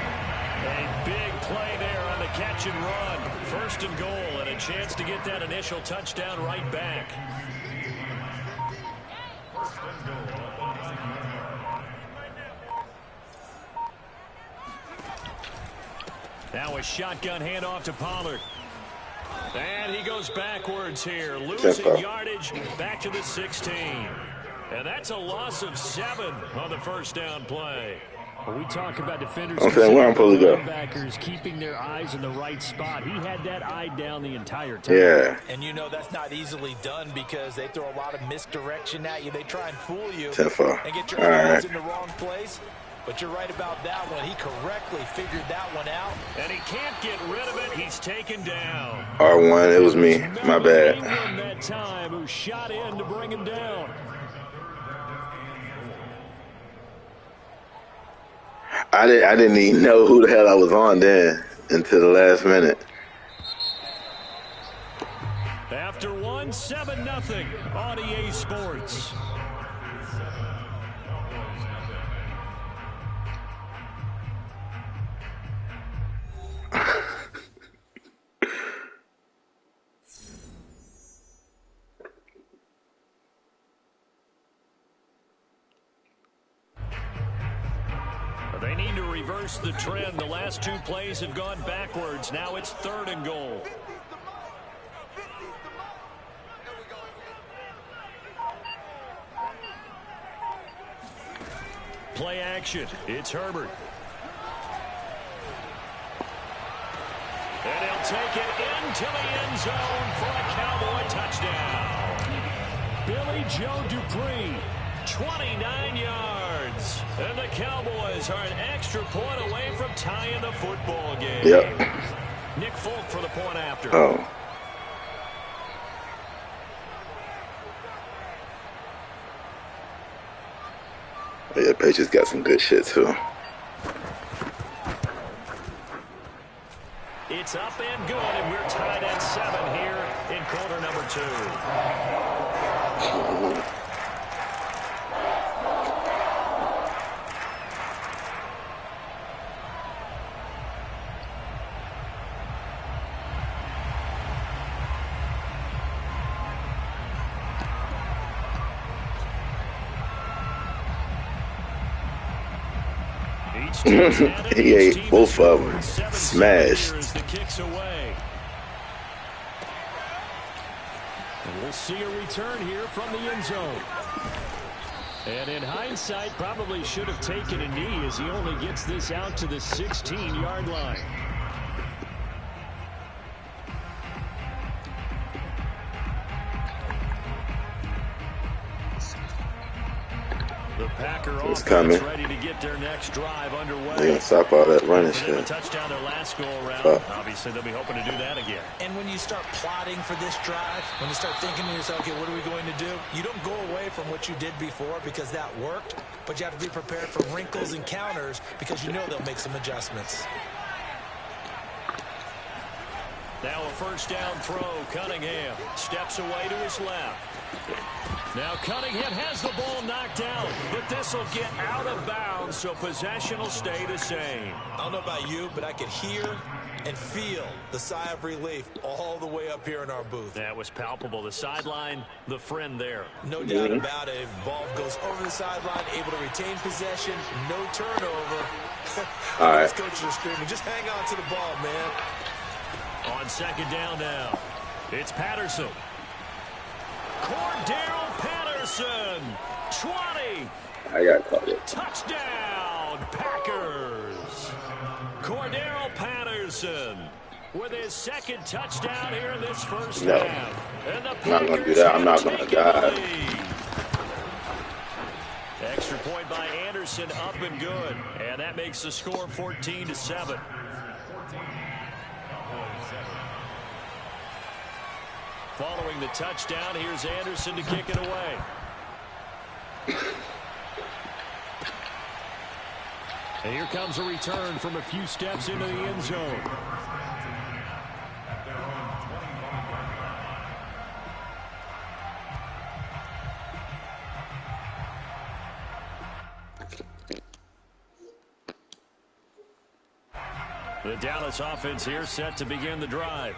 A big play there on the catch and run. First and goal, and a chance to get that initial touchdown right back. Now a shotgun handoff to Pollard. And he goes backwards here, losing yardage back to the 16. And that's a loss of 7 on the first down play. When we talk about defenders, where I'm supposed to go. Linebackers keeping their eyes in the right spot. He had that eye down the entire time. Yeah. And you know that's not easily done because they throw a lot of misdirection at you. They try and fool you 10-4. and get your eyes in the wrong place. But you're right about that one. He correctly figured that one out. And he can't get rid of it. He's taken down. R1, it was me. My bad. That time, who shot in to bring him down. I didn't even know who the hell I was on then until the last minute. After 1, 7-0 on EA Sports. They need to reverse the trend. The last 2 plays have gone backwards. Now it's 3rd and goal. Play action. It's Herbert. And he'll take it into the end zone for a Cowboy touchdown. Billy Joe Dupree, 29 yards. And the Cowboys are an extra point away from tying the football game. Yep. Nick Folk for the point after. Oh. Yeah, Patriots got some good shit too. It's up and good, and we're tied at 7 here in quarter number 2. He ate both of them. Smashed. And we'll see a return here from the end zone. And in hindsight, probably should have taken a knee as he only gets this out to the 16-yard line. The Packer offense coming. ready to get their next drive underway. They're gonna stop all that running shit. A touchdown their last go around. Obviously, they'll be hoping to do that again. And when you start plotting for this drive, when you start thinking to yourself, okay, what are we going to do? You don't go away from what you did before because that worked, but you have to be prepared for wrinkles and counters because you know they'll make some adjustments. Now a first down throw. Cunningham steps away to his left. Now Cunningham has the ball knocked out, but this will get out of bounds, so possession will stay the same. I don't know about you, but I could hear and feel the sigh of relief all the way up here in our booth. That was palpable. The sideline, the friend there. No doubt about it. Ball goes over the sideline, able to retain possession, no turnover. All right. Coaches are screaming, just hang on to the ball, man. On second down now, it's Patterson. Cordero Patterson, 20. I got caught it. Touchdown, Packers. Cordero Patterson with his second touchdown here in this first half. And the I'm not going to do that. I'm not going to die. Extra point by Anderson, up and good. And that makes the score 14-7. Following the touchdown, here's Anderson to kick it away. And here comes a return from a few steps into the end zone. The Dallas offense here set to begin the drive.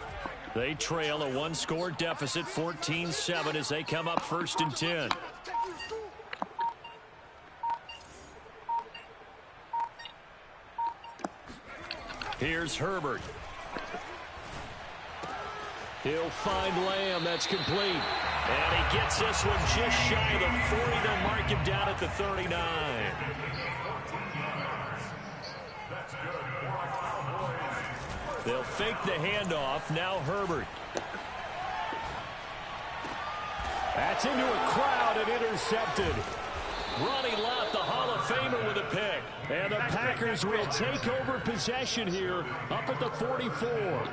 They trail a one-score deficit, 14-7, as they come up 1st and 10. Here's Herbert. He'll find Lamb. That's complete. And he gets this one just shy of the 40. They'll mark him down at the 39. They'll fake the handoff. Now Herbert. That's into a crowd and intercepted. Ronnie Lott, the Hall of Famer, with a pick. And the Packers will take over possession here up at the 44.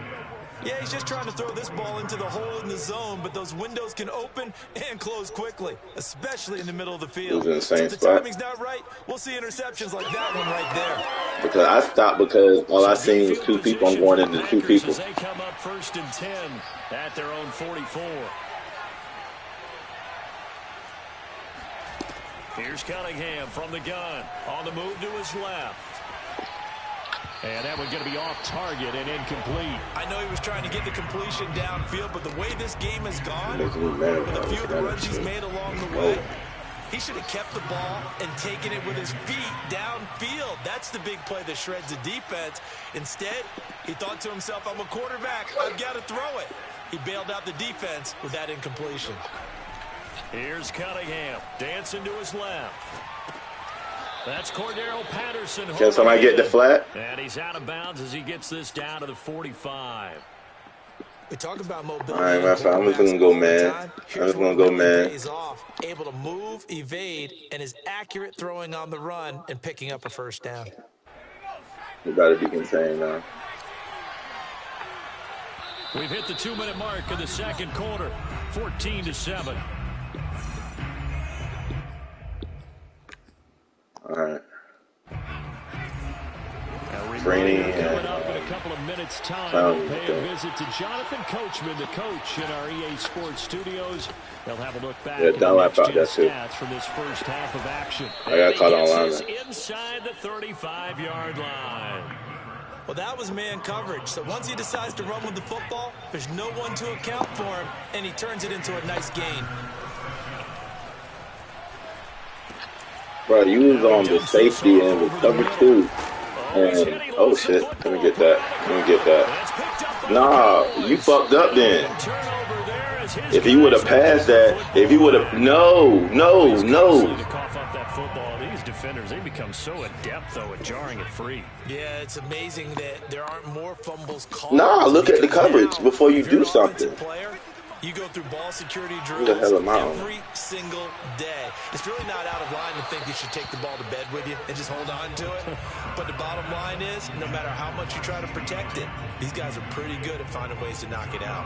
Yeah, he's just trying to throw this ball into the hole in the zone, but those windows can open and close quickly, especially in the middle of the field. It was in the same If the spot. timing's not right, we'll see interceptions like that one right there. Because I stopped because all I seen was two people. I'm going into two people. As they come up 1st and 10 at their own 44. Here's Cunningham from the gun. On the move to his left. And that one's going to be off target and incomplete. I know he was trying to get the completion downfield, but the way this game has gone, with with a few of the runs he's made along the way, he should have kept the ball and taken it with his feet downfield. That's the big play that shreds the defense. Instead, he thought to himself, I'm a quarterback. I've got to throw it. He bailed out the defense with that incompletion. Here's Cunningham dancing to his left. That's Cordero Patterson. Can somebody get the flat? And he's out of bounds as he gets this down to the 45. We talk about mobility. All right, my friend, I'm just going to go man. I'm just going to go man. Able to move, evade, and is accurate throwing on the run and picking up a first down. You better be insane now. We've hit the 2-minute mark of the second quarter, 14-7. All right. Training coming up in a couple of minutes' time. We'll pay a visit to Jonathan Coachman, the coach in our EA Sports studios. They'll have a look back at the next-gen stats from this first half of action. I got caught online. Inside the 35-yard line. Well, that was man coverage. So once he decides to run with the football, there's no one to account for him, and he turns it into a nice gain. Bro, you was on the safety and the cover too. And, oh shit, let me get that. Nah, you fucked up then. If he would have passed that, if he would have, no. These defenders, they become so adept though at jarring it free. Yeah, it's amazing that there aren't more fumbles called. Nah, look at the coverage before you do something. You go through ball security drills every single day. It's really not out of line to think you should take the ball to bed with you and just hold on to it. But the bottom line is, no matter how much you try to protect it, these guys are pretty good at finding ways to knock it out.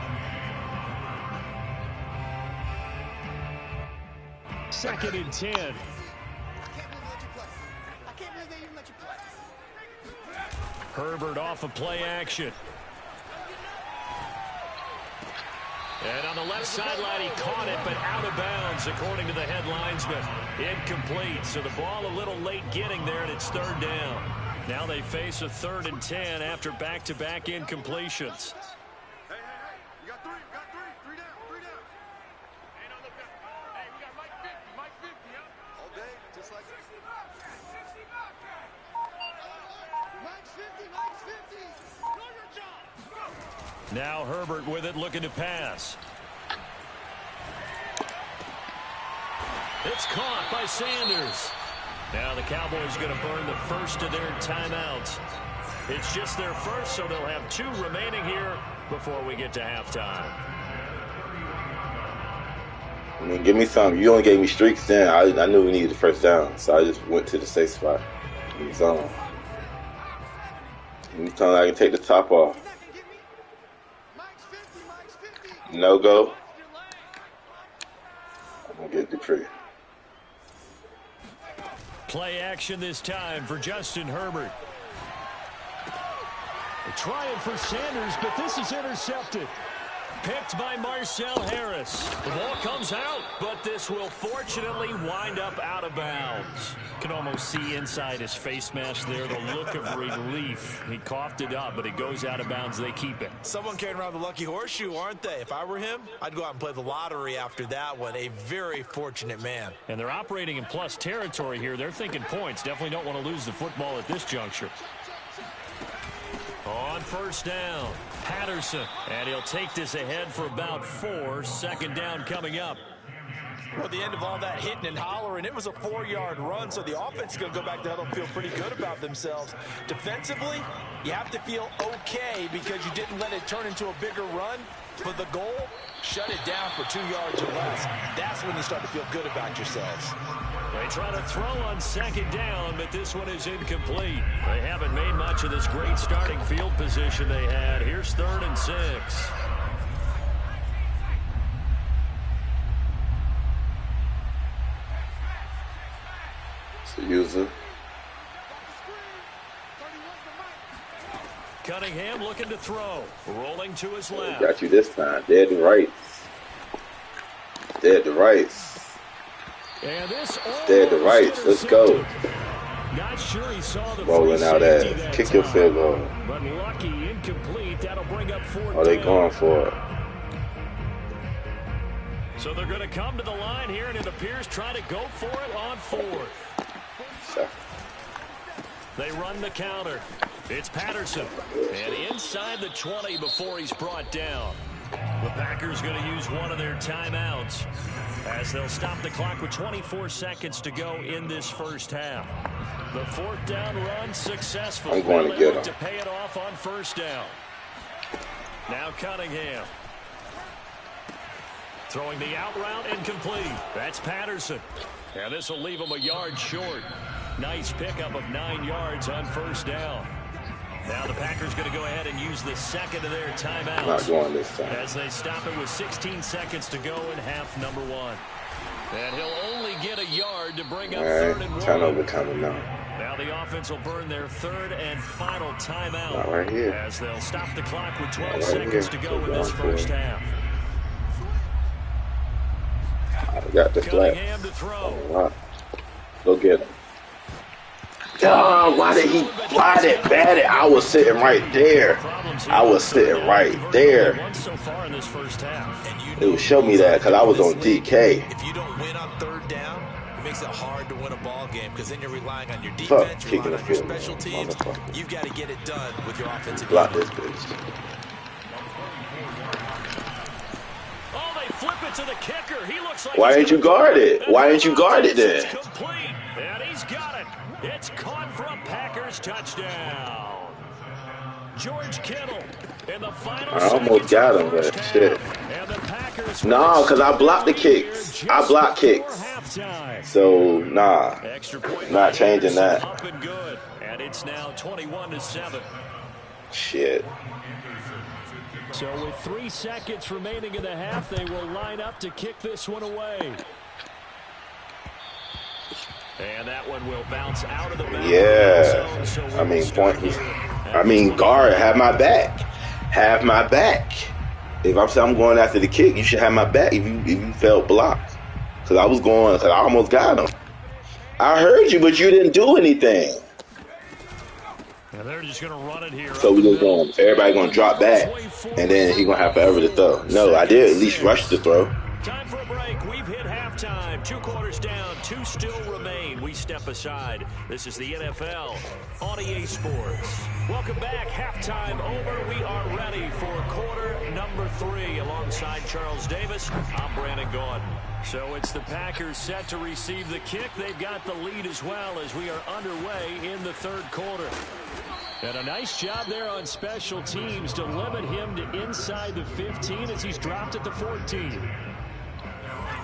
2nd and 10. Herbert off of play action. And on the left sideline, he caught it, but out of bounds, according to the headlinesman. Incomplete, so the ball a little late getting there, and it's 3rd down. Now they face a 3rd and 10 after back-to-back incompletions. Hey, you got three down. Ain't on the back. Hey, we got Mike 50, huh? All day, just like that. Mike's 50. Do your job. Now Herbert with it, looking to pass. It's caught by Sanders. Now the Cowboys going to burn the first of their timeouts. It's just their first, so they'll have 2 remaining here before we get to halftime. I mean, give me something. You only gave me streaks then. I knew we needed the first down, so I just went to the safe spot. Give me something. Give me something I can take the top off. No go. I'll get Dupree. Play action this time for Justin Herbert. Trying for Sanders, but this is intercepted. Picked by Marcel Harris. The ball comes out, but this will fortunately wind up out of bounds. Can almost see inside his face mask there the look of relief. He coughed it up, but it goes out of bounds. They keep it. Someone carrying around the lucky horseshoe, aren't they? If I were him, I'd go out and play the lottery after that one. A very fortunate man. And they're operating in plus territory here. They're thinking points. Definitely don't want to lose the football at this juncture. On first down, Patterson, and he'll take this ahead for about 4. Second down coming up. Well, at the end of all that hitting and hollering, it was a 4-yard run, so the offense is going to go back to huddle and feel pretty good about themselves. Defensively, you have to feel okay because you didn't let it turn into a bigger run, but the goal, shut it down for 2 yards or less. That's when you start to feel good about yourselves. They try to throw on second down, but this one is incomplete. They haven't made much of this great starting field position they had. Here's 3rd and 6. It's the user. Cunningham looking to throw. Rolling to his left. Got you this time. Dead to rights. Dead to rights. And this Dead to rights. Let's go. Not sure he saw the rolling out that. Kick your field goal. But lucky, incomplete. That'll bring up 4th Oh, they down. going for it. So they're going to come to the line here, and it appears trying to go for it on 4th. They run the counter. It's Patterson. And inside the 20 before he's brought down. The Packers going to use one of their timeouts as they'll stop the clock with 24 seconds to go in this first half. The 4th down run successful. I'm going to get him. To pay it off on first down. Now Cunningham. Throwing the out route incomplete. That's Patterson. And this will leave him a yard short. Nice pickup of 9 yards on first down. Now the Packers going to go ahead and use the second of their timeouts. Not going this time. As they stop it with 16 seconds to go in half number 1. And he'll only get a yard to bring up 3rd and 1. Turnover coming now. Now the offense will burn their 3rd and final timeout. Not right here. As they'll stop the clock with 12 right seconds here. to go in this first half. I got the flat. Cunningham to throw. Oh, wow. Go get him. Oh, why did he bat it? I was sitting right there. I was sitting right there. It would show me that because I was on DK. If you don't win on 3rd down, it makes it hard to win a ball game because then you're relying on your defense, you're relying on your special teams. You've got to get it done with your offensive Block unit. this bitch. Oh, they flip it to the kicker. He looks like Why ain't you guard it? Why ain't you guard it then? Complete. And he's got it. It's caught for a Packers touchdown. George Kittle in the final I almost got him, but shit. Nah, because I blocked the kicks. I block kicks. So, nah. Not changing that. Up and good. And it's now 21-7. Shit. So with 3 seconds remaining in the half, they will line up to kick this one away. And that one will bounce out of the bounds. Yeah. So I mean, guard, have my back. Have my back. If I'm saying I'm going after the kick, you should have my back if you felt blocked. Because I almost got him. I heard you, but you didn't do anything. And they're just going to run it here. So we just going, everybody going to drop back, and then he going to have forever to throw. No, I did at least rush the throw. Time for a break. We've hit halftime. 2 quarters down. 2 still remain. We step aside. This is the NFL on EA Sports. Welcome back. Halftime over. We are ready for quarter number 3. Alongside Charles Davis, I'm Brandon Gordon. So it's the Packers set to receive the kick. They've got the lead as well as we are underway in the 3rd quarter. And a nice job there on special teams to limit him to inside the 15 as he's dropped at the 14.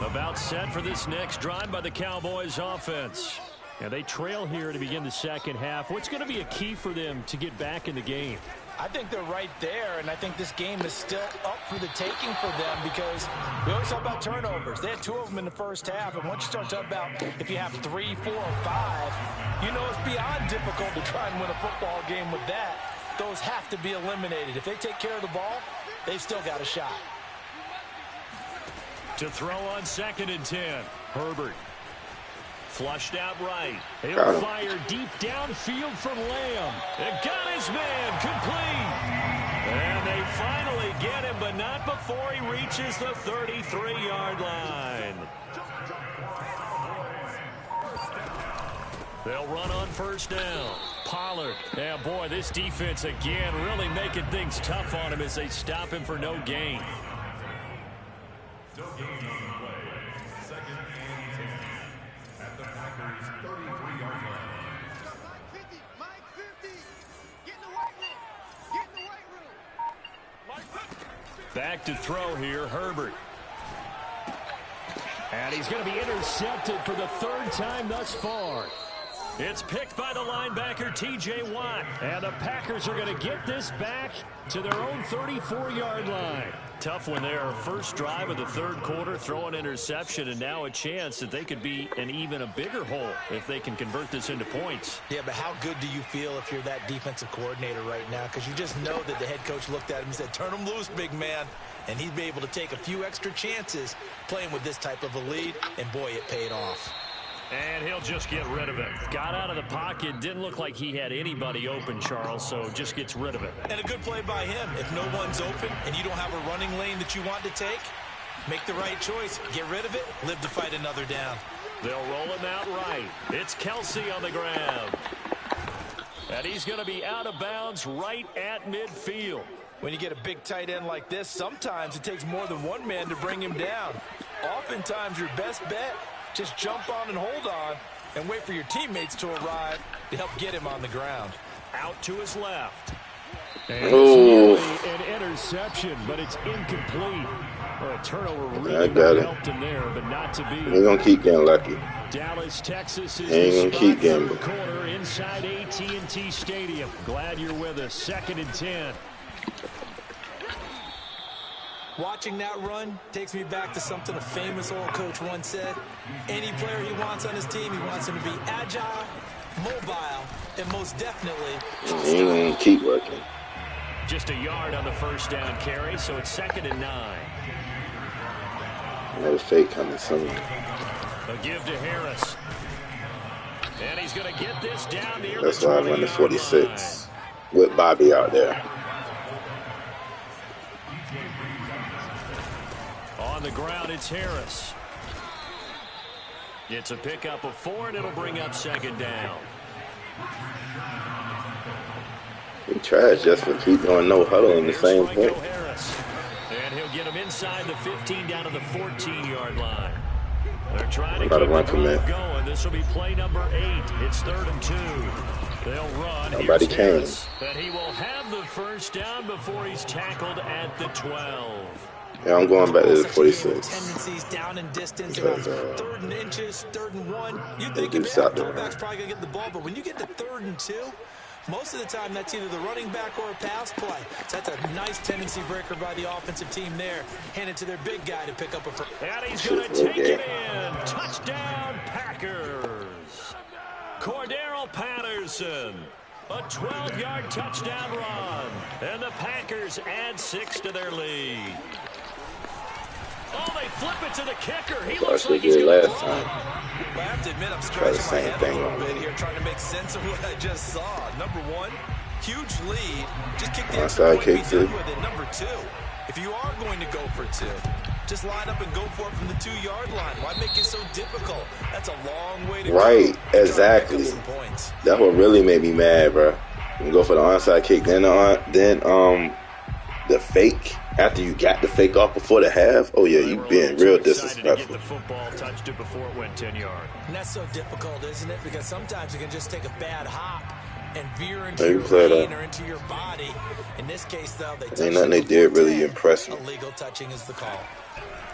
About set for this next drive by the Cowboys offense. And they trail here to begin the second half. What's going to be a key for them to get back in the game? I think they're right there, and I think this game is still up for the taking for them because we always talk about turnovers. They had 2 of them in the first half, and once you start talking about if you have 3, 4, or 5, you know it's beyond difficult to try and win a football game with that. Those have to be eliminated. If they take care of the ball, they've still got a shot. To throw on 2nd and 10, Herbert. Flushed out right. He'll fire deep downfield from Lamb. And got his man complete. And they finally get him, but not before he reaches the 33-yard line. They'll run on 1st down. Pollard. Yeah, boy, this defense again really making things tough on him as they stop him for no gain. No gain on the play. 2nd and 10 at the Packers' 33-yard line. Mike 50. Get in the weight room. Get in the weight room. Mike 50. Back to throw here, Herbert. And he's going to be intercepted for the 3rd time thus far. It's picked by the linebacker, T.J. Watt. And the Packers are going to get this back to their own 34-yard line. Tough one there. First drive of the 3rd quarter, throw an interception, and now a chance that they could be in even a bigger hole if they can convert this into points. Yeah, but how good do you feel if you're that defensive coordinator right now? Because you just know that the head coach looked at him and said, turn him loose, big man. And he'd be able to take a few extra chances playing with this type of a lead, and boy, it paid off. And he'll just get rid of it. Got out of the pocket. Didn't look like he had anybody open, Charles, so just gets rid of it. And a good play by him. If no one's open and you don't have a running lane that you want to take, make the right choice. Get rid of it. Live to fight another down. They'll roll him out right. It's Kelsey on the ground. And he's going to be out of bounds right at midfield. When you get a big tight end like this, sometimes it takes more than one man to bring him down. Oftentimes, your best bet, just jump on and hold on and wait for your teammates to arrive to help get him on the ground. Out to his left. And it's nearly an interception, but it's incomplete. Well, a turnover really helped him there, but not to be. We're going to keep getting lucky. Dallas, Texas is the spot for the corner inside AT&T Stadium. Glad you're with us. 2nd and 10. Watching that run takes me back to something a famous old coach once said. Any player he wants on his team, he wants him to be agile, mobile, and most definitely ain't keep working. Just a yard on the 1st down carry, so it's 2nd and 9. No fake coming somewhere. A give to Harris. And he's going to get this down near That's the why I run the 46 with Bobby out there. On the ground, it's Harris. It's a pickup of 4, and it'll bring up 2nd down. We trash just for keep going no huddle in the same point. And he'll get him inside the 15 down to the 14-yard line. They're trying to keep the drive going. This will be play number 8. It's 3rd and 2. They'll run. Nobody came. And he will have the 1st down before he's tackled at the 12. Yeah, I'm going back to the 46. Tendencies down in distance, because, 3rd and inches, 3rd and 1. You think quarterback's probably going to get the ball, but when you get to 3rd and 2, most of the time that's either the running back or a pass play. So that's a nice tendency breaker by the offensive team there. Hand it to their big guy to pick up a first. And he's going to take it in. Touchdown, Packers. Cordero Patterson. A 12-yard touchdown run. And the Packers add 6 to their lead. Oh, they flip it to the kicker. He looks like he's going to last time. Well, I have to admit, I'm scratching my head a little bit here, trying to make sense of what I just saw. Number 1, huge lead. Just kick the extra point, be done with it. Number 2, if you are going to go for 2, just line up and go for it from the 2-yard line. Why make it so difficult? That's a long way to go. Right, exactly. That's what really made me mad, bro. You go for the onside kick, then the fake. After you got the fake off before the half, oh yeah, you being real disrespectful. The football touched it before it went 10 yards. And that's so difficult, isn't it? Because sometimes you can just take a bad hop and veer into your brain or into your body. In this case, though, ain't nothing they did really impress me. Illegal touching is the call.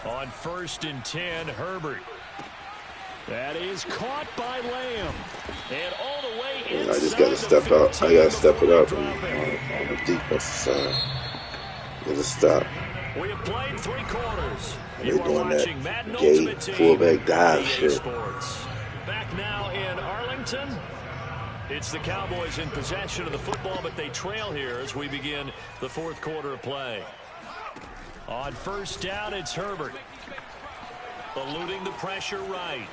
On 1st and 10, Herbert. That is caught by Lamb. And all the way inside. I just got to step out. I got to step it up and defensive side. Get a stop. We have played 3 quarters. They're You are doing that watching Madden gay Ultimate Team fullback dive EA shit. Sports. Back now in Arlington. It's the Cowboys in possession of the football, but they trail here as we begin the 4th quarter of play. On first down, it's Herbert. Eluding the pressure right.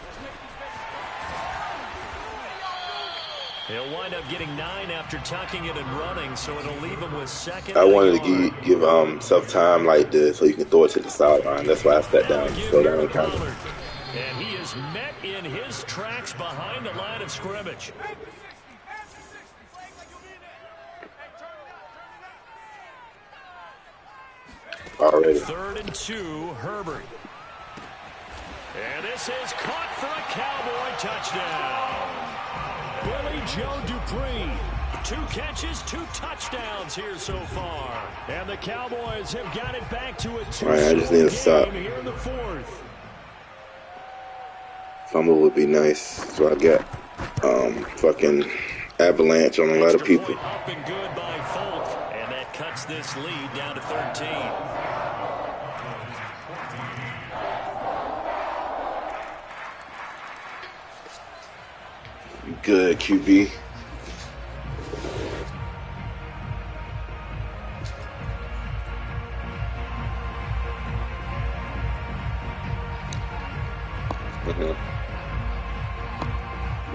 He'll wind up getting 9 after tucking it and running, so it'll leave him with second. I wanted to give self time like this so you can throw it to the sideline. That's why I sat down. Slow down and count it. And he is met in his tracks behind the line of scrimmage. Already. 3rd and 2, Herbert. And this is caught for a Cowboy touchdown. Billy Joe Dupree. 2 catches, 2 touchdowns here so far. And the Cowboys have got it back to a 2-score game here in the 4th. Fumble would be nice. So I got fucking avalanche on a lot of people. Up and good by Folk. And that cuts this lead down to 13. Good, QB.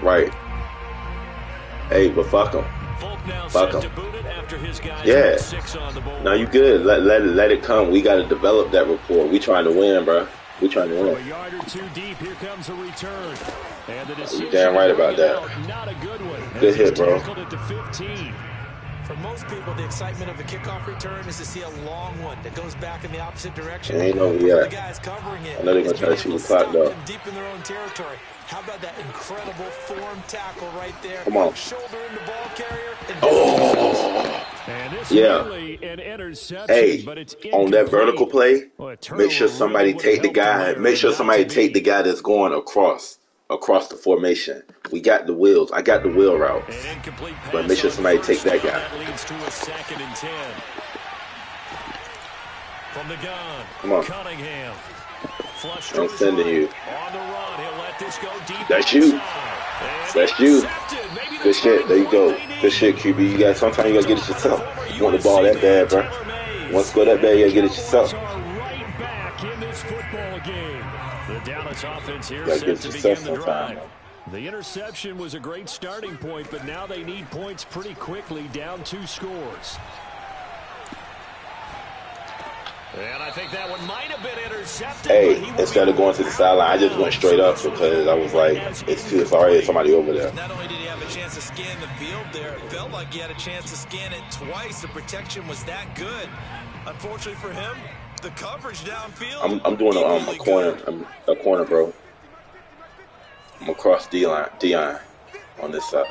Right. Hey, but fuck him. Fuck him. Yeah. Now you good. Let it come. We got to develop that rapport. We trying to win, bro. We trying to win. A yard or 2 deep. Here comes a return. And the you damn right about that. Not a good one. Good hit, bro. At the 15. For most people, the excitement of a kickoff return is to see a long one that goes back in the opposite direction. Ain't over yet. The guys covering it. I know they're gonna try to shoot the clock though. Deep in their own territory. How about that incredible form tackle right there? Come on. Shoulder in the ball carrier. And this yeah. Really an interception, hey, but it's on that vertical play, make sure somebody take the guy. Make sure somebody take the guy that's going across the formation. We got the wheels. I got the wheel route. But make sure somebody take that guy. That leads to a 2nd and 10. From the gun. Come on. Cunningham. Flush I'm sending you. On the run. He'll let this go deep. That's you. That's you. Good shit. There you go. Good shit, QB. Sometimes you gotta get it yourself. You want the ball that bad, bro. You want to score that bad, you gotta get it yourself. Right back in this football game. The Dallas offense here set to begin the sometime. drive. The interception was a great starting point, but now they need points pretty quickly, down 2 scores. And I think that one might have been intercepted. Hey, instead of going to the sideline, I just went straight up because I was like, it's already somebody over there. Not only did he have a chance to scan the field there, it felt like he had a chance to scan it twice. The protection was that good. Unfortunately for him, the coverage downfield. I'm doing a corner. A corner, bro. I'm across Dion on this side.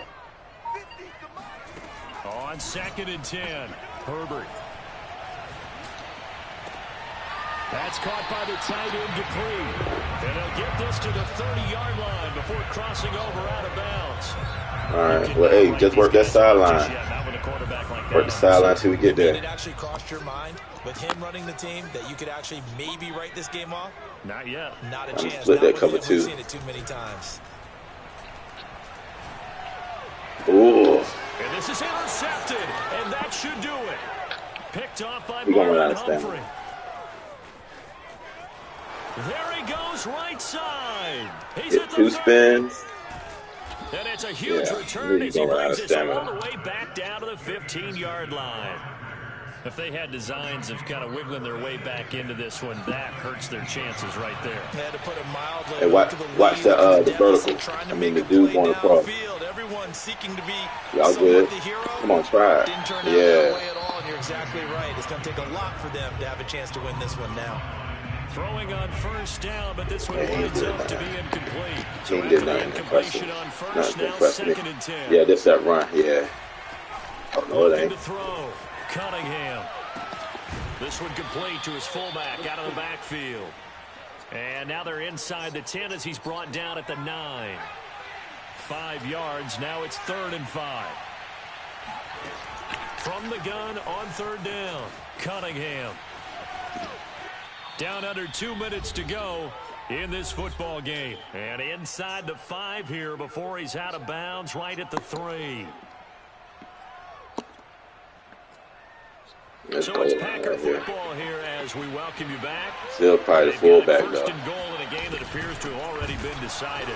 On 2nd and 10, Herbert. That's caught by the tight end, Dupree. And they'll get this to the 30-yard line before crossing over out of bounds. All right. Well, hey, just work that sideline. Work the sideline till we get there. Did it actually cross your mind with him running the team that you could actually maybe write this game off? Not yet. Not a chance. Split that cover 2. We've seen it too many times. Ooh. And this is intercepted, and that should do it. Picked off by We're gonna run out Marlon of Humphrey. There he goes, right side. He's Hit 2 spins. And it's a huge return as he brings us all the way back down to the 15-yard line. If they had designs of kind of wiggling their way back into this one, that hurts their chances right there. They had to put it mildly. Hey, watch the vertical. I mean, the dude going across. Everyone seeking to be y'all good. Come on, try it. Didn't turn out that way at all, and you're exactly right. It's going to take a lot for them to have a chance to win this one now. Throwing on first down, but this one winds up to be incomplete. He did nothing impressive. Nothing impressive. Yeah, this that run. Yeah. Oh, no, it ain't. To throw. Cunningham. This one complete to his fullback out of the backfield. And now they're inside the 10 as he's brought down at the 9. 5 yards. Now it's 3rd and 5. From the gun on third down, Cunningham. Down under 2 minutes to go in this football game. And inside the 5 here before he's out of bounds right at the 3. So it's Packer football here as we welcome you back. Still probably the fullback, though. First and goal in a game that appears to have already been decided.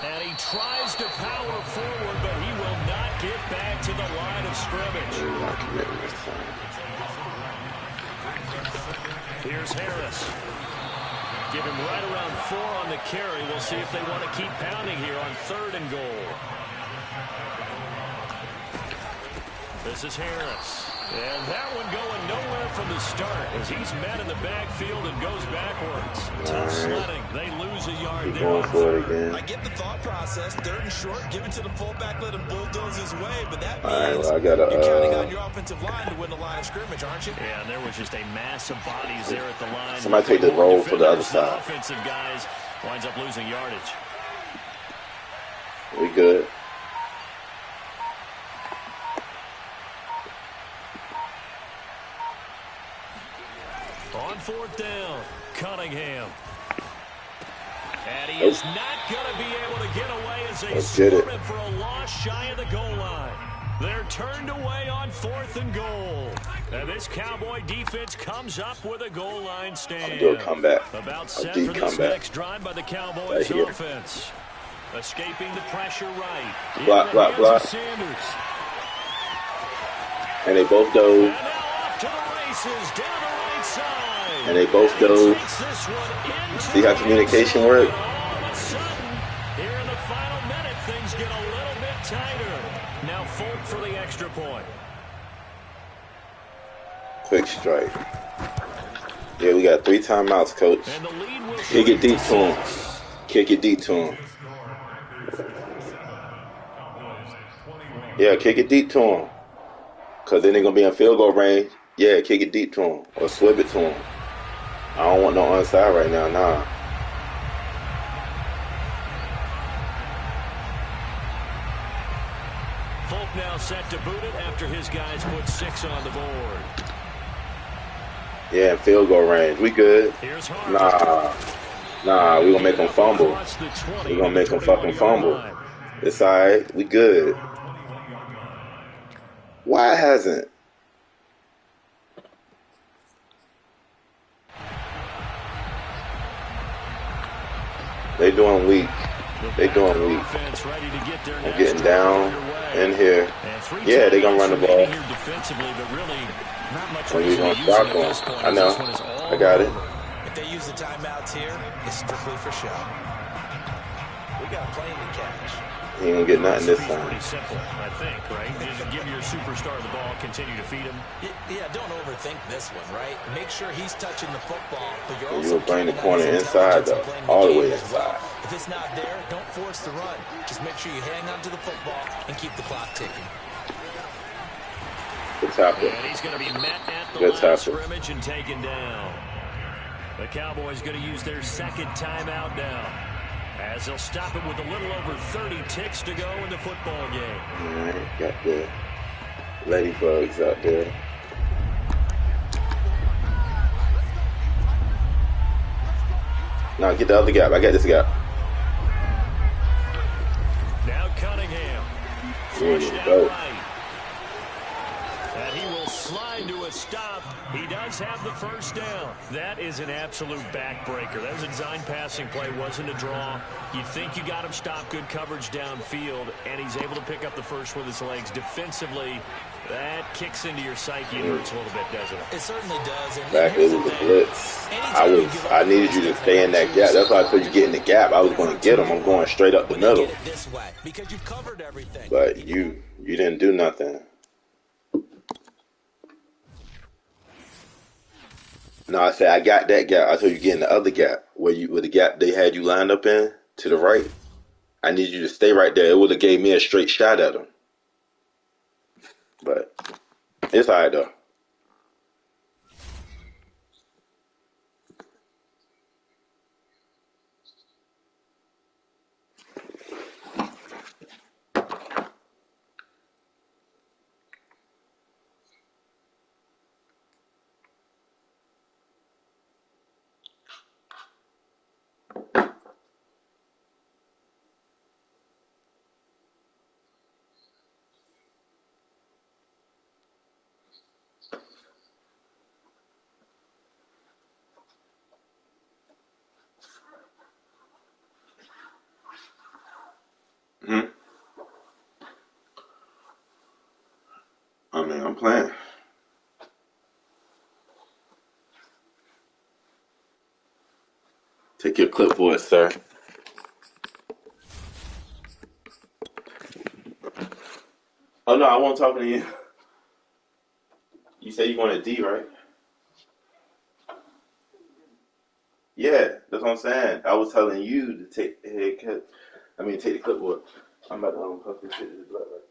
And he tries to power forward, but he will not get back to the line of scrimmage. Here's Harris. Give him right around 4 on the carry. We'll see if they want to keep pounding here on third and goal. This is Harris. And that one going nowhere from the start as he's met in the backfield and goes backwards. Tough sledding. They lose a yard there. I get the thought process. Third and short, give it to the fullback, let him bulldoze his way. But that means you're counting on your offensive line to win the line of scrimmage, aren't you? Yeah, and there was just a mass of bodies there at the line. Somebody take the roll for the other side. Offensive guys winds up losing yardage. We good. On fourth down, Cunningham. And he is not going to be able to get away as they score him for a loss shy of the goal line. They're turned away on fourth and goal. And this Cowboy defense comes up with a goal line stand. I'm doing a comeback. About set for this next drive by the Cowboys offense. Escaping the pressure right. Block. And they both dove. And now off to the races down the right side. And they both dove. See how communication works? All of a sudden, here in the final minute, things get a little bit tighter. Now Folk for the extra point. Quick strike. Yeah, we got 3 timeouts, coach. And the lead will Kick it deep to him. Kick it deep to him. Yeah, kick it deep to him. Because then they're going to be in field goal range. Yeah, kick it deep to him. Or swib it to him. I don't want no onside right now, nah. Folk now set to boot it after his guys put 6 on the board. Yeah, in field goal range. We good. Nah, we gonna make them fumble. We gonna make them fucking fumble. It's alright. We good. Why hasn't? They doing weak. They doing weak. I'm getting down in here. Yeah, they gonna run the ball. And we gonna stop them. I know. I got it. If they use the timeouts here, it's strictly for show. We got a plane to catch. He ain't gonna get nothing this time. Pretty simple, I think, right? Just give your superstar the ball, continue to feed him. Yeah, don't overthink this one, right? Make sure he's touching the football, but you're also bring the corner inside, though, all the way inside. If it's not there, don't force the run. Just make sure you hang on to the football and keep the clock ticking. Good tackle. And he's going to be met at the line of scrimmage and taken down. The Cowboys going to use their second timeout now, as they'll stop it with a little over 30 ticks to go in the football game. All right, got the ladybugs out there. Now get the other gap. I got this gap. Now Cunningham. Flushed out right. And he will slide to a stop. He does have the first down. That is an absolute backbreaker. That was a design passing play, wasn't a draw. You think you got him stopped, good coverage downfield, and he's able to pick up the first with his legs. Defensively, that kicks into your psyche and hurts a little bit, doesn't it? It certainly does. And back with the blitz. I needed you to stay in that gap. That's why I told you get in the gap. I was going to get him. I'm going straight up the middle. Because you've covered everything. But you didn't do nothing. No, I said I got that gap. I told you get in the other gap where the gap they had you lined up in to the right. I need you to stay right there. It would have gave me a straight shot at him. But it's all right though. I mean, I'm playing. Take your clipboard, sir. Oh, no, I won't talk to you. You said you wanted D, right? Yeah, that's what I'm saying. I was telling you to take the head cut. I mean, take the clipboard. I'm about to unhook this shit. This blood right there.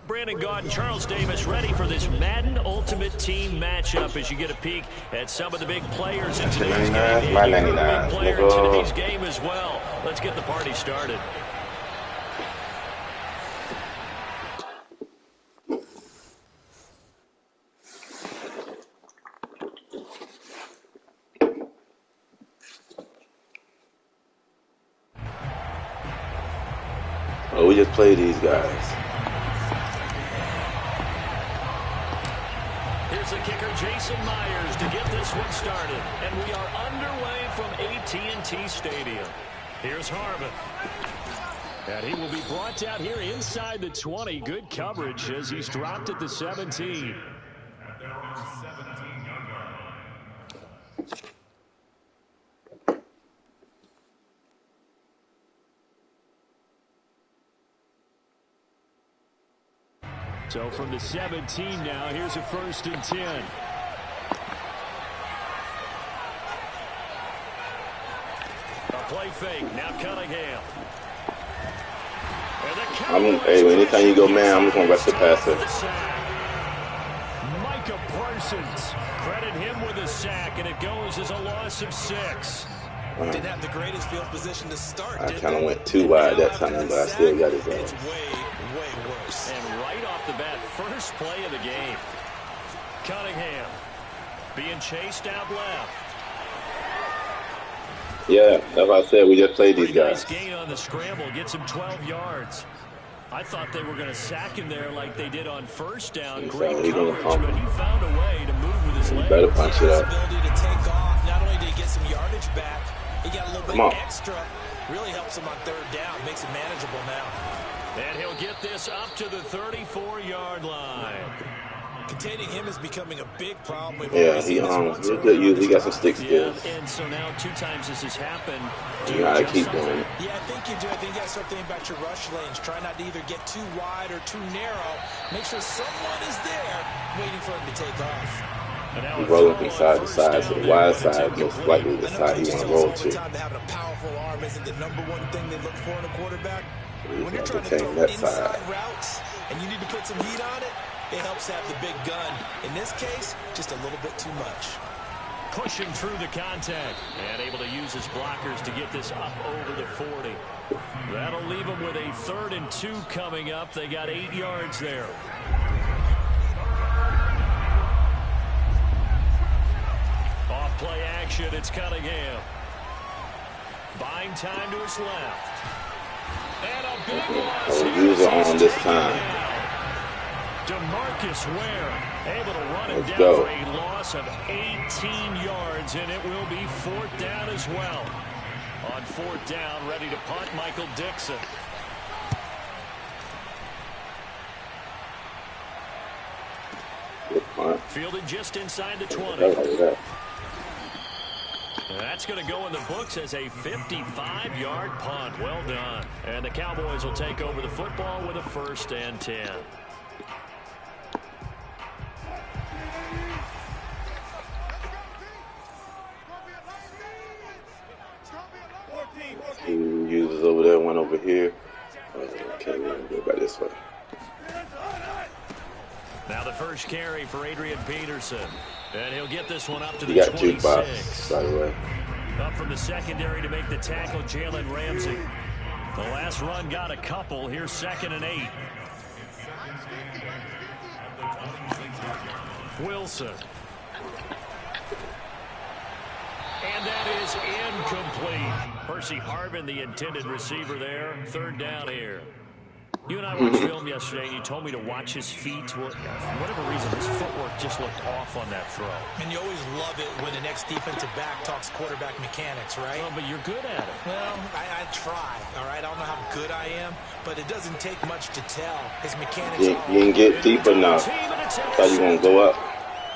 Brandon Gaud and Charles Davis ready for this Madden Ultimate Team matchup as you get a peek at some of the big players in today's game. And My you're a 99. big player in today's game as well. Let's get the party started. Oh, we just played these guys. Here's the kicker, Jason Myers, to get this one started. And we are underway from AT&T Stadium. Here's Harmon. And he will be brought down here inside the 20. Good coverage as he's dropped at the 17. At their own 17-yard line. So from the 17 now, here's a 1st and 10. A play fake, now Cunningham. Hey, anytime you go man, I'm just going to rush the passer. Micah Parsons, credit him with a sack, and it goes as a loss of 6. Didn't have the greatest field position to start. I kind of went too wide that time, but I still got his It's ass. way worse. And right off the bat, first play of the game. Cunningham being chased out left. Yeah, that's what I said. We just played these guys. Nice gain on the scramble, gets him 12 yards. I thought they were going to sack him there like they did on 1st down. Great coverage, but he found a way to move with his legs. Better punch it up. Ability to take off. Not only did he get some yardage back, he got a little bit extra. Really helps him on 3rd down. Makes it manageable now. And he'll get this up to the 34-yard line. Containing him is becoming a big problem. Yeah, he's good use. He got some stick skills. And so now 2 times this has happened. You gotta keep doing it. Yeah, I think you do. I think you gotta start thinking about your rush lanes. Try not to either get too wide or too narrow. Make sure someone is there waiting for him to take off. He's rolling from side to side, so the wide side most likely the side you want to roll to. Having a powerful arm isn't the #1 thing they look for in a quarterback. He's When you're going trying to to take throw that inside side. routes and you need to put some heat on it, it helps have the big gun. In this case, just a little bit too much. Pushing through the contact and able to use his blockers to get this up over the 40. That'll leave him with a 3rd and 2 coming up. They got 8 yards there. Off play action, it's Cunningham. Buying time to his left. And a big loss. Use it on this time. DeMarcus Ware able to run him Let's down go. for a loss of 18 yards, and it will be 4th down as well. On 4th down, ready to punt, Michael Dixon. Good punt. Fielded just inside the 20. That's going to go in the books as a 55-yard punt. Well done. And the Cowboys will take over the football with a 1st and 10. Two users over there, one over here. Can't even go by this way. Now the first carry for Adrian Peterson. And he'll get this one up to He the got 26. jukebox, by the way. Up from the secondary to make the tackle, Jalen Ramsey. The last run got a couple. Here's 2nd and 8. Wilson. And that is incomplete. Percy Harvin, the intended receiver there. 3rd down here. You and I watched film yesterday, and you told me to watch his feet. For whatever reason, his footwork just looked off on that throw. And you always love it when the next defensive back talks quarterback mechanics, right? Well, but you're good at it. Well, I try, all right? I don't know how good I am, but it doesn't take much to tell. His mechanics You didn't get deep enough. Thought you were going to go up.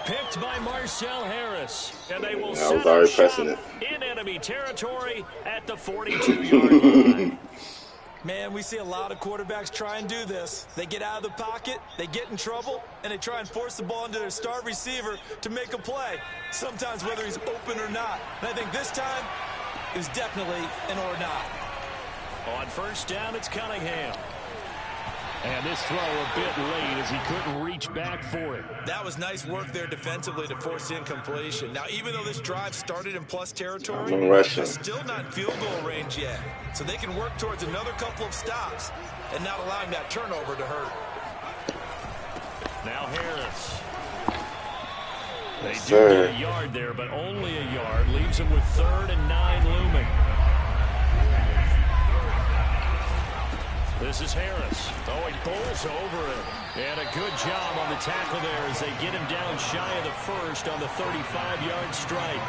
Picked by Marcel Harris. And they will I was already set up pressing it. in enemy territory at the 42-yard line. Man, we see a lot of quarterbacks try and do this. They get out of the pocket, they get in trouble, and they try and force the ball into their star receiver to make a play, sometimes whether he's open or not. And I think this time, it was definitely an or not. On 1st down, it's Cunningham. And this throw a bit late as he couldn't reach back for it. That was nice work there defensively to force incompletion. Now, even though this drive started in plus territory, they're still not in field goal range yet. So they can work towards another couple of stops and not allowing that turnover to hurt. Now Harris. They do get a yard there, but only a yard. Leaves him with 3rd and 9 looming. This is Harris. Oh, he bowls over it. And a good job on the tackle there as they get him down shy of the 1st on the 35-yard strike.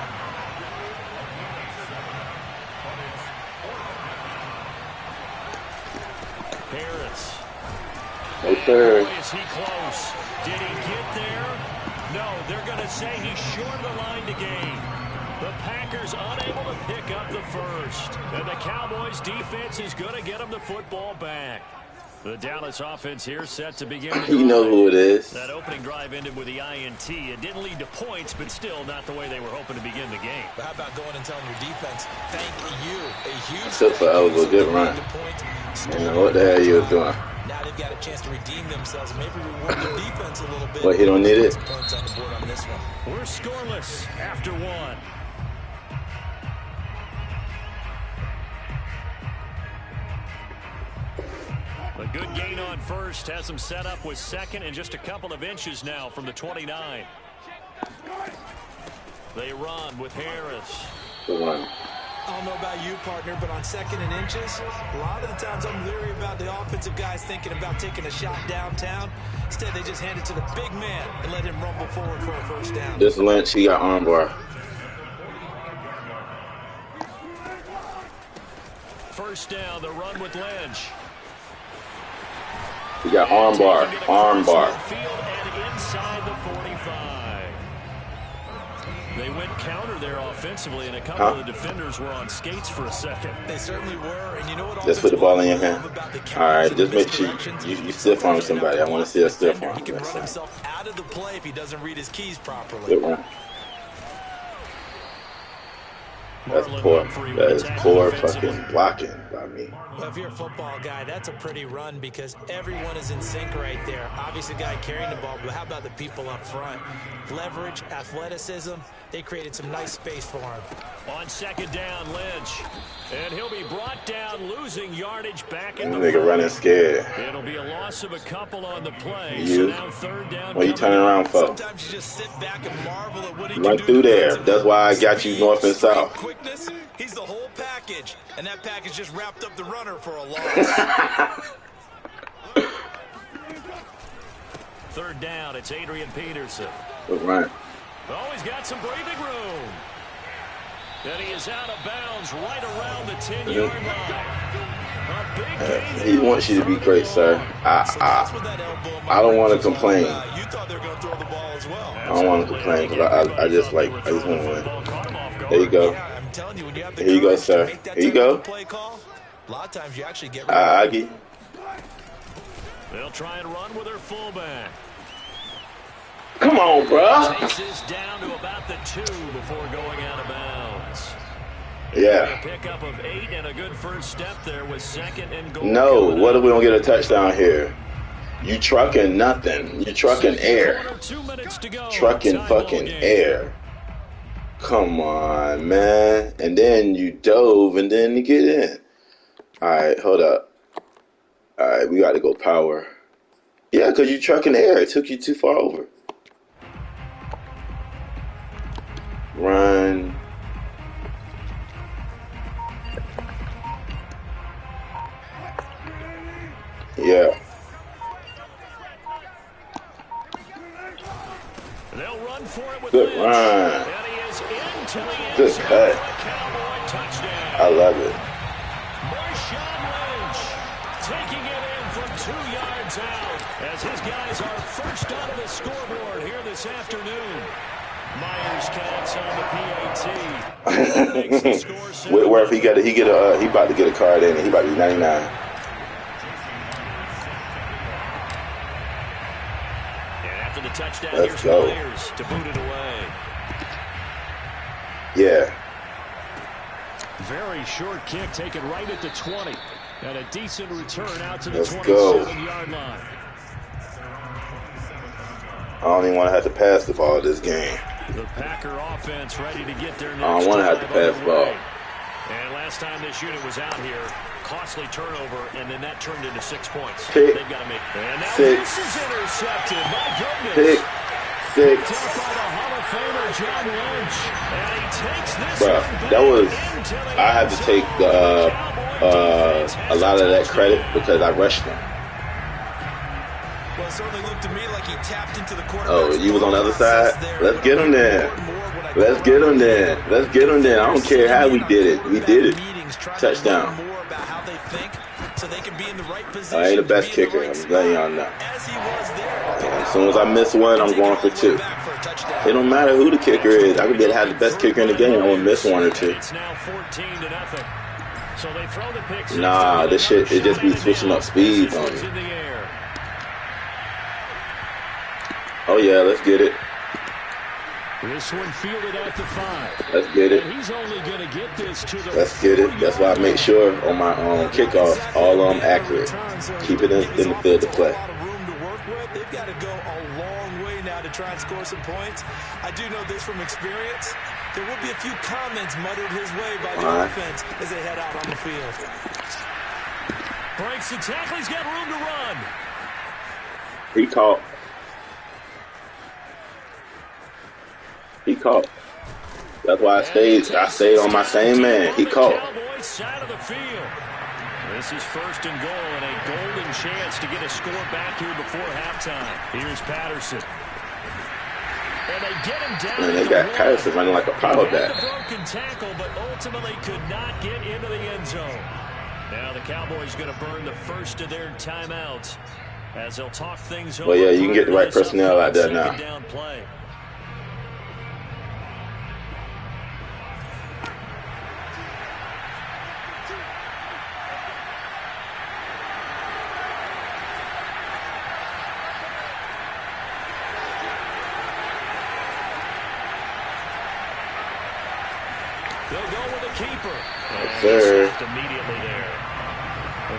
Harris. Okay. Boy, is he close. Did he get there? No, they're going to say he's short of the line to gain. The Packers unable to pick up the 1st. And the Cowboys defense is going to get them the football back. The Dallas offense here set to begin the drive. You know who it is. That opening drive ended with the INT. It didn't lead to points, but still not the way they were hoping to begin the game. But how about going and telling your defense, thank you. A huge Took forever to get run. You know what the hell you was doing. Now they've got a chance to redeem themselves and maybe reward their defense a little bit. But he don't need it. Points on the board on this one. We're scoreless after 1. A good gain on 1st has them set up with 2nd and just a couple of inches now from the 29. They run with Harris. Good one. I don't know about you, partner, but on 2nd and inches, a lot of the times I'm leery about the offensive guys thinking about taking a shot downtown. Instead, they just hand it to the big man and let him rumble forward for a 1st down. This Lynch, he got armbar. 1st down, the run with Lynch. He got armbar. Armbar. And inside the 45. They went counter there offensively, and a couple of the defenders were on skates for a second. They certainly were, and you know what? Just put the ball in your hand. All right, just make sure you stiff arm somebody. I want to see a stiff arm. He can run himself out of the play if he doesn't read his keys properly. Good one. That's poor. That is poor fucking blocking by me. Well, if you're a football guy, that's a pretty run because everyone is in sync right there. Obviously, the guy carrying the ball, but how about the people up front? Leverage, athleticism, they created some nice space for him. On 2nd down, Lynch. And he'll be brought down, losing yardage back in the nigga running scared. It'll be a loss of a couple on the play. You. So now 3rd down. What are you turning around for? Sometimes you just sit back and marvel at what he Run can do through there. defensively. That's why I got you north and south. Quickness, he's the whole package. And that package just wrapped up the runner for a loss. third down. It's Adrian Peterson. Good run. Oh, he's got some breathing room. And he is out of bounds right around the 10-yard line. A big gain. He wants you to be great, sir. I don't want to complain. You thought they were going to throw the ball as well. I don't want to complain because I just want to win. There you go. Yeah, I'm telling you, when you have the Here you go, courage to sir. make that Here you type of go. a play call, a lot of times you actually get rid of Aggie. They'll try and run with their fullback. Come on, bro. Takes this down to about the 2 before going out of bounds. Yeah. A pickup of 8 and a good first step there with second and goal. No, what if we don't get a touchdown here? You trucking nothing. You trucking air. 2 minutes to go. Trucking fucking air. Come on, man. And then you dove and then you get in. Alright, hold up. Alright, we got to go power. Yeah, because you trucking air. It took you too far over. Run. Yeah. They'll run for it with Good Lynch. run. And he is into the end Good zone cut. for a Cowboy touchdown. I love it. Marshawn Lynch taking it in from 2 yards out as his guys are first onto the scoreboard here this afternoon. Myers counts on the PAT. Makes the score 7. Where if he about to get a card in. He about to be 99. After the touchdown, Let's here's go. Myers to boot it away. Yeah. Very short kick taken right at the 20. And a decent return out to the Let's go. 27-yard line. I don't even want to have to pass the ball this game. The Packer offense ready to get their next I don't want to have to pass the ball. And last time this unit was out here, costly turnover, and then that turned into 6 points. Pick. They've got to make. And now Six. this is intercepted. My goodness. Pick. Six. Picked up by the Hall of Famer John Lynch, and he takes this Bruh, one back that was. into the I had to end take zone. a lot of that credit because I rushed him. Well, it certainly looked to me like he tapped into the quarterback. Oh, you was on the other side? Let's get him there. Let's get him there. Let's get him there. I don't care how we did it. We did it. Touchdown. I ain't the best kicker. I'm letting y'all know. As soon as I miss one, I'm going for 2. It don't matter who the kicker is. I could be able to have the best kicker in the game. I won't miss 1 or 2. It's now 14-0. So they throw the pick six. Nah, this shit, it just be switching up speeds on me. In the air. Oh yeah, let's get it. This one fielded at the 5. Let's get it. And he's only going to get this to the Let's get it. That's why I make sure on my kickoffs, all of them accurate. Keep it in the field to play. They've got to go a long way now to try and score some points. I do know this from experience. There will be a few comments muttered his way by the offense as they head out on the field. Breaks the tackle. He's got room to run. He caught. He caught. That's why I stayed on my same man. He caught. Cowboys side of the field. This is first and goal and a golden chance to get a score back here before halftime. Here's Patterson. And they get him down. Man, they got Patterson running like a power back. A broken tackle, but ultimately could not get into the end zone. Now the Cowboys going to burn the first of their timeouts as they'll talk things over. Well, yeah, you can get the right personnel out there now. Down play. They'll go with a keeper. Sir. Immediately there.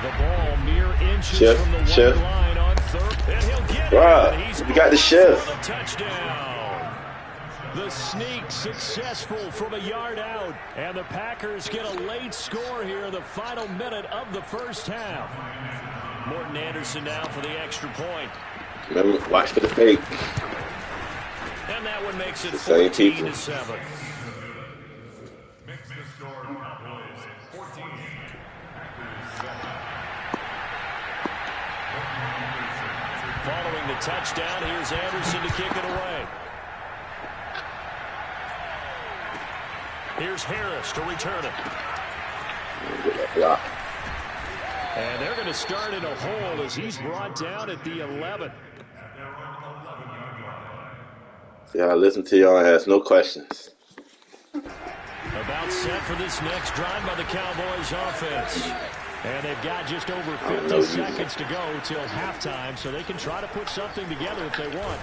The ball mere inches Shift, from the shift. one line on third. And he'll get Bruh, it. And he's you got the shift. for the touchdown. The sneak successful from a yard out. And the Packers get a late score here in the final minute of the first half. Morton Anderson now for the extra point. Remember, watch for the fake. And that one makes it The same people. 14-7. Makes the score Cowboys 14. Packers 7. Following the touchdown, here's Anderson to kick it away. Here's Harris to return it. And they're going to start in a hole as he's brought down at the 11. Yeah, I listen to y'all and ask no questions. About set for this next drive by the Cowboys offense. And they've got just over 50 seconds to go till halftime, so they can try to put something together if they want.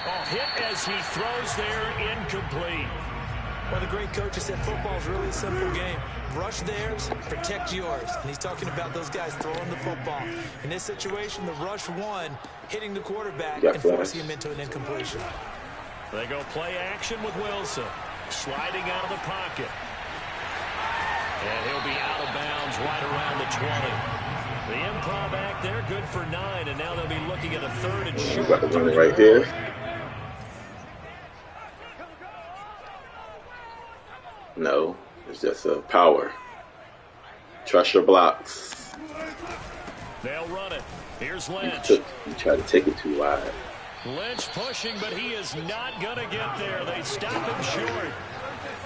Oh, hit as he throws there, incomplete. Well, the great coach has said football is really a simple game. Rush theirs, protect yours. And he's talking about those guys throwing the football. In this situation, the rush one, hitting the quarterback and forcing him into an incompletion. They go play action with Wilson. Sliding out of the pocket. And he'll be out of bounds right around the 20. The improv act there, good for 9. And now they'll be looking at a third and short. Got the running right here. No, it's just a power. Trust your blocks. They'll run it. Here's Lynch. You tried to take it too wide. Lynch pushing, but he is not going to get there. They stop him short.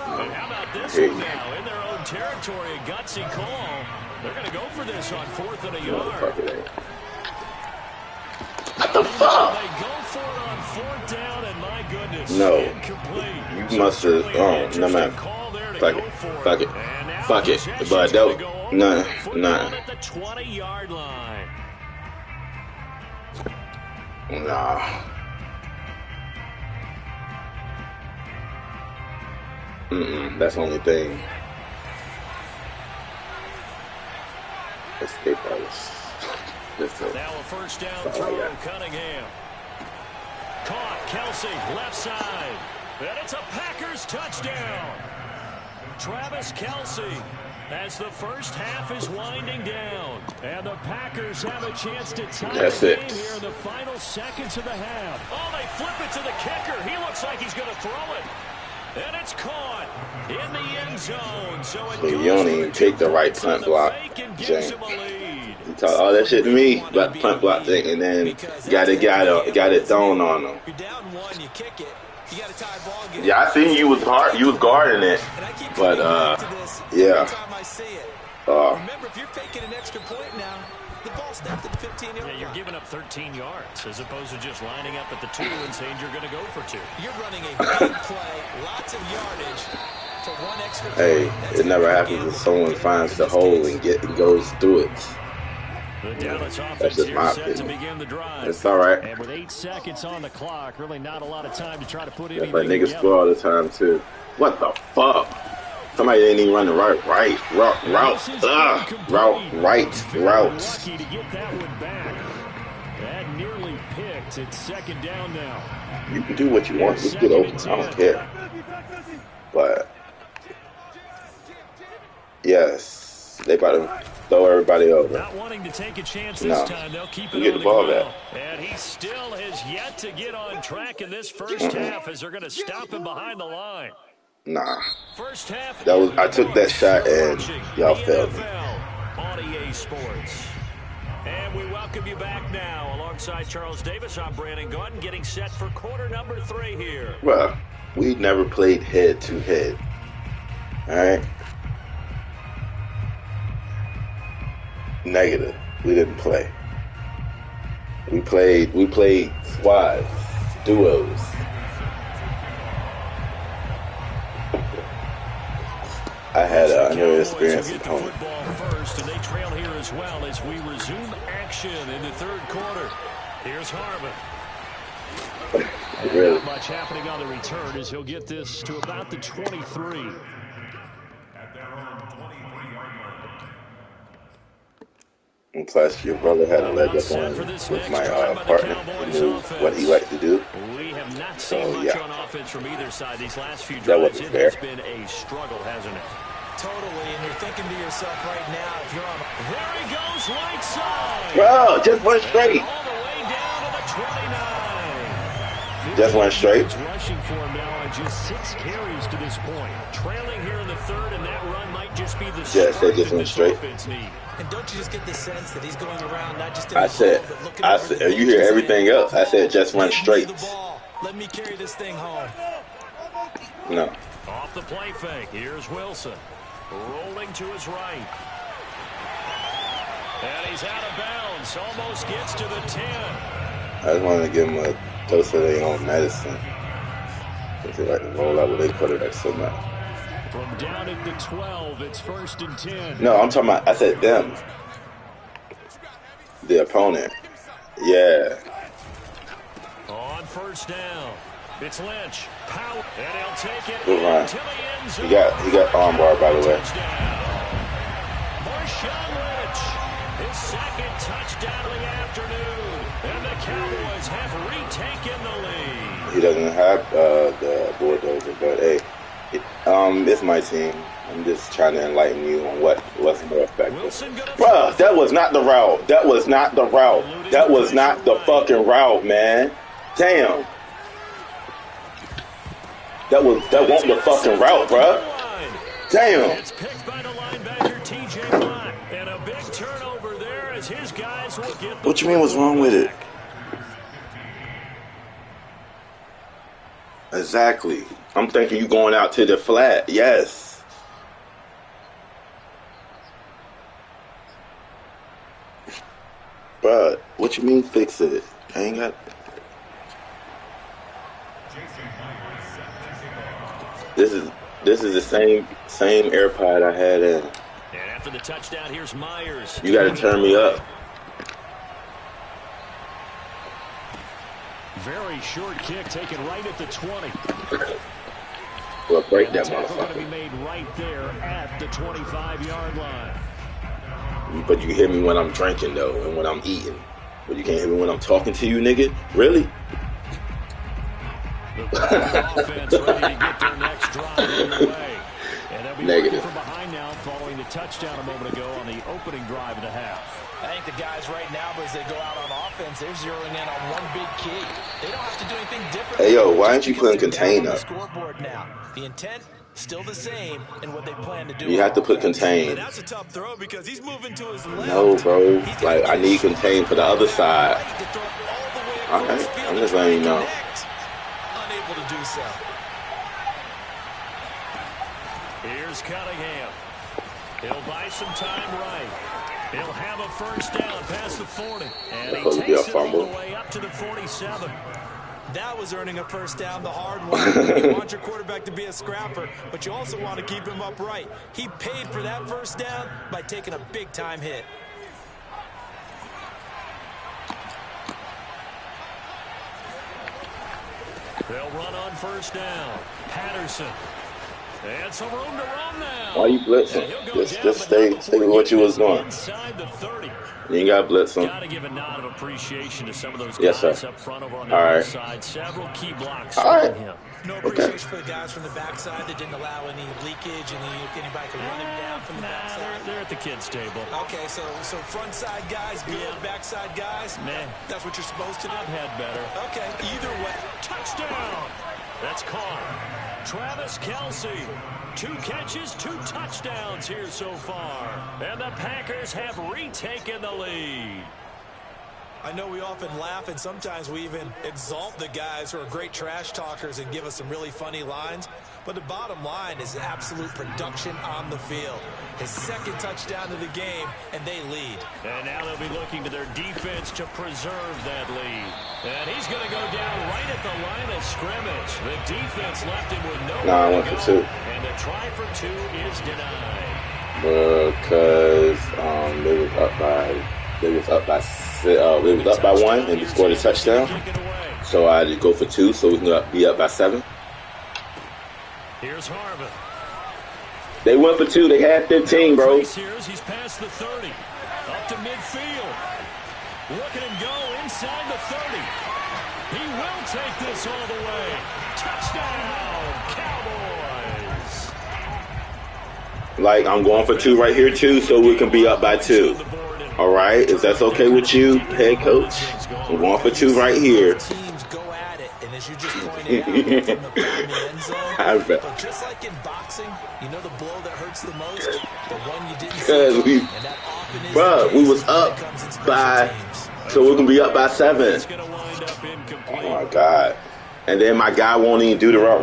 And how about this one now? In their own territory, a gutsy call. They're going to go for this on 4th and a yard. What the fuck? They go for it on 4th down, and my goodness, no. incomplete. You must have. Oh, no man. Fuck it. Fuck it. Fuck it. But don't. Nah. At the 20-yard line. Nah. That's the only thing. Escape artists. Now a first down throw, Cunningham. Caught, Kelsey, left side. And it's a Packers touchdown. Travis Kelsey, as the first half is winding down. And the Packers have a chance to tie the game here in the final seconds of the half. Oh, they flip it to the kicker. He looks like he's going to throw it. And it's caught in the end zone. So you don't even take the right punt block, James. You talk all that shit to me about the punt block thing, and then got it thrown on them. You're down one, you kick it. You got to tie a ball. Yeah, I seen you was guarding it, but yeah. Remember, if you're faking an extra point now, the ball snapped at the 15-yard line. Yeah, you're giving up 13 yards as opposed to just lining up at the 2 and saying you're going to go for 2. You're running a big play, lots of yardage for one extra point. Hey, it never happens if someone finds the hole and goes through it. That's just my opinion. It's all right. And with 8 seconds on the clock, really not a lot of time to try to put anything together. But niggas score all the time too. What the fuck? Somebody didn't even run the route. Lucky to get that one back. That nearly picked. It's second down now. You can do what you want. Just get open. I don't care. But yes, they about to throw everybody over. Not wanting to take a chance this time. They'll keep it get the ball back. And he still has yet to get on track in this first half as they're going to stop him behind the line. Nah. First half. I took that shot and y'all failed me. On EA Sports. And we welcome you back now alongside Charles Davis. I'm Brandon Gordon getting set for quarter number 3 here. Well, we never played head to head. All right. Negative. We didn't play. We played squads, duos. I had another experience at home. First, and they trail here as well as we resume action in the third quarter. Here's Harvin. Really? Not much happening on the return as he'll get this to about the 23. And plus, your brother had a leg up on with my partner. He knew what he liked to do. We have not seen much on offense from either side these last few drives. That wasn't fair. It's been a struggle, hasn't it? Totally, and you're thinking to yourself right now, if you're on... There he goes, right side. Bro, just went straight. All the way down to the 29. Just went straight. Rushing for him now on just 6 carries to this point. Trailing here in the third, and that run might just be the start Just went straight. And don't you just get the sense that he's going around not just I said, you hear everything else. I said, just run straight. Let me carry this thing home. No. Off the play fake. Here's Wilson. Rolling to his right. And he's out of bounds. Almost gets to the 10. I just wanted to give them a dose of their own medicine. They like to roll out with their quarterback so much. From down at the 12, it's 1st and 10. No, I'm talking about, I said them. The opponent. Yeah. On 1st down, it's Lynch. Power, and he'll take it Good line. into the end zone. He got arm bar, by the way. Marshawn Lynch, his 2nd touchdown of the afternoon. And the Cowboys have retaken the lead. He doesn't have the bulldozer, but hey, it's my team. I'm just trying to enlighten you on what's more effective. Bruh, that was not the route. That was not the route. That was not the fucking route, man. Damn. That wasn't the fucking route, bruh. Damn. It's picked by the linebacker TJ MUT, and a big turnover there as his guys will get the What you mean what's wrong with it? Exactly. I'm thinking you going out to the flat. Yes. But what you mean fix it? I ain't got. This is the same AirPod I had in. And after the touchdown, here's Myers. You got to turn me up. Very short kick taken right at the 20. Well, break that Going to be motherfucker. made right there at the 25-yard line. But you hear me when I'm drinking though, and when I'm eating. But you can't hear me when I'm talking to you, nigga. Really? The offense ready to get their next drive underway. And they'll be Negative. from behind now following the touchdown a moment ago on the opening drive of the half. I think the guys right now, as they go out on offense, they're zeroing in on one big key. They don't have to do anything different. Hey, yo, why aren't you putting contain up? Scoreboard now. The intent still the same in what they plan to do. You have to put contain. That's a tough throw because he's moving to his left. No, bro. Like, I need contain for the other side. Alright, I'm just letting you know. Unable to do so. Here's Cunningham. He'll buy some time right. He'll have a 1st down past the 40. And he takes it all the way up to the 47. That was earning a 1st down the hard way. You want your quarterback to be a scrapper, but you also want to keep him upright. He paid for that 1st down by taking a big-time hit. They'll run on 1st down. Patterson. And some room to run now. Why you blitzing? Just stay with what you was doing. Inside the 30. You ain't got to blitz him. Got to give a nod of appreciation to some of those Yes, guys sir. up front over on the All other right. side. Several key blocks All right. on him. No appreciation for the guys from the backside that didn't allow any leakage and anybody could run him down from the backside. They're at the kids' table. Okay, so front side guys good, backside guys, Nah. that's what you're supposed to do. I've had better. Okay, either way. Touchdown! That's caught. Travis Kelce. 2 catches, 2 touchdowns here so far. And the Packers have retaken the lead. I know we often laugh, and sometimes we even exalt the guys who are great trash talkers and give us some really funny lines. But the bottom line is absolute production on the field. His 2nd touchdown of the game, and they lead. And now they'll be looking to their defense to preserve that lead. And he's going to go down right at the line of scrimmage. The defense left him with nowhere Nah, I to went go. for 2. And the try for 2 is denied. Because they was up by 1 and we scored a touchdown. So I had to go for 2 so we can be up by 7. Here's Harvin. They went for 2. They had 15, bro. He's past the 30. Up to midfield. Look at him go inside the 30. He will take this all the way. Touchdown, Cowboys. Like, I'm going for 2 right here, too, so we can be up by 2. All right? If that's okay with you, head coach, I'm going for 2 right here. Teams go at it, and as you just pointed out, from the end zone. But just like in boxing, you know the blow that hurts the most? The one you didn't see. And that often is the case we was up by, so we're going to be up by 7. Oh, my God. And then my guy won't even do the right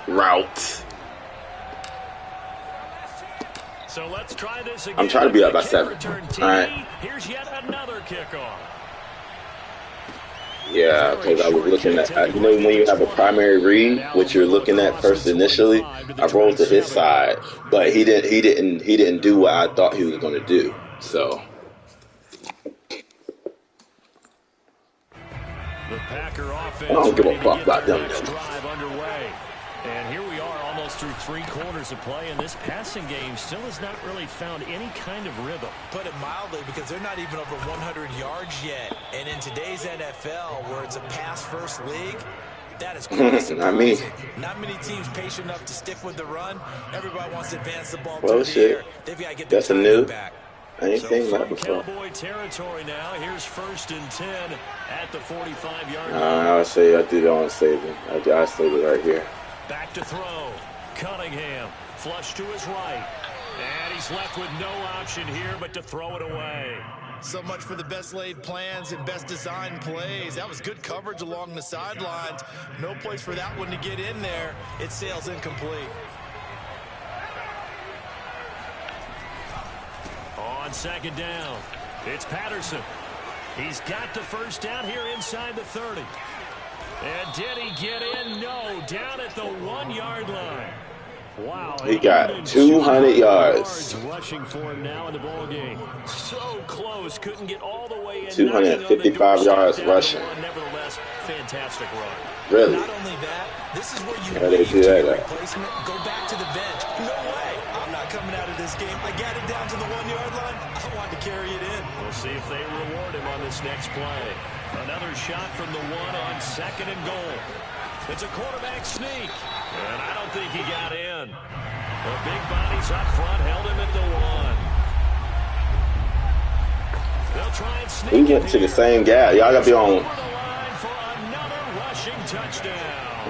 route. So let's try this again. I'm trying to be up by 7. All right. Here's yet another kickoff. Yeah, because I was looking at, you know, when you have a primary read, which you're looking at first initially, I rolled to his side, but he didn't do what I thought he was going to do. So. The Packer offense I don't give a fuck about them. And here we are almost through 3 quarters of play, and this passing game still has not really found any kind of rhythm. Put it mildly, because they're not even over 100 yards yet. And in today's NFL, where it's a pass-first league, that is quite surprising. Not many teams patient enough to stick with the run. Everybody wants to advance the ball through the air. They've got to get their timing back. I ain't seen that before. Cowboy territory now. Here's 1st and 10 at the 45-yard line. I say I did it on saving. I saved it right here. Back to throw. Cunningham. Flush to his right. And he's left with no option here but to throw it away. So much for the best laid plans and best designed plays. That was good coverage along the sidelines. No place for that one to get in there. It sails incomplete. On 2nd down, it's Patterson. He's got the 1st down here inside the 30. And did he get in? No, down at the 1-yard line. Wow. He got 200 yards. Rushing for him now in the ball game. So close, couldn't get all the way in. 255 yards rushing. Nevertheless, fantastic run. Really? Not only that, this is where you wave to your replacement, go back to the bench. No way. I'm not coming out of this game. I got it down to the 1-yard line. I want to carry it in. We'll see if they reward him on this next play. Another shot from the 1 on 2nd and goal. It's a quarterback sneak. And I don't think he got in. The big bodies up front held him at the 1. They'll try and sneak. We went to the same guy. Y'all got to be on. For another rushing touchdown.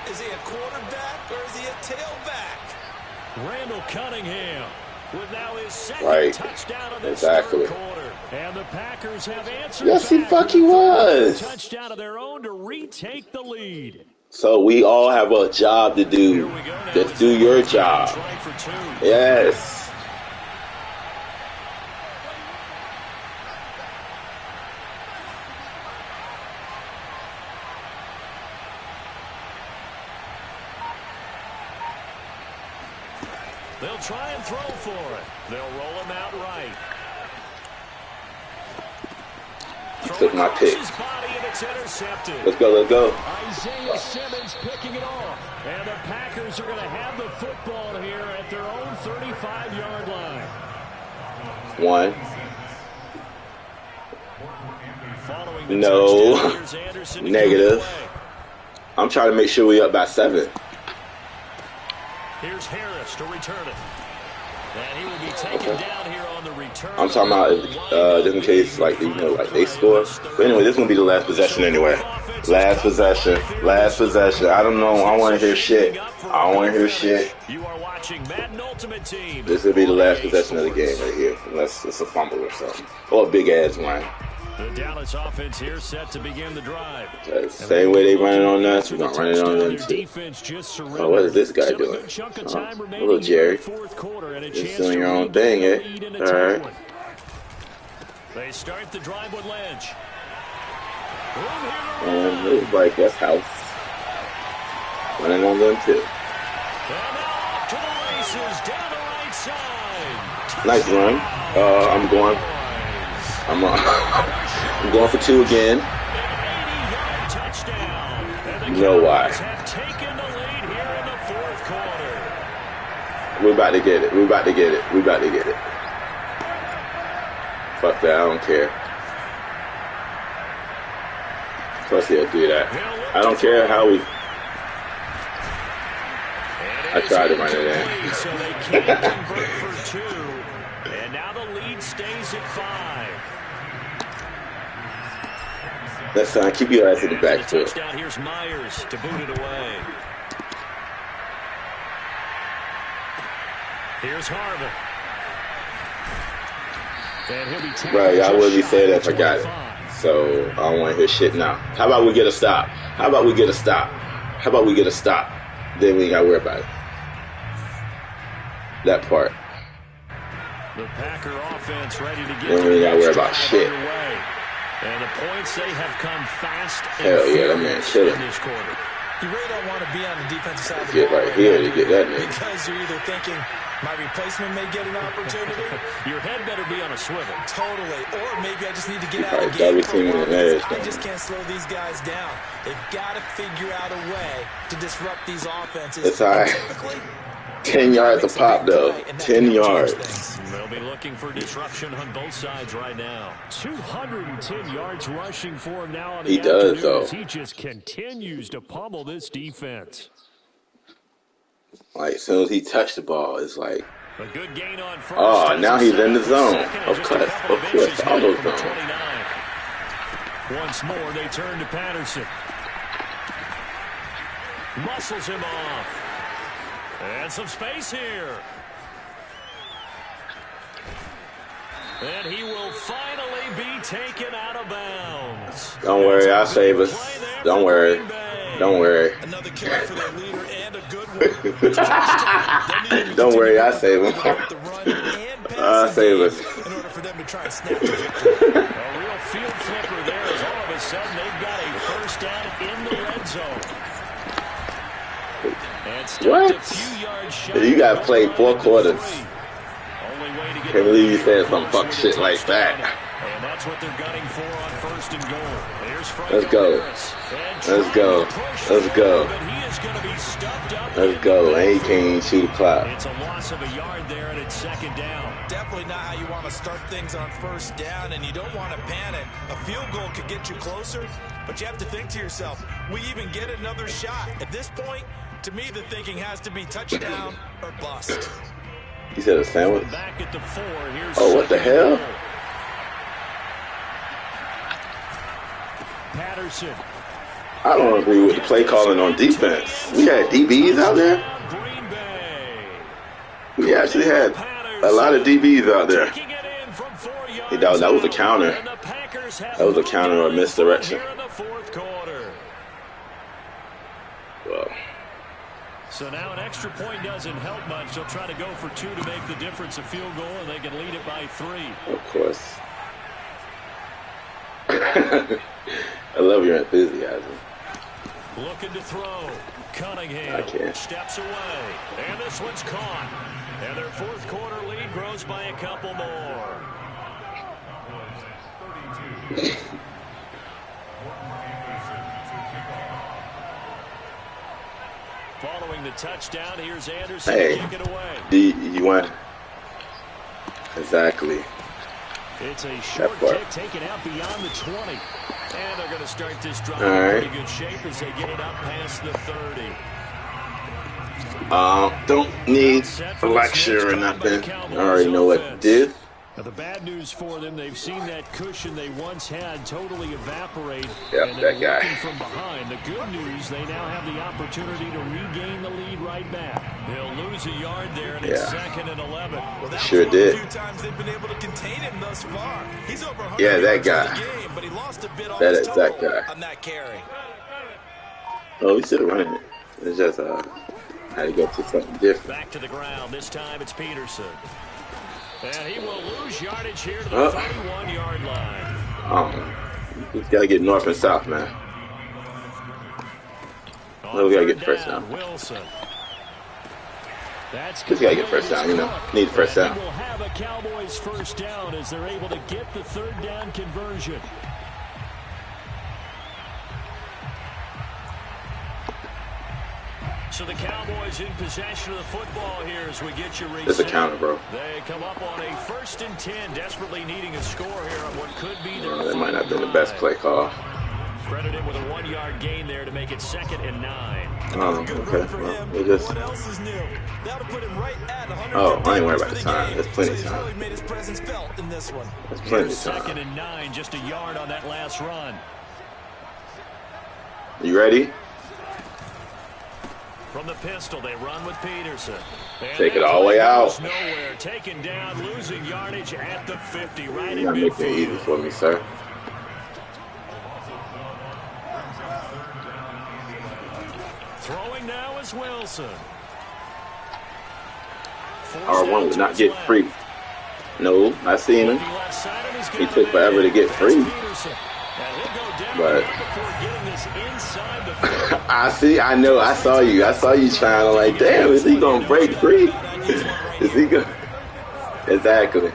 Is he a quarterback or is he a tailback? Randall Cunningham with now his 2nd touchdown of this 3rd quarter. And the Packers have answered. Yes, he fucking was. Touchdown of their own to retake the lead. So we all have a job to do. Just do your job. Yes. They'll try and throw for it. They'll roll him out right. Took my pick. Let's go, let's go. Isaiah Simmons picking it off. And the Packers are going to have the football here at their own 35-yard line. 1. No. Negative. I'm trying to make sure we up by 7. Here's Harris to return it. And he will be taken down here on the return. I'm talking about just in case, like, you know, like they score. But anyway, this is gonna be the last possession anyway. Last possession. Last possession. I don't know. I don't want to hear shit. I don't want to hear shit. You are watching Madden Ultimate Team. This will be the last possession of the game right here, unless it's a fumble or something, or a big ass one. The Dallas offense here set to begin the drive. Same way they running on us, we're gonna run it on them too. Oh, what is this guy doing? Oh, little Jerry. Just doing your own thing, eh? Alright. They start the drive with Lynch. And it was like, that's house. Running on them too. And now off to the races, down the right side. Nice run. I'm going. I'm going for 2 again. You know why. We're about to get it. We're about to get it. We're about to get it. Fuck that. I don't care. Plus he'll do that. I don't care how we... I tried to run it in. So they can't convert for 2. And now the lead stays at 5. That's fine. Keep your ass in the backfield. Touchdown. Here's Myers to boot it away. Here's Harville. And he'll be right, I would be saying that if I got it. So I don't want to hear shit now. How about we get a stop? How about we get a stop? How about we get a stop? Then we ain't got to worry about it. That part. The Packer offense ready to get Then we ain't got to worry about shit. And the points, they have come fast. Hell yeah, that man chilling. This quarter. You really don't want to be on the defensive side of the Get ball right here to get that nigga. because you're either thinking my replacement may get an opportunity. Your head better be on a swivel. Totally. Or maybe I just need to get out Right, of the game. I just can't slow these guys down. They've got to figure out a way to disrupt these offenses. It's all right. 10 yards a pop, though. 10 yards. They'll be looking for disruption on both sides right now. 210 yards rushing for him now on the He does, though. He just continues to pummel this defense. Like, as soon as he touched the ball, it's like, a good gain on first. oh, now he's in the zone. Of course, all those zones. Once more, they turn to Patterson. Muscles him off. And some space here. And he will finally be taken out of bounds. Don't worry, I'll save us. Don't worry. Don't worry. Another carry for their leader and a good one. Don't worry, I'll save him. I'll save us. In order for them to try and snap the victory. A real field flipper there as all of a sudden they've got a first down in the red zone. What? You got to play 4 quarters. Can't believe you said some fuck shit like that. And that's what they're gunning for on first and goal. Let's go. Let's go. Let's go. Let's go. And he can't even shoot the clock. It's a loss of a yard there, and it's second down. Definitely not how you want to start things on first down, and you don't want to panic. A field goal could get you closer, but you have to think to yourself, we even get another shot. At this point, to me, the thinking has to be touchdown or bust. You said a sandwich? Back at the 4. Here's oh, what the hell? Patterson. I don't agree with the play calling on defense. We had DBs out there. Green Bay. We actually had a lot of DBs out there. Hey, that was a counter. That was a counter or misdirection. Well. So now an extra point doesn't help much. They'll try to go for 2 to make the difference a field goal, and they can lead it by 3. Of course. I love your enthusiasm. Looking to throw. Cunningham steps away. And this one's caught. And their fourth quarter lead grows by a couple more. Following the touchdown, here's Anderson to kick it away. You want? Exactly. It's a short kick taken out beyond the 20. And they're going to start this drive in pretty good shape as they get it up past the 30. Don't need a lecture or nothing. I already know what to do. Now, the bad news for them, they've seen that cushion they once had totally evaporate. Yep, and that guy. From behind. The good news, they now have the opportunity to regain the lead right back. They'll lose a yard there, and it's 2nd and 11. Well, that sure did. A few times they've been able to contain him thus far. He's over 100 yeah, that yards guy. in the game, but he lost a bit off That his is that total guy. on that carry. Oh, we should have run it. It's just had to go to something different. Back to the ground. This time it's Peterson. And he will lose yardage here to the 31-yard line. We got to get north and south, man. We got to get the first down. Wilson. Just got to get first down, you know. Need first down. We'll have a Cowboys first down as they're able to get the 3rd down conversion. So the Cowboys in possession of the football here as we get you reset. It's a counter, bro. They come up on a 1st and 10, desperately needing a score here on what could be their that might not have been the best play call. Credited with a 1-yard gain there to make it 2nd and 9. Okay. Well, we'll just... Oh, I ain't worried about the time. There's plenty of time. There's plenty of time. 2nd and 9, just a yard on that last run. You ready? From the pistol, they run with Peterson. And take it all the way out. Nowhere. Taken down, losing yardage at the 50, right You're in not making it easy midfield. for me, sir. Throwing now is Wilson. R1 would not get free. No, I seen him. He took forever to get free. But I know, I saw you trying to like, damn, is he gonna break free? Is he gonna? Exactly.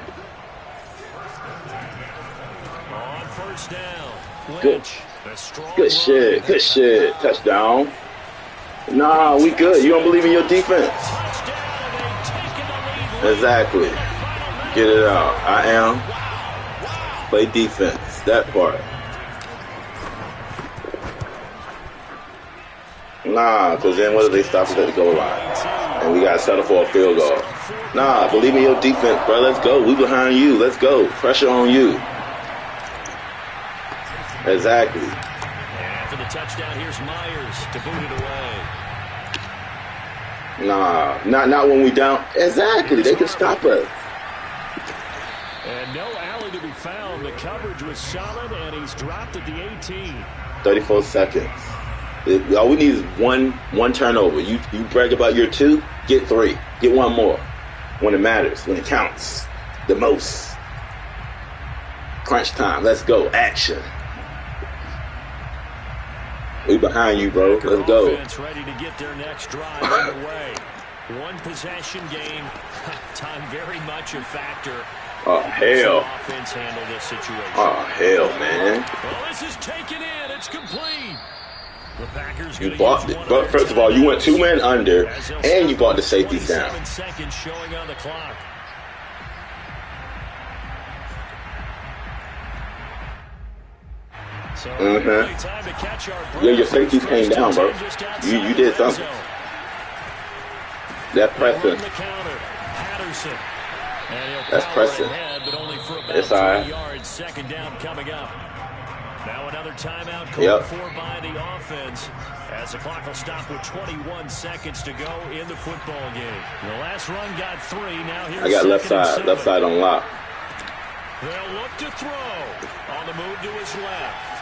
On first down. Good shit. Touchdown. Nah, we good. You don't believe in your defense? Exactly. Get it out. I am. Play defense. That part. Nah, because then what if they stop us at the goal line? And we got to settle for a field goal. Nah, believe in your defense, bro. Let's go. We behind you. Let's go. Pressure on you. Exactly. After the touchdown, here's Myers to boot it away. Nah, not when we down. Exactly. They can stop us. And no alley to be found. The coverage was solid, and he's dropped at the 18. 34 seconds. All we need is one turnover. You brag about your 2, get 3. Get 1 more. When it matters, when it counts the most. Crunch time. Let's go. Action. We behind you, bro. Let's go. Ready to get their next drive underway. One possession game. Time very much a factor. Oh, hell. Offense handle this situation. Oh, hell, man. Well, this is taken in. It's complete. The Packers you bought it. But first of all, you went 2 men under, and you bought the safety down. 27 seconds showing on the clock. So really time to catch our breath. Yeah, your safeties came down, bro. You did something. That pressing. That's pressing. It's all right. Second down coming up. Now another timeout called for by the offense, as the clock will stop with 21 seconds to go in the football game. The last run got 3. Now here's I got left side on lock. They'll look to throw on the move to his left.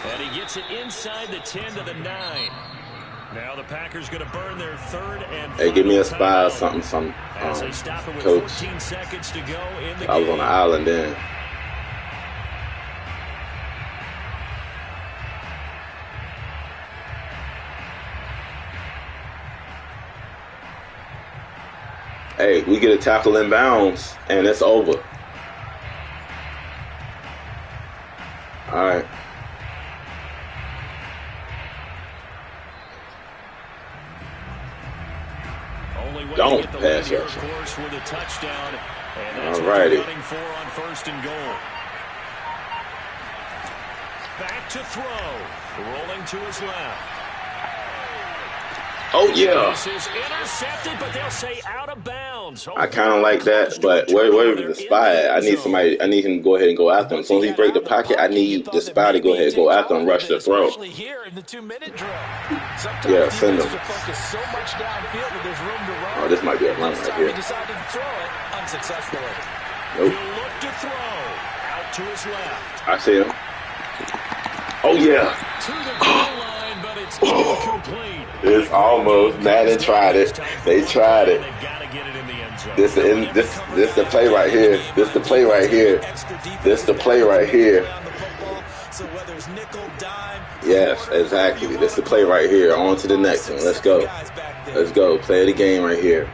And he gets it inside the 10 to the 9. Now the Packers going to burn their 3rd and hey, give me a spy or something, coach. 14 seconds to go in the I was on the island then. Hey, we get a tackle in bounds, and it's over. All right. Don't pass rush. All righty. On first and goal. Back to throw. Rolling to his left. Oh, yeah. This is intercepted, but they'll say out of bounds. I kind of like that, but where is the spy at? I need somebody. I need him to go ahead and go after him. As soon as he break the pocket, I need the spy to go ahead and go after him, rush the throw. Yeah, send him. Oh, this might be a run right here. Nope. I see him. Oh, yeah. It's almost. Madden tried it. They tried it. This the play right here. This the play right here. This the play right here. Yes, exactly. This the play right here. On to the next one. Let's go. Let's go. Play the game right here.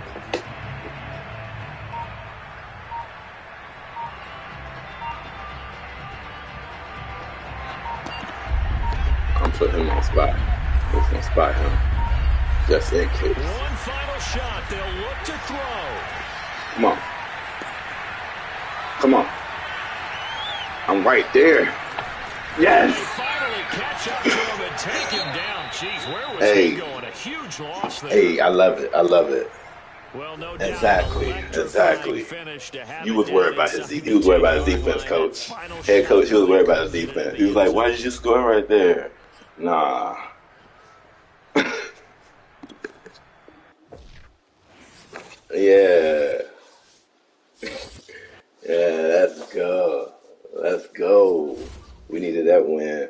I'm putting him on spot. I'm gonna spot him just in case. One final shot. They'll look to throw. Come on. Come on. I'm right there. Yes. They finally catch up to him and take him down. Jeez, where was he going? A huge loss there. Hey, I love it. I love it. Well, no exactly. You was worried about his defense. He was worried about his defense, coach. Head coach, he was worried about his defense. He was like, why did you score right there? Nah. Yeah. Yeah, let's go. Let's go. We needed that win.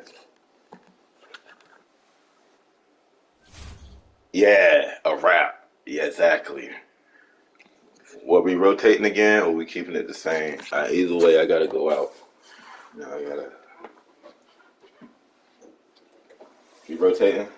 Yeah, a wrap. Yeah, exactly. What, we rotating again or we keeping it the same? Either way, I gotta go out. No, I gotta. We rotating?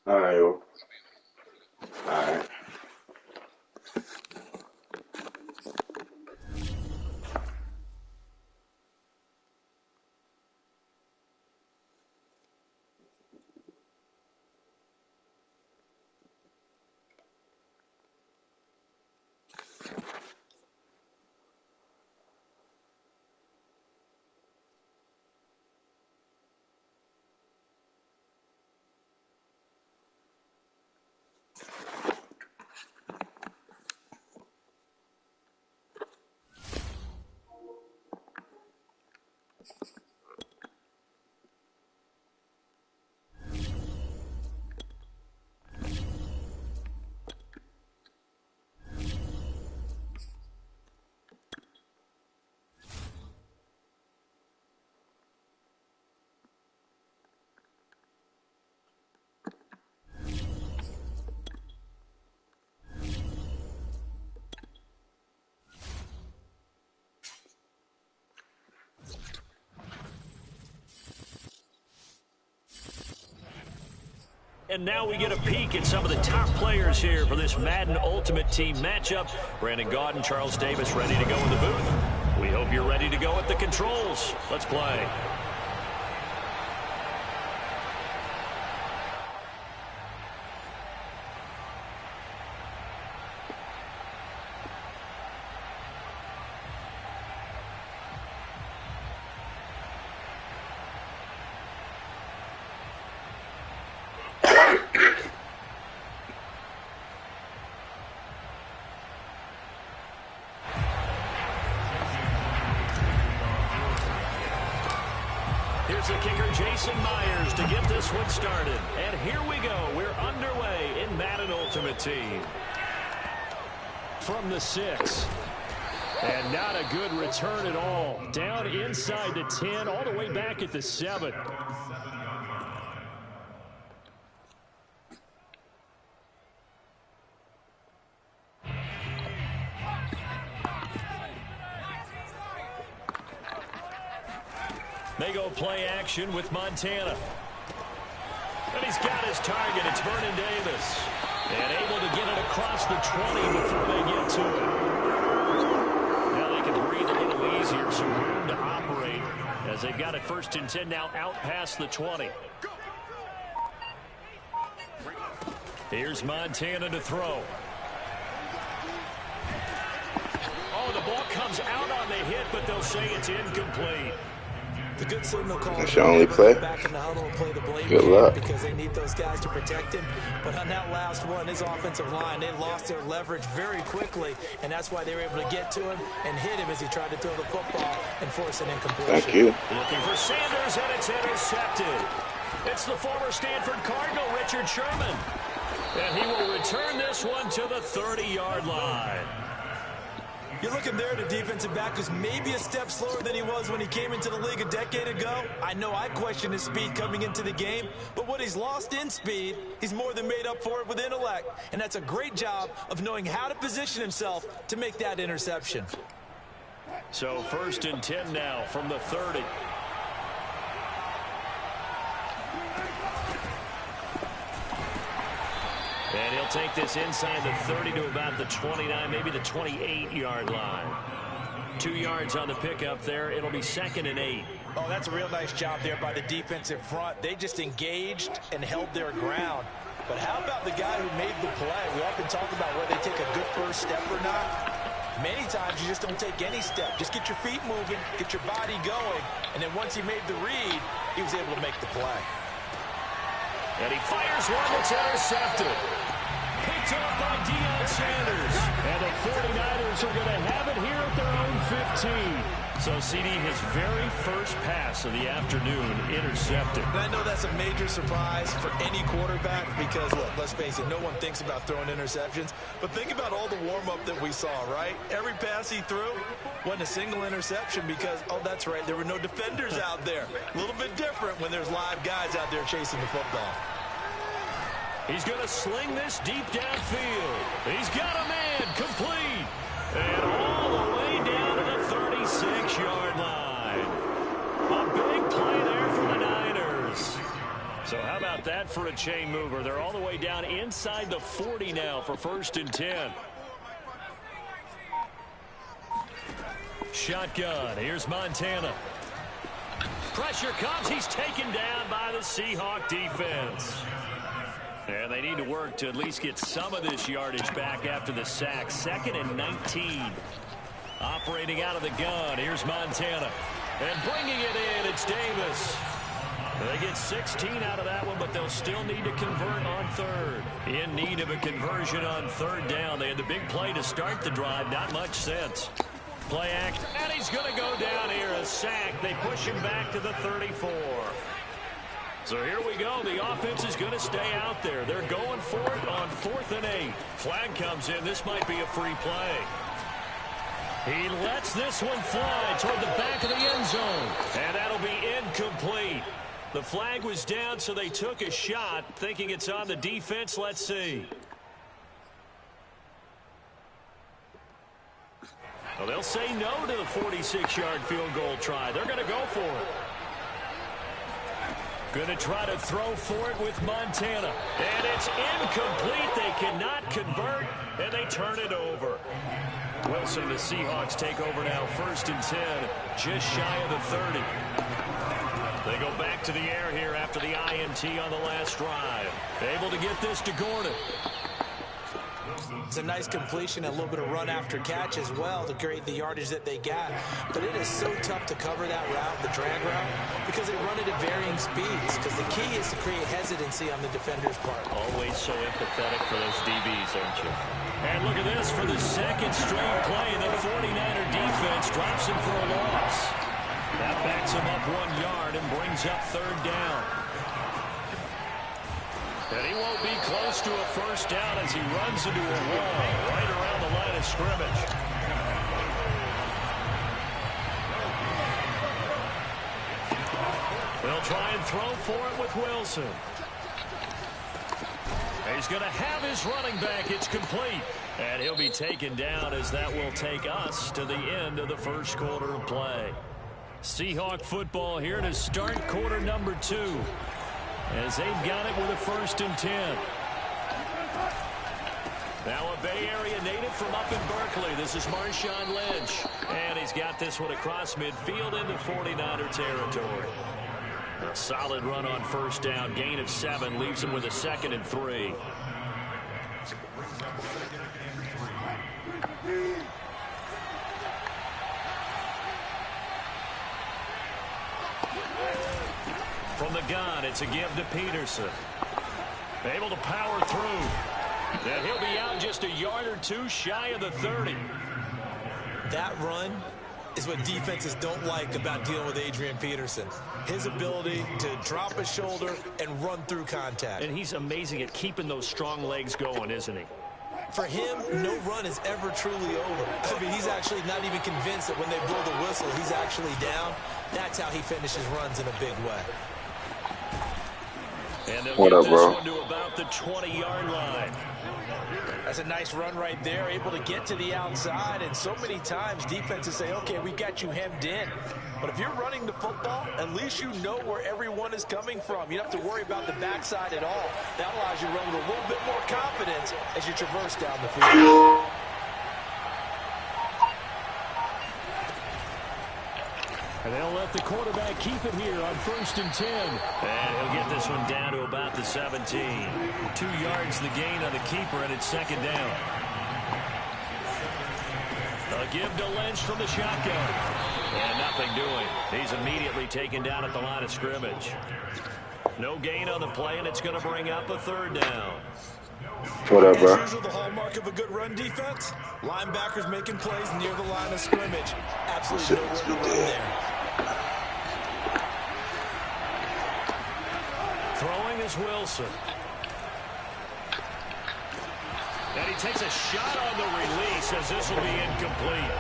All right, yo. All right. And now we get a peek at some of the top players here for this Madden Ultimate Team matchup. Brandon Gaudin, Charles Davis ready to go in the booth. We hope you're ready to go at the controls. Let's play. Here's the kicker, Jason Myers, to get this one started. And here we go. We're underway in Madden Ultimate Team. From the 6. And not a good return at all. Down inside the 10, all the way back at the 7. They go play action with Montana. And he's got his target. It's Vernon Davis. And able to get it across the 20 before they get to it. Now they can breathe a little easier. Some room to operate as they've got it 1st and 10 now out past the 20. Here's Montana to throw. Oh, the ball comes out on the hit, but they'll say it's incomplete. The good signal call. That's your only play? Back in the huddle and play the blame Good luck. because they need those guys to protect him. But on that last one, his offensive line, they lost their leverage very quickly, and that's why they were able to get to him and hit him as he tried to throw the football and force an incompletion. Thank you. Looking for Sanders, and it's intercepted. It's the former Stanford Cardinal, Richard Sherman. And he will return this one to the 30-yard line. You're looking there at a defensive back who's maybe a step slower than he was when he came into the league a decade ago. I know I questioned his speed coming into the game, but what he's lost in speed, he's more than made up for it with intellect. And that's a great job of knowing how to position himself to make that interception. So 1st and 10 now from the 30. And he'll take this inside the 30 to about the 29, maybe the 28-yard line. 2 yards on the pickup there. It'll be 2nd and 8. Oh, that's a real nice job there by the defensive front. They just engaged and held their ground. But how about the guy who made the play? We often talk about whether they take a good first step or not. Many times you just don't take any step. Just get your feet moving, get your body going, and then once he made the read, he was able to make the play. And he fires one that's intercepted. Picked up by Deion Sanders. And the 49ers are going to have it here at their own 15. So, CD, his very first pass of the afternoon intercepted. And I know that's a major surprise for any quarterback because, look, let's face it, no one thinks about throwing interceptions. But think about all the warm-up that we saw, right? Every pass he threw wasn't a single interception because, oh, that's right, there were no defenders out there. A little bit different when there's live guys out there chasing the football. He's going to sling this deep downfield. He's got a man complete. And all the way down to the 36-yard line. A big play there for the Niners. So how about that for a chain mover. They're all the way down inside the 40 now for 1st and 10. Shotgun. Here's Montana. Pressure comes. He's taken down by the Seahawk defense. And they need to work to at least get some of this yardage back after the sack. 2nd and 19. Operating out of the gun. Here's Montana. And bringing it in, it's Davis. They get 16 out of that one, but they'll still need to convert on 3rd. In need of a conversion on 3rd down. They had the big play to start the drive. Not much sense. Play action. And he's going to go down here. A sack. They push him back to the 34. So here we go. The offense is going to stay out there. They're going for it on 4th and 8. Flag comes in. This might be a free play. He lets this one fly toward the back of the end zone. And that'll be incomplete. The flag was down, so they took a shot, thinking it's on the defense. Let's see. Well, they'll say no to the 46-yard field goal try. They're going to go for it. Going to try to throw for it with Montana. And it's incomplete. They cannot convert, and they turn it over. Wilson, the Seahawks take over now. 1st and 10, just shy of the 30. They go back to the air here after the INT on the last drive. Able to get this to Gordon. It's a nice completion and a little bit of run after catch as well to create the yardage that they got. But it is so tough to cover that route, the drag route, because they run it at varying speeds. Because the key is to create hesitancy on the defender's part. Always so empathetic for those DBs, aren't you? And look at this for the 2nd straight play. The 49er defense drops him for a loss. That backs him up 1 yard and brings up 3rd down. And he won't be close to a 1st down as he runs into a wall right around the line of scrimmage. They'll try and throw for it with Wilson. He's going to have his running back. It's complete. And he'll be taken down as that will take us to the end of the 1st quarter of play. Seahawk football here to start quarter number 2. As they've got it with a 1st and 10. Now a Bay Area native from up in Berkeley. This is Marshawn Lynch. And he's got this one across midfield into 49er territory. A solid run on 1st down. Gain of 7 leaves him with a 2nd and 3. From the gun, it's a give to Peterson. Able to power through. And he'll be out just a yard or 2 shy of the 30. That run is what defenses don't like about dealing with Adrian Peterson. His ability to drop his shoulder and run through contact. And he's amazing at keeping those strong legs going, isn't he? For him, no run is ever truly over. I mean, he's actually not even convinced that when they blow the whistle, he's actually down. That's how he finishes runs in a big way. And they'll what get up, this bro? one to about the 20-yard line. That's a nice run right there, able to get to the outside. And so many times defenses say, okay, we got you hemmed in. But if you're running the football, at least you know where everyone is coming from. You don't have to worry about the backside at all. That allows you to run with a little bit more confidence as you traverse down the field. And they'll let the quarterback keep it here on 1st and 10. And he'll get this one down to about the 17. 2 yards the gain on the keeper, and it's 2nd down. A give to Lynch from the shotgun. And nothing doing. He's immediately taken down at the line of scrimmage. No gain on the play, and it's going to bring up a 3rd down. What up, bro? As usual, the hallmark of a good run defense, linebackers making plays near the line of scrimmage. Absolutely nowhere to run there. Throwing is Wilson. And he takes a shot on the release as this will be incomplete.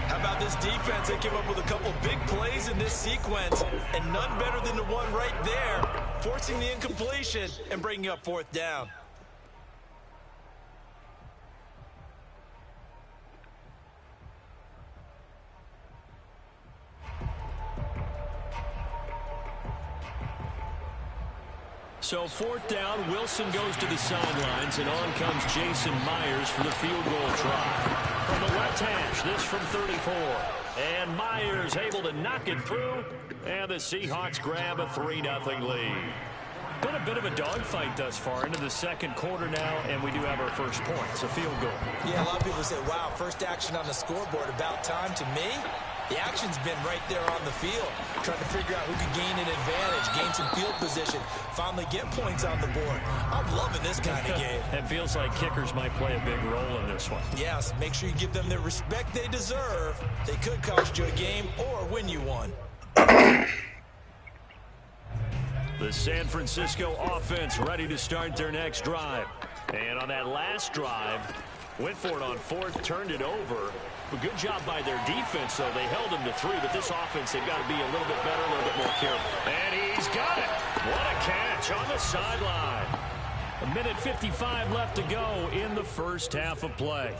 How about this defense? They came up with a couple big plays in this sequence, and none better than the one right there, forcing the incompletion and bringing up 4th down. So 4th down, Wilson goes to the sidelines, and on comes Jason Myers for the field goal try. From the left hash, this from 34. And Myers able to knock it through, and the Seahawks grab a 3-0 lead. Been a bit of a dogfight thus far into the second quarter now, and we do have our first point. It's a field goal. Yeah, a lot of people say, wow, first action on the scoreboard, about time. To me, the action's been right there on the field, trying to figure out who can gain an advantage, gain some field position, finally get points on the board. I'm loving this kind of game. It feels like kickers might play a big role in this one. Yes, make sure you give them the respect they deserve. They could cost you a game or win you one. The San Francisco offense ready to start their next drive. And on that last drive, went for it on 4th, turned it over. But good job by their defense, though. They held them to 3, but this offense, they've got to be a little bit better, a little bit more careful. And he's got it. What a catch on the sideline. 1:55 left to go in the first half of play.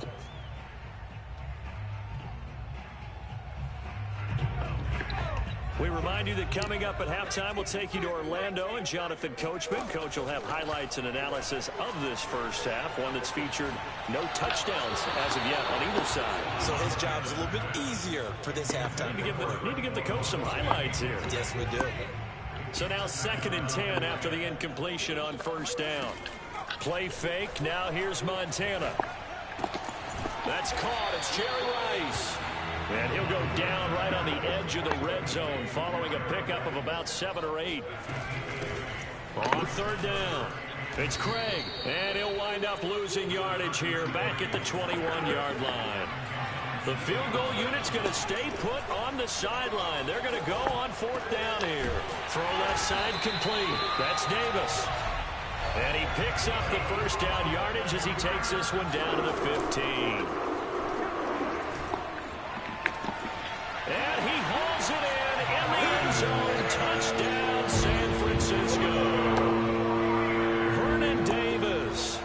We remind you that coming up at halftime, we'll take you to Orlando and Jonathan Coachman. Coach will have highlights and analysis of this first half, one that's featured no touchdowns as of yet on either side. So his job's a little bit easier for this halftime. Need to give the coach some highlights here. Yes, we do. So now 2nd and 10 after the incompletion on 1st down. Play fake. Now here's Montana. That's caught. It's Jerry Rice. And he'll go down right on the edge of the red zone following a pickup of about 7 or 8. On 3rd down, it's Craig. And he'll wind up losing yardage here back at the 21-yard line. The field goal unit's going to stay put on the sideline. They're going to go on 4th down here. Throw left side complete. That's Davis. And he picks up the first down yardage as he takes this one down to the 15. And he hauls it in the end zone. Touchdown, San Francisco. Vernon Davis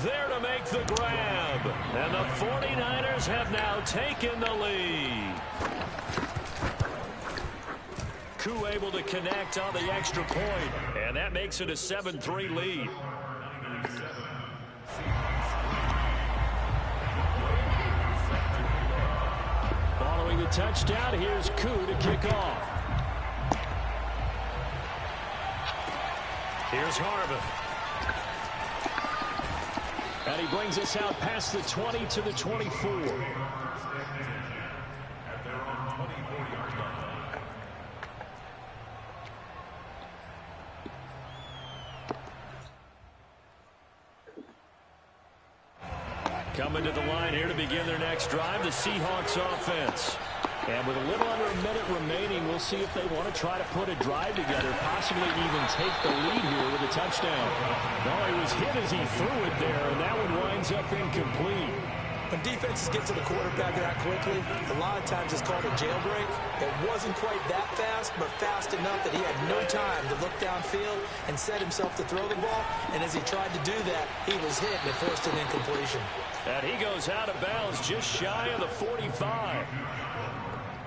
there to make the grab. And the 49ers have now taken the lead. Koo able to connect on the extra point. And that makes it a 7-3 lead. Following the touchdown, here's Koo to kick off. Here's Harvin. And he brings us out past the 20 to the 24. Coming to the line here to begin their next drive, the Seahawks offense. And with a little under a minute remaining, we'll see if they want to try to put a drive together, possibly even take the lead here with a touchdown. No, he was hit as he threw it there, and that one winds up incomplete. When defenses get to the quarterback that quickly, a lot of times it's called a jailbreak. It wasn't quite that fast, but fast enough that he had no time to look downfield and set himself to throw the ball. And as he tried to do that, he was hit and it forced an incompletion. And he goes out of bounds just shy of the 45.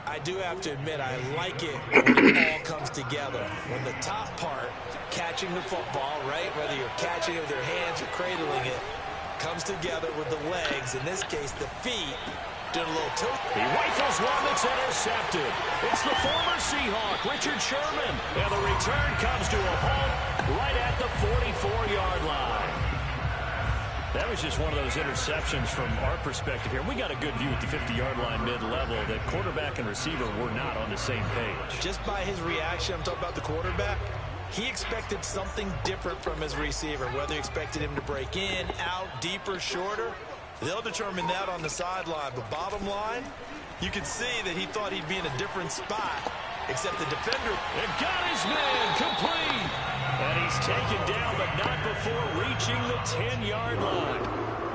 I do have to admit, I like it when it all comes together. When the top part, catching the football, right, whether you're catching it with your hands or cradling it, comes together with the legs, in this case the feet, did a little tilt. He rifles one that's intercepted. It's the former Seahawk, Richard Sherman. And the return comes to a halt right at the 44-yard line. That was just one of those interceptions from our perspective here. We got a good view at the 50-yard line mid-level that quarterback and receiver were not on the same page. Just by his reaction, I'm talking about the quarterback, he expected something different from his receiver, whether he expected him to break in, out, deeper, shorter. They'll determine that on the sideline. But bottom line, you can see that he thought he'd be in a different spot, except the defender. And got his man complete. And he's taken down, but not before reaching the 10-yard line.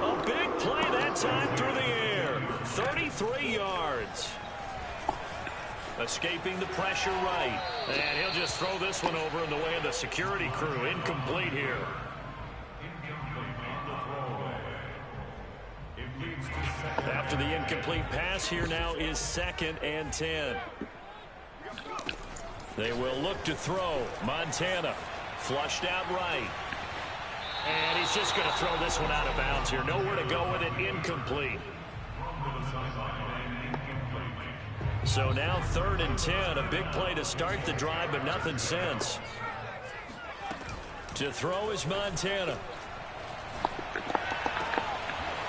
A big play that time through the air. 33 yards. Escaping the pressure right. And he'll just throw this one over in the way of the security crew. Incomplete here. After the incomplete pass, here now is 2nd and 10. They will look to throw. Montana Flushed out right. And he's just going to throw this one out of bounds here. Nowhere to go with it. Incomplete. So now 3rd and 10. A big play to start the drive, but nothing since. To throw is Montana.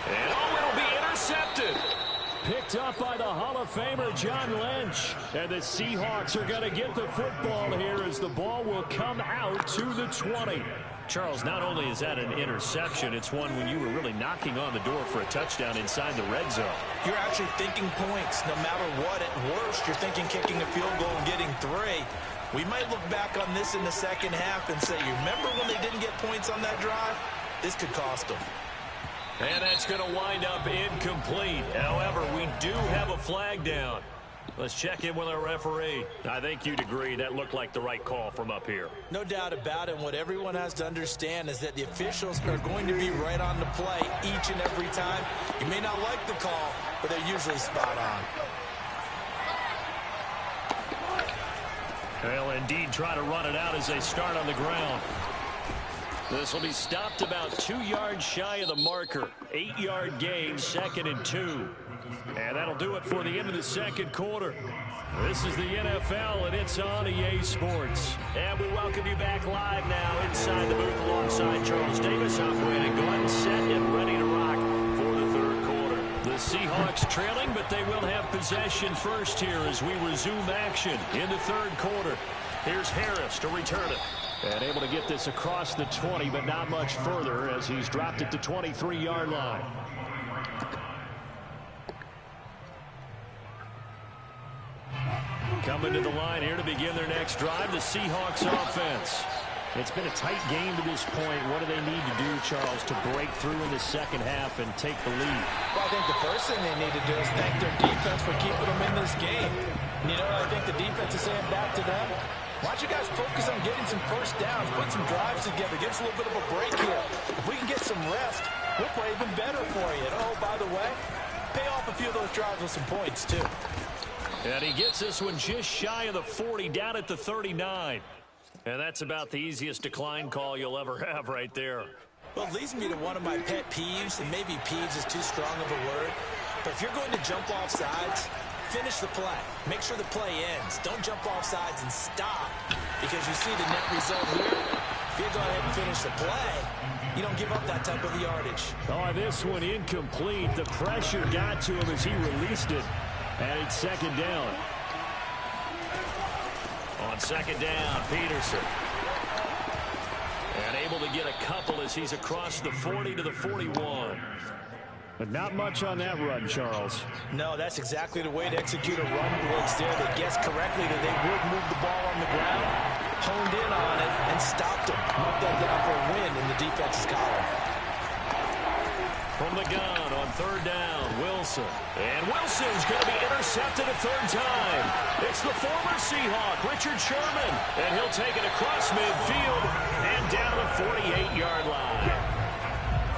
And it'll be intercepted. Picked up by the Hall of Famer John Lynch. And the Seahawks are going to get the football here as the ball will come out to the 20. Charles, not only is that an interception, it's one when you were really knocking on the door for a touchdown inside the red zone. You're actually thinking points. No matter what, at worst, you're thinking kicking a field goal and getting 3. We might look back on this in the second half and say, you remember when they didn't get points on that drive? This could cost them. And that's going to wind up incomplete. However, we do have a flag down. Let's check in with our referee. I think you'd agree that looked like the right call from up here. No doubt about it. What everyone has to understand is that the officials are going to be right on the play each and every time. You may not like the call, but they're usually spot on. They'll indeed try to run it out as they start on the ground. This will be stopped about 2 yards shy of the marker. 8-yard gain, 2nd and 2. And that'll do it for the end of the second quarter. This is the NFL, and it's on EA Sports. And we welcome you back live now inside the booth alongside Charles Davis. I'm Brandon Gordon, set and ready to rock for the 3rd quarter. The Seahawks trailing, but they will have possession first here as we resume action in the 3rd quarter. Here's Harris to return it. And able to get this across the 20, but not much further as he's dropped it to 23-yard line. Coming to the line here to begin their next drive, the Seahawks offense. It's been a tight game to this point. What do they need to do, Charles, to break through in the second half and take the lead? Well, I think the first thing they need to do is thank their defense for keeping them in this game. And you know what I think the defense is saying back to them? Why don't you guys focus on getting some first downs, put some drives together, give us a little bit of a break here. If we can get some rest, we'll play even better for you. And oh, by the way, pay off a few of those drives with some points, too. And he gets this one just shy of the 40, down at the 39. And that's about the easiest decline call you'll ever have right there. Well, it leads me to one of my pet peeves, and maybe peeves is too strong of a word. But if you're going to jump off sides, finish the play. Make sure the play ends. Don't jump off sides and stop, because you see the net result here. If you go ahead and finish the play, you don't give up that type of yardage. Oh, this one incomplete. The pressure got to him as he released it. And it's 2nd down. On 2nd down, Peterson. And able to get a couple as he's across the 40 to the 41. But not much on that run, Charles. No, that's exactly the way to execute a run blitz there. They guessed correctly that they would move the ball on the ground, honed in on it, and stopped them. Marked that down for a win in the defense's column. From the gun on 3rd down, Wilson. And Wilson's going to be intercepted a 3rd time. It's the former Seahawk, Richard Sherman. And he'll take it across midfield and down the 48-yard line.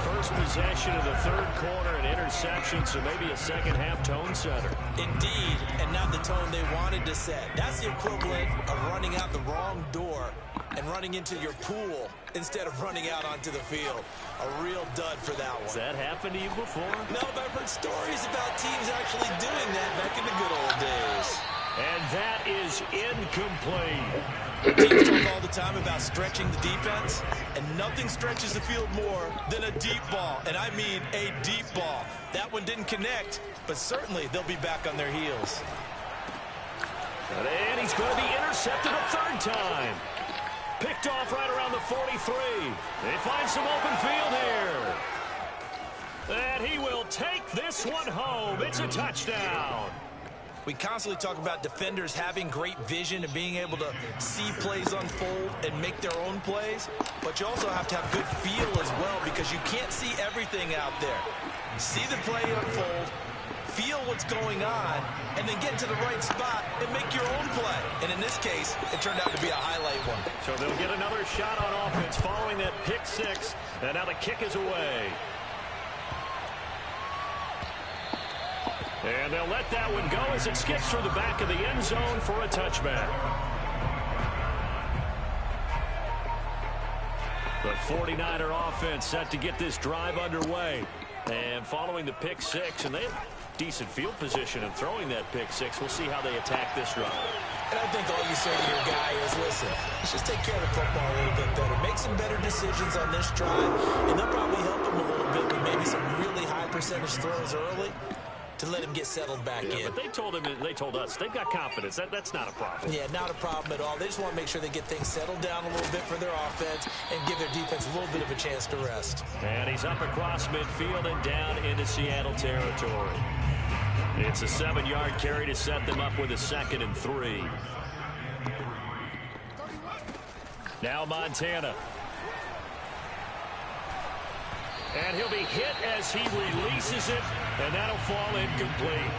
First possession of the 3rd quarter, an interception, so maybe a second-half tone setter. Indeed, and not the tone they wanted to set. That's the equivalent of running out the wrong door and running into your pool instead of running out onto the field. A real dud for that one. Has that happened to you before? No, but I've heard stories about teams actually doing that back in the good old days. And that is incomplete. Teams talk all the time about stretching the defense, and nothing stretches the field more than a deep ball, and I mean a deep ball. That one didn't connect, but certainly they'll be back on their heels. And he's going to be intercepted a 3rd time. Picked off right around the 43. They find some open field here. And he will take this one home. It's a touchdown. We constantly talk about defenders having great vision and being able to see plays unfold and make their own plays, but you also have to have good feel as well, because you can't see everything out there. See the play unfold, feel what's going on, and then get to the right spot and make your own play. And in this case, it turned out to be a highlight one. So they'll get another shot on offense following that pick 6, and now the kick is away. And they'll let that one go as it skips through the back of the end zone for a touchback. The 49er offense set to get this drive underway. And following the pick six, and they have decent field position in throwing that pick six. We'll see how they attack this drive. And I think all you say to your guy is, listen, let's just take care of the football a little bit better. Make some better decisions on this drive, and they'll probably help him a little bit with maybe some really high percentage throws early to let him get settled back in. But they told us, they've got confidence. That's not a problem. Yeah, not a problem at all. They just want to make sure they get things settled down a little bit for their offense and give their defense a little bit of a chance to rest. And he's up across midfield and down into Seattle territory. It's a 7-yard carry to set them up with a 2nd and 3. Now Montana. And he'll be hit as he releases it, and that'll fall incomplete.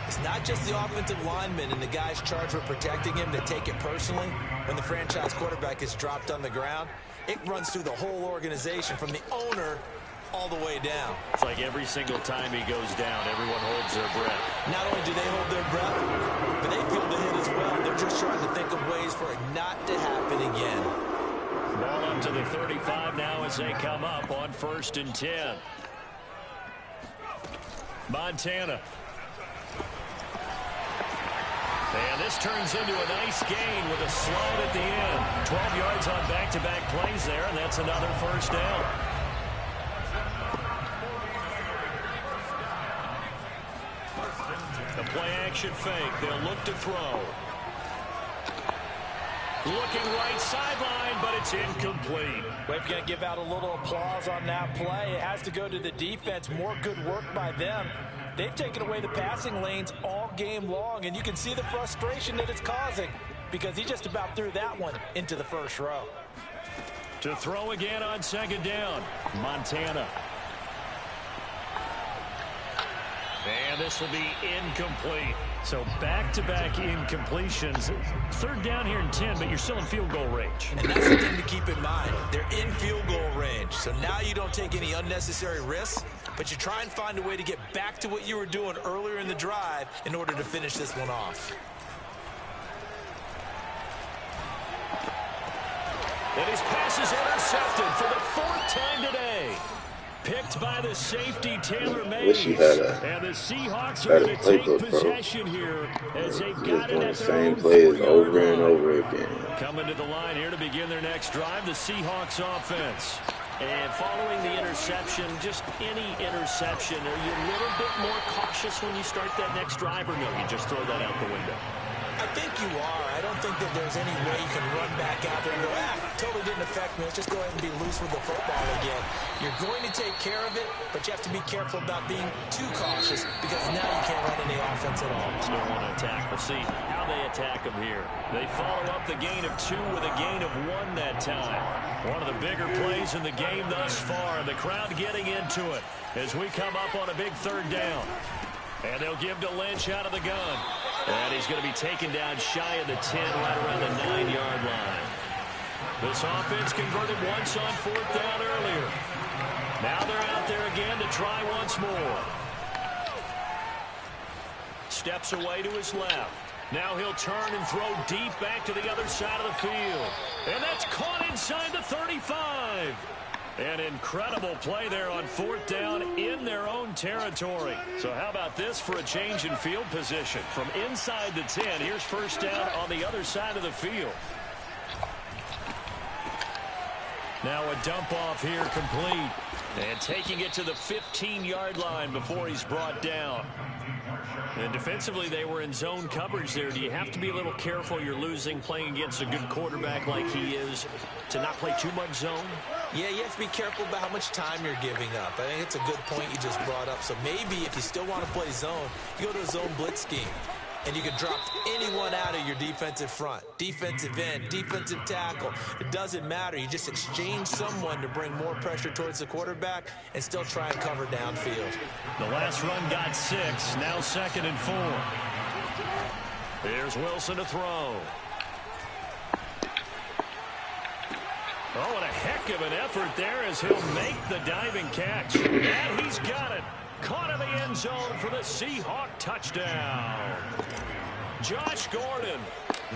It's not just the offensive linemen and the guys charged with protecting him that take it personally. When the franchise quarterback is dropped on the ground, it runs through the whole organization from the owner all the way down. It's like every single time he goes down, everyone holds their breath. Not only do they hold their breath, but they feel the hit as well. They're just trying to think of ways for it not to happen again. Ball up to the 35 now as they come up on 1st and 10. Montana. And this turns into a nice gain with a slide at the end. 12 yards on back-to-back plays there, and that's another 1st down. The play-action fake. They'll look to throw. Looking right sideline, but it's incomplete. We've got to give out a little applause on that play. It has to go to the defense. More good work by them. They've taken away the passing lanes all game long, and you can see the frustration that it's causing because he just about threw that one into the 1st row. To throw again on 2nd down, Montana. And this will be incomplete. So back-to-back incompletions. 3rd down here and 10, but you're still in field goal range. And that's the thing to keep in mind. They're in field goal range. So now you don't take any unnecessary risks, but you try and find a way to get back to what you were doing earlier in the drive in order to finish this one off. And his pass is intercepted for the 4th time today. Picked by the safety Taylor Mays. And the Seahawks are going to take possession here as they've got it at their own 4-yard over and line. over again. Coming to the line here to begin their next drive, the Seahawks offense. And following the interception, just any interception, are you a little bit more cautious when you start that next drive, or no, you just throw that out the window? I think you are. I don't think that there's any way you can run back out there and go, totally didn't affect me. Let's just go ahead and be loose with the football again. You're going to take care of it, but you have to be careful about being too cautious because now you can't run any offense at all. Still want to attack. We'll see how they attack them here. They follow up the gain of 2 with a gain of 1 that time. One of the bigger plays in the game thus far. The crowd getting into it as we come up on a big 3rd down. And they'll give to Lynch out of the gun. And he's going to be taken down shy of the 10, right around the 9-yard line. This offense converted once on 4th down earlier. Now they're out there again to try once more. Steps away to his left. Now he'll turn and throw deep back to the other side of the field. And that's caught inside the 35. An incredible play there on 4th down in their own territory. So how about this for a change in field position? From inside the 10, here's 1st down on the other side of the field. Now a dump off here complete. And taking it to the 15-yard line before he's brought down. And defensively, they were in zone coverage there. Do you have to be a little careful you're losing playing against a good quarterback like he is to not play too much zone? Yeah, you have to be careful about how much time you're giving up. I think it's a good point you just brought up. So maybe if you still want to play zone, you go to a zone blitz scheme. And you can drop anyone out of your defensive front, defensive end, defensive tackle. It doesn't matter. You just exchange someone to bring more pressure towards the quarterback and still try and cover downfield. The last run got 6. Now 2nd and 4. Here's Wilson to throw. Oh, and a heck of an effort there as he'll make the diving catch. And he's got it. Caught in the end zone for the Seahawk touchdown. Josh Gordon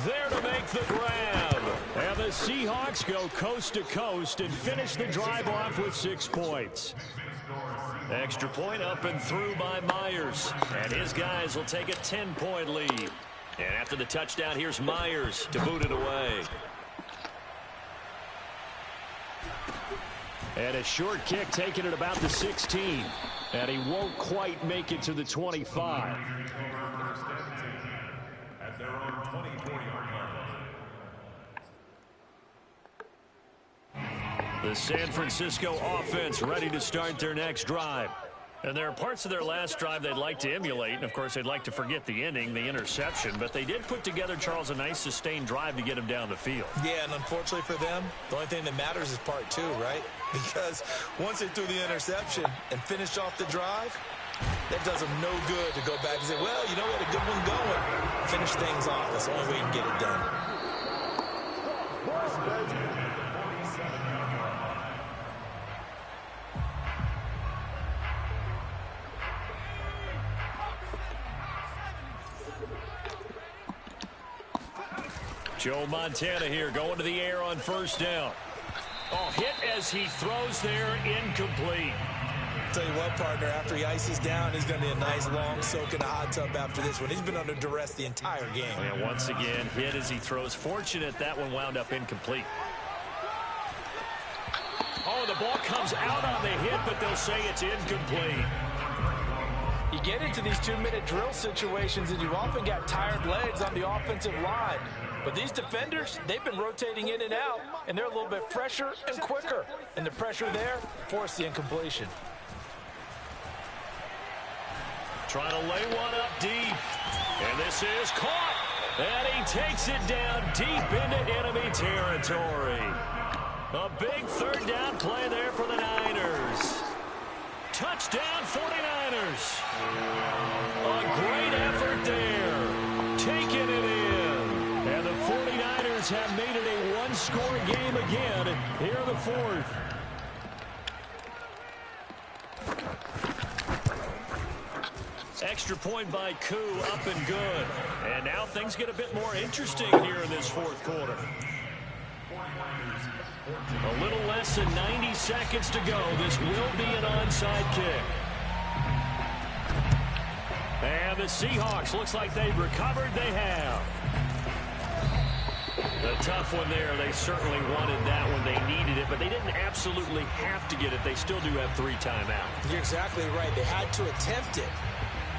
there to make the grab. And the Seahawks go coast to coast and finish the drive off with 6 points. Extra point up and through by Myers. And his guys will take a 10-point lead. And after the touchdown, here's Myers to boot it away. And a short kick taken at about the 16. And he won't quite make it to the 25. At their own 24-yard line. The San Francisco offense ready to start their next drive. And there are parts of their last drive they'd like to emulate. And, of course, they'd like to forget the ending, the interception. But they did put together, Charles, a nice sustained drive to get him down the field. Yeah, and unfortunately for them, the only thing that matters is part 2, right? Because once they threw the interception and finished off the drive, that does them no good to go back and say, well, you know, we had a good one going. Finish things off. That's the only way you can get it done. Joe Montana here going to the air on first down. Oh, hit as he throws there, incomplete. Tell you what, partner, after he ices down, he's going to be a nice long soak in a hot tub after this one. He's been under duress the entire game. And once again, hit as he throws. Fortunate that one wound up incomplete. Oh, the ball comes out on the hit, but they'll say it's incomplete. You get into these 2-minute drill situations, and you've often got tired legs on the offensive line. But these defenders, they've been rotating in and out, and they're a little bit fresher and quicker. And the pressure there forced the incompletion. Trying to lay one up deep. And this is caught. And he takes it down deep into enemy territory. A big third down play there for the Niners. Touchdown 49ers. A great effort there. Taking it in. And the 49ers have made it a one-score game again here in the fourth. Extra point by Koo, up and good. And now things get a bit more interesting here in this fourth quarter. A little less than 90 seconds to go. This will be an onside kick. And the Seahawks, looks like they've recovered. They have. A tough one there. They certainly wanted that one. They needed it, but they didn't absolutely have to get it. They still do have 3 timeouts. You're exactly right. They had to attempt it.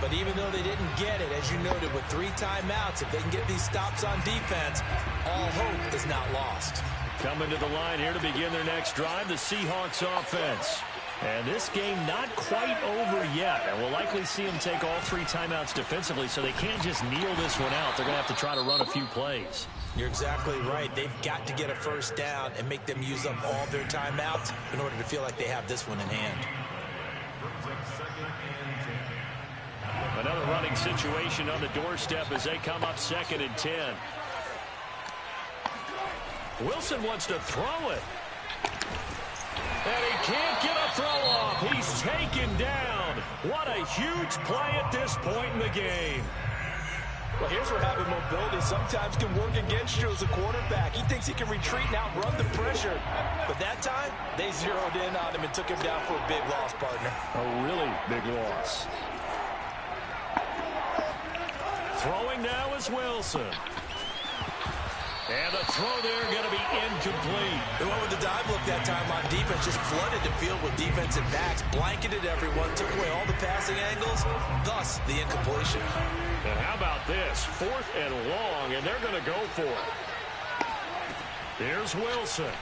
But even though they didn't get it, as you noted, with 3 timeouts, if they can get these stops on defense, all hope is not lost. Coming to the line here to begin their next drive, the Seahawks offense. And this game not quite over yet. And we'll likely see them take all 3 timeouts defensively, so they can't just kneel this one out. They're going to have to try to run a few plays. You're exactly right. They've got to get a first down and make them use up all their timeouts in order to feel like they have this one in hand. Another running situation on the doorstep as they come up 2nd and 10. Wilson wants to throw it. And he can't get a throw off. He's taken down. What a huge play at this point in the game. Well, here's where having mobility sometimes can work against you as a quarterback. He thinks he can retreat and outrun the pressure. But that time, they zeroed in on him and took him down for a big loss, partner. A really big loss. Throwing now is Wilson. And the throw there going to be incomplete. They went with the dive look that time on defense, just flooded the field with defensive backs, blanketed everyone, took away all the passing angles, thus the incompletion. And how about this? 4th and long, and they're going to go for it. Here's Wilson.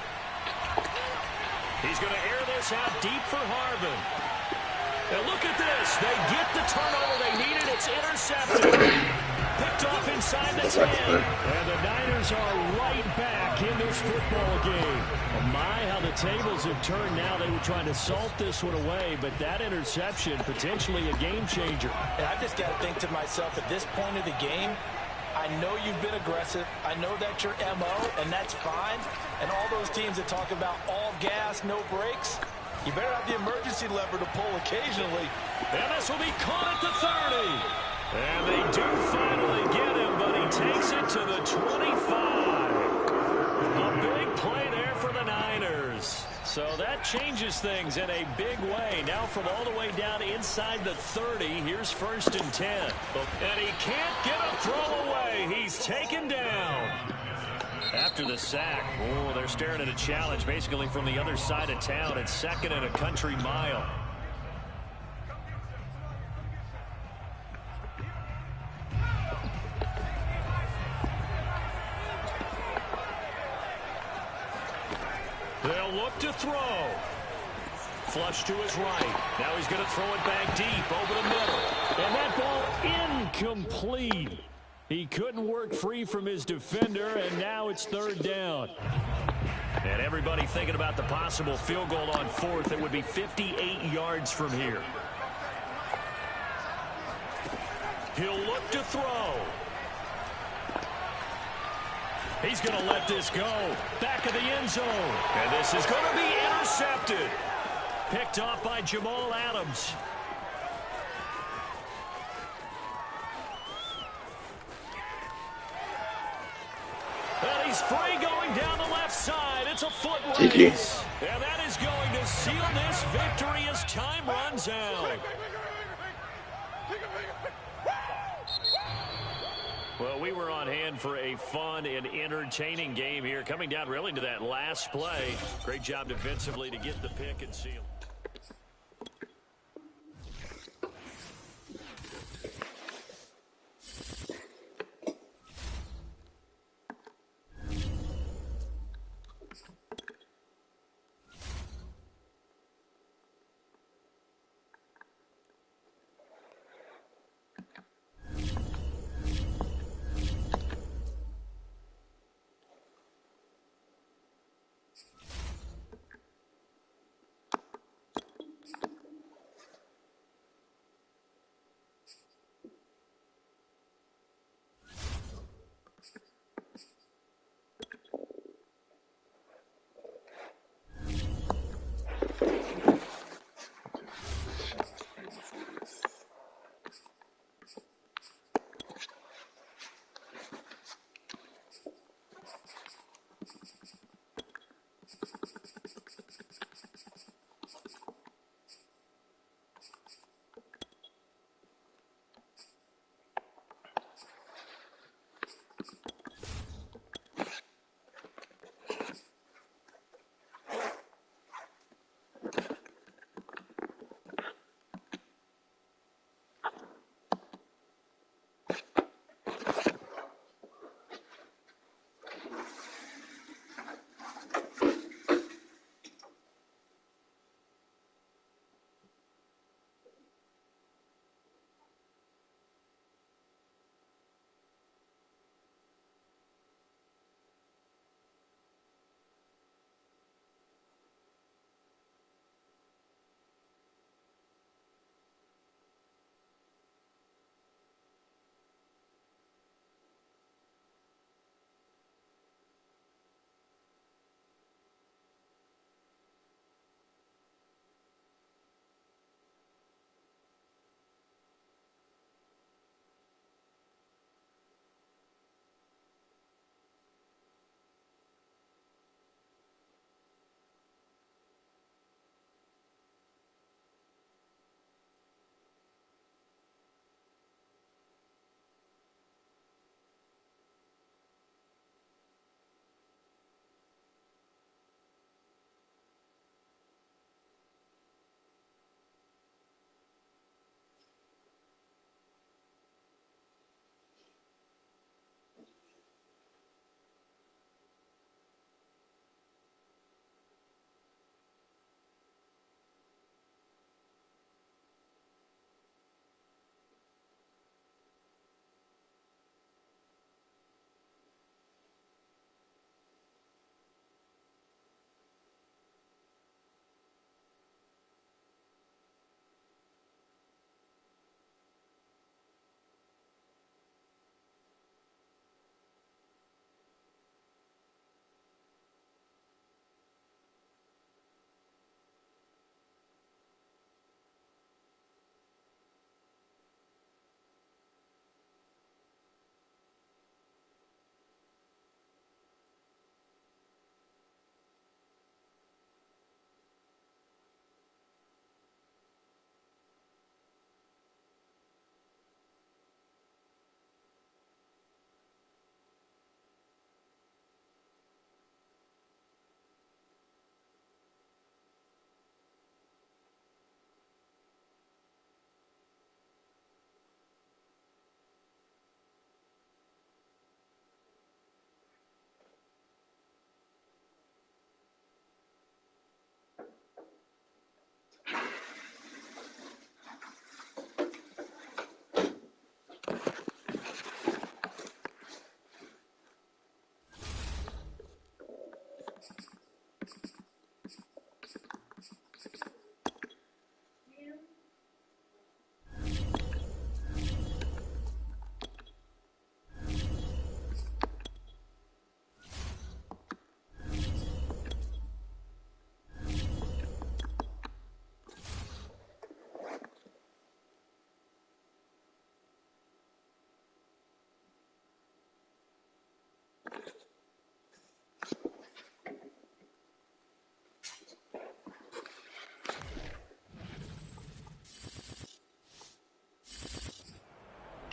He's going to air this out deep for Harvin. And look at this. They get the turnover they needed. It's intercepted. Picked off inside the 10. And the Niners are right back in this football game. Oh my, how the tables have turned now. They were trying to salt this one away, but that interception, potentially a game changer. And I've just got to think to myself, at this point of the game, I know you've been aggressive. I know that's your MO, and that's fine. And all those teams that talk about all gas, no brakes, you better have the emergency lever to pull occasionally. And this will be caught at the 30. And they do finally get him, but he takes it to the 25. A big play there for the Niners. So that changes things in a big way. Now from all the way down inside the 30, here's 1st and 10. And he can't get a throw away. He's taken down. After the sack, oh, they're staring at a challenge basically from the other side of town. It's 2nd and a country mile. They'll look to throw. Flush to his right. Now he's going to throw it back deep over the middle. And that ball incomplete. He couldn't work free from his defender, and now it's 3rd down. And everybody thinking about the possible field goal on 4th. It would be 58 yards from here. He'll look to throw. He's going to let this go. Back of the end zone. And this is going to be intercepted. Picked off by Jamal Adams. And he's free going down the left side. It's a foot race. And that is going to seal this victory as time runs out. Well, we were on hand for a fun and entertaining game here. Coming down really to that last play. Great job defensively to get the pick and seal.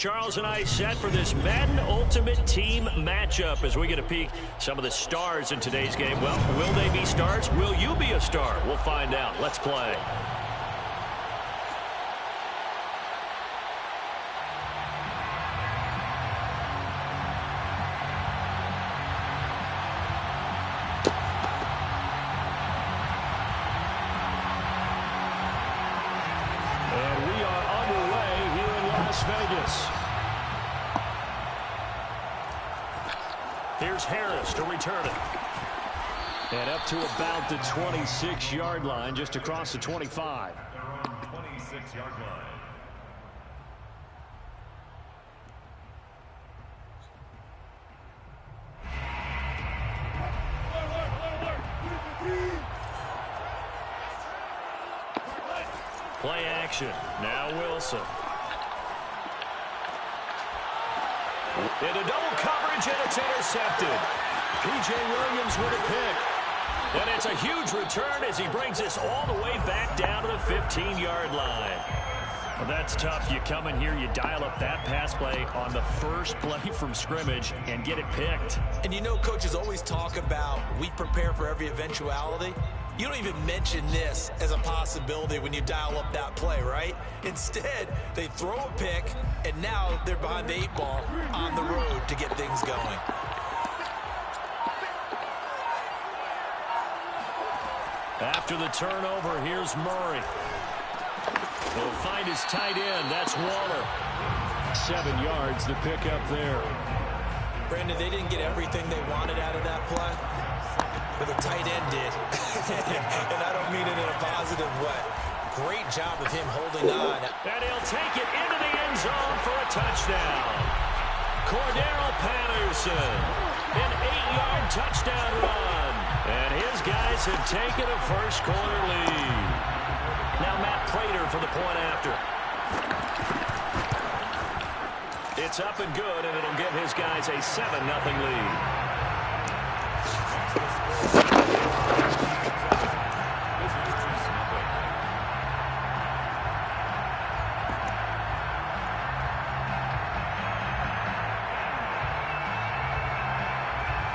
Charles and I set for this Madden Ultimate Team matchup as we get a peek some of the stars in today's game. Well, will they be stars? Will you be a star? We'll find out. Let's play. Here's Harris to return it. And up to about the 26-yard line, just across the 25. Their own 26-yard line. Play action. Now Wilson. Into double coverage, and it's intercepted. P.J. Williams with a pick. And it's a huge return as he brings this all the way back down to the 15-yard line. Well, that's tough. You come in here, you dial up that pass play on the first play from scrimmage and get it picked. And you know coaches always talk about we prepare for every eventuality. You don't even mention this as a possibility when you dial up that play, right? Instead, they throw a pick, and now they're behind the 8-ball on the road to get things going. After the turnover, here's Murray. He'll find his tight end. That's Waller. 7 yards, the pickup there. Brandon, they didn't get everything they wanted out of that play, but the tight end did. And I don't mean it in a positive way. Great job of him holding on. And he'll take it into the end zone for a touchdown. Cordero Patterson, an 8-yard touchdown run. And his guys have taken a first-quarter lead. Now Matt Prater for the point after. It's up and good, and it'll give his guys a 7-0 lead.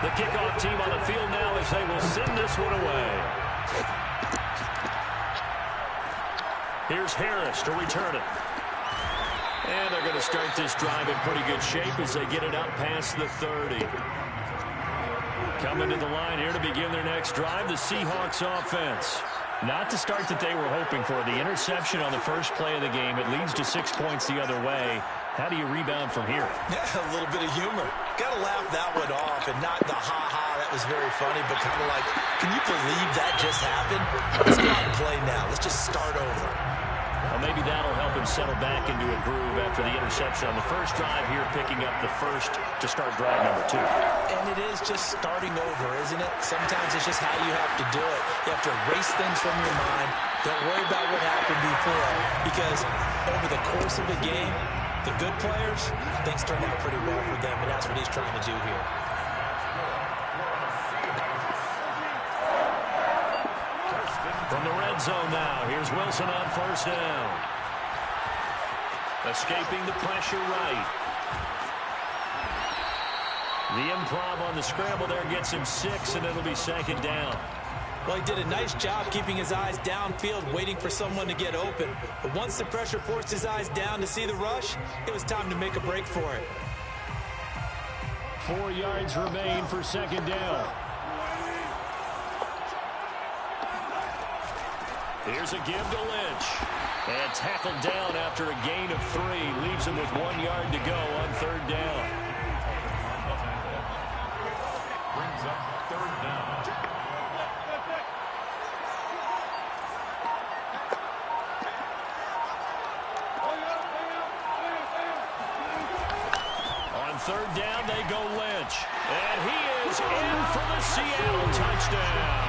The kickoff team on the field now as they will send this one away. Here's Harris to return it. And they're going to start this drive in pretty good shape as they get it up past the 30. Coming to the line here to begin their next drive, the Seahawks offense. Not the start that they were hoping for. The interception on the first play of the game. It leads to 6 points the other way. How do you rebound from here? Yeah, a little bit of humor. Got to laugh that one off, and not the ha-ha, that was very funny, but kind of like, can you believe that just happened? Let's go out and play now. Let's just start over. Well, maybe that'll help him settle back into a groove after the interception on the first drive here, picking up the first to start drive number 2. And it is just starting over, isn't it? Sometimes it's just how you have to do it. You have to erase things from your mind. Don't worry about what happened before, because over the course of a game, the good players, things turn out pretty well for them, and that's what he's trying to do here. From the red zone now, here's Wilson on first down. Escaping the pressure right. The improv on the scramble there gets him 6, and it'll be second down. Well, he did a nice job keeping his eyes downfield, waiting for someone to get open. But once the pressure forced his eyes down to see the rush, it was time to make a break for it. 4 yards remain for second down. Here's a give to Lynch. And tackled down after a gain of 3. Leaves him with 1 yard to go on third down. Brings up third down. On third down, they go Lynch. And he is in for the Seattle touchdown.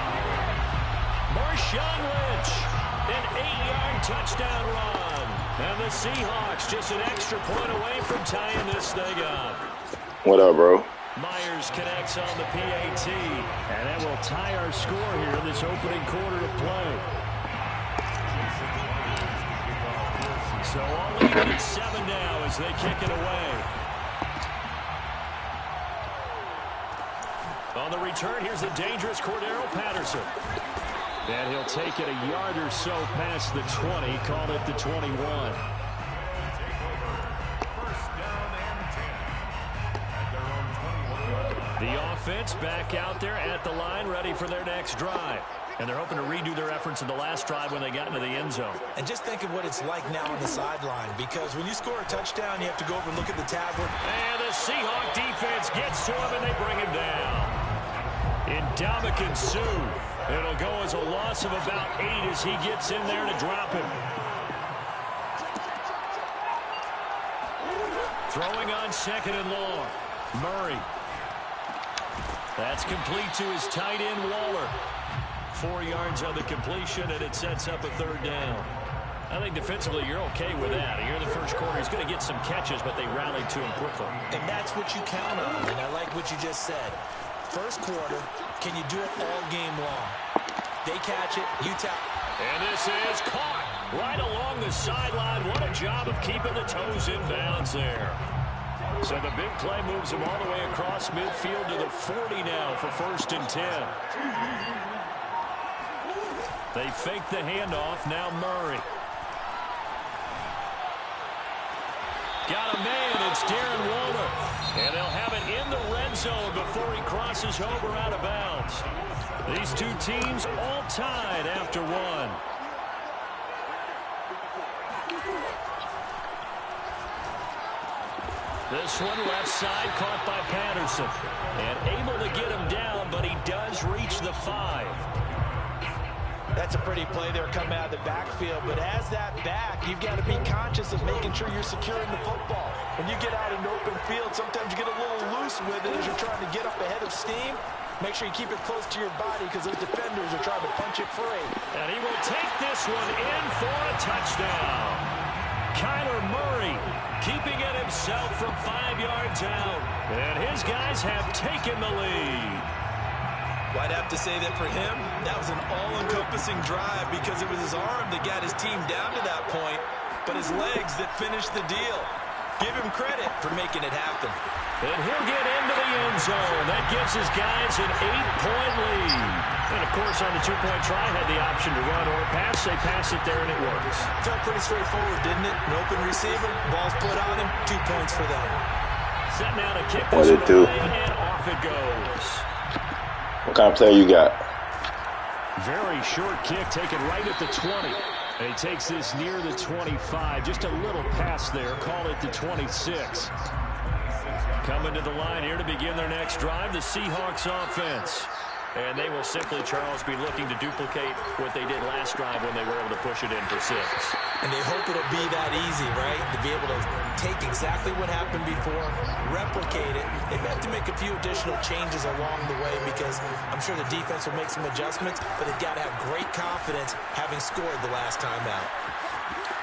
Marshawn Lynch, an 8-yard touchdown run. And the Seahawks just an extra point away from tying this thing up. What up, bro? Myers connects on the PAT. And that will tie our score here in this opening quarter of play. So all even at 7 now as they kick it away. On the return, here's the dangerous Cordero Patterson. And he'll take it a yard or so past the 20, call it the 21. The offense back out there at the line, ready for their next drive. And they're hoping to redo their efforts in the last drive when they got into the end zone. And just think of what it's like now on the sideline, because when you score a touchdown, you have to go over and look at the tablet. And the Seahawk defense gets to him, and they bring him down. Ndamukong Suh. It'll go as a loss of about 8 as he gets in there to drop him. Throwing on 2nd and long. Murray. That's complete to his tight end, Waller. 4 yards on the completion, and it sets up a 3rd down. I think defensively you're okay with that. Here in the first quarter, he's going to get some catches, but they rallied to him quickly. And that's what you count on, and I like what you just said. First quarter, can you do it all game long? They catch it, you tap. And this is caught right along the sideline. What a job of keeping the toes in bounds there. So the big play moves him all the way across midfield to the 40 now for 1st and 10. They fake the handoff. Now Murray. Got a man. It's Darren Waller. And they'll have it in the red zone before he crosses over out of bounds. These two teams all tied after 1. This one left side caught by Patterson. And able to get him down, but he does reach the 5. That's a pretty play there coming out of the backfield. But as that back, you've got to be conscious of making sure you're securing the football. When you get out in open field, sometimes you get a little loose with it as you're trying to get up ahead of steam. Make sure you keep it close to your body because those defenders are trying to punch it free. And he will take this one in for a touchdown. Kyler Murray keeping it himself from 5 yards out. And his guys have taken the lead. Well, I'd have to say that for him, that was an all-encompassing drive because it was his arm that got his team down to that point, but his legs that finished the deal. Give him credit for making it happen. And he'll get into the end zone. That gives his guys an 8-point lead. And, of course, on the 2-point try, had the option to run or pass. They pass it there, and it works. Felt pretty straightforward, didn't it? An open receiver, ball's put on him, 2 points for them. Setting out to kick this one away, and off it goes. What kind of play you got? Very short kick taken right at the 20. And he takes this near the 25. Just a little pass there. Call it the 26. Coming to the line here to begin their next drive, the Seahawks offense. And they will simply, Charles, be looking to duplicate what they did last drive when they were able to push it in for 6. And they hope it'll be that easy, right? To be able to take exactly what happened before, replicate it. They have to make a few additional changes along the way because I'm sure the defense will make some adjustments, but they've got to have great confidence having scored the last time out.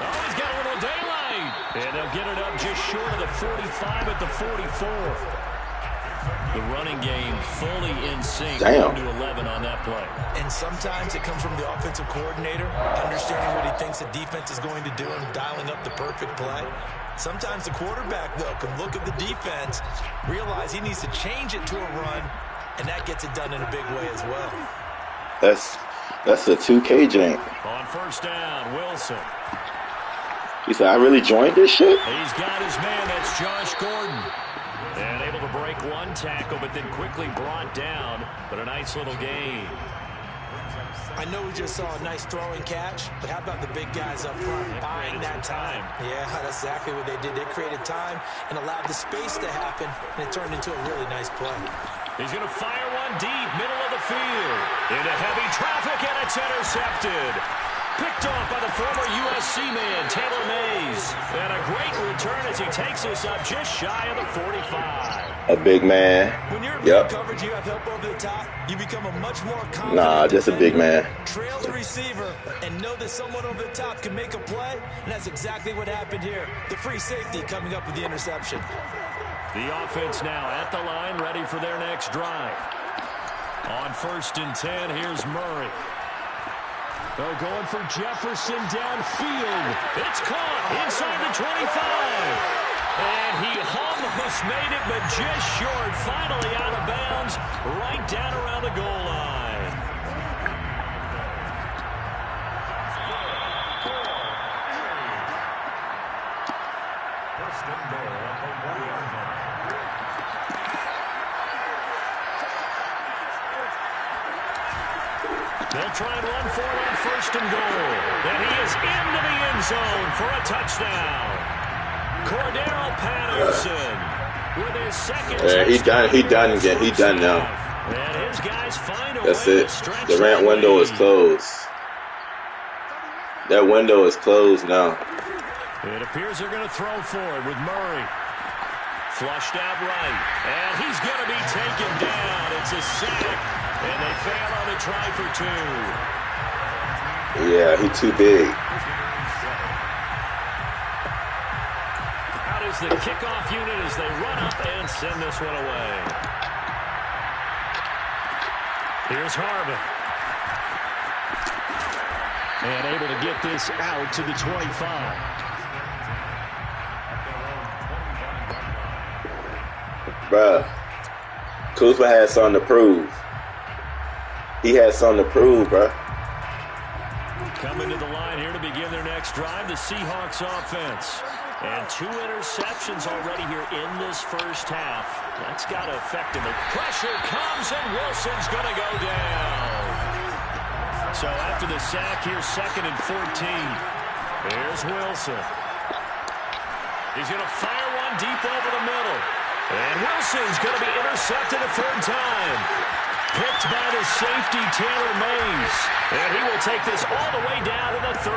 Oh, he's got a little daylight. And they'll get it up just short of the 45 at the 44. The running game fully in sync. Damn. To 11 on that play. And sometimes it comes from the offensive coordinator, understanding what he thinks the defense is going to do and dialing up the perfect play. Sometimes the quarterback, though, can look at the defense, realize he needs to change it to a run, and that gets it done in a big way as well. That's a 2K jank. On 1st down, Wilson. He said, I really joined this shit? He's got his man. That's Josh Gordon. And able to break one tackle, but then quickly brought down. But a nice little gain. I know we just saw a nice throwing catch, but how about the big guys up front buying that time? Yeah, that's exactly what they did. They created time and allowed the space to happen, and it turned into a really nice play. He's going to fire one deep, middle of the field. Into heavy traffic, and it's intercepted. Picked off by the former USC man, Taylor Mays. And a great return as he takes this up just shy of the 45. A big man. When you're in coverage, you have help over the top. You become a much more confident Nah, just a big man. Trail the receiver and know that someone over the top can make a play. And that's exactly what happened here. The free safety coming up with the interception. The offense now at the line, ready for their next drive. On 1st and 10, here's Murray. Oh, going for Jefferson downfield. It's caught inside the 25. And he almost made it, but just short. Finally out of bounds, right down around the goal line. First and goal at the 1-yard line. They'll try and run for it on first and goal. And he is into the end zone for a touchdown. Cordero Patterson with his second touchdown. He done again. He done now. And his guys find a That's way it. to stretch The rant that window lead. is closed. That window is closed now. It appears they're going to throw for it with Murray. Flushed out right. And he's going to be taken down. It's a sack. And they fail on a try for two. Yeah, he's too big. Out is the kickoff unit as they run up and send this one away. Here's Harvin. And able to get this out to the 25. Bruh, Kuzma had something to prove. He had something to prove, bruh. Coming to the line here to begin their next drive, the Seahawks offense. And 2 interceptions already here in this first half. That's got to affect him. The pressure comes, and Wilson's going to go down. So after the sack, here's 2nd and 14. Here's Wilson. He's going to fire one deep over the middle. And Wilson's going to be intercepted a 3rd time. Picked by the safety, Taylor Mays. And he will take this all the way down to the 30.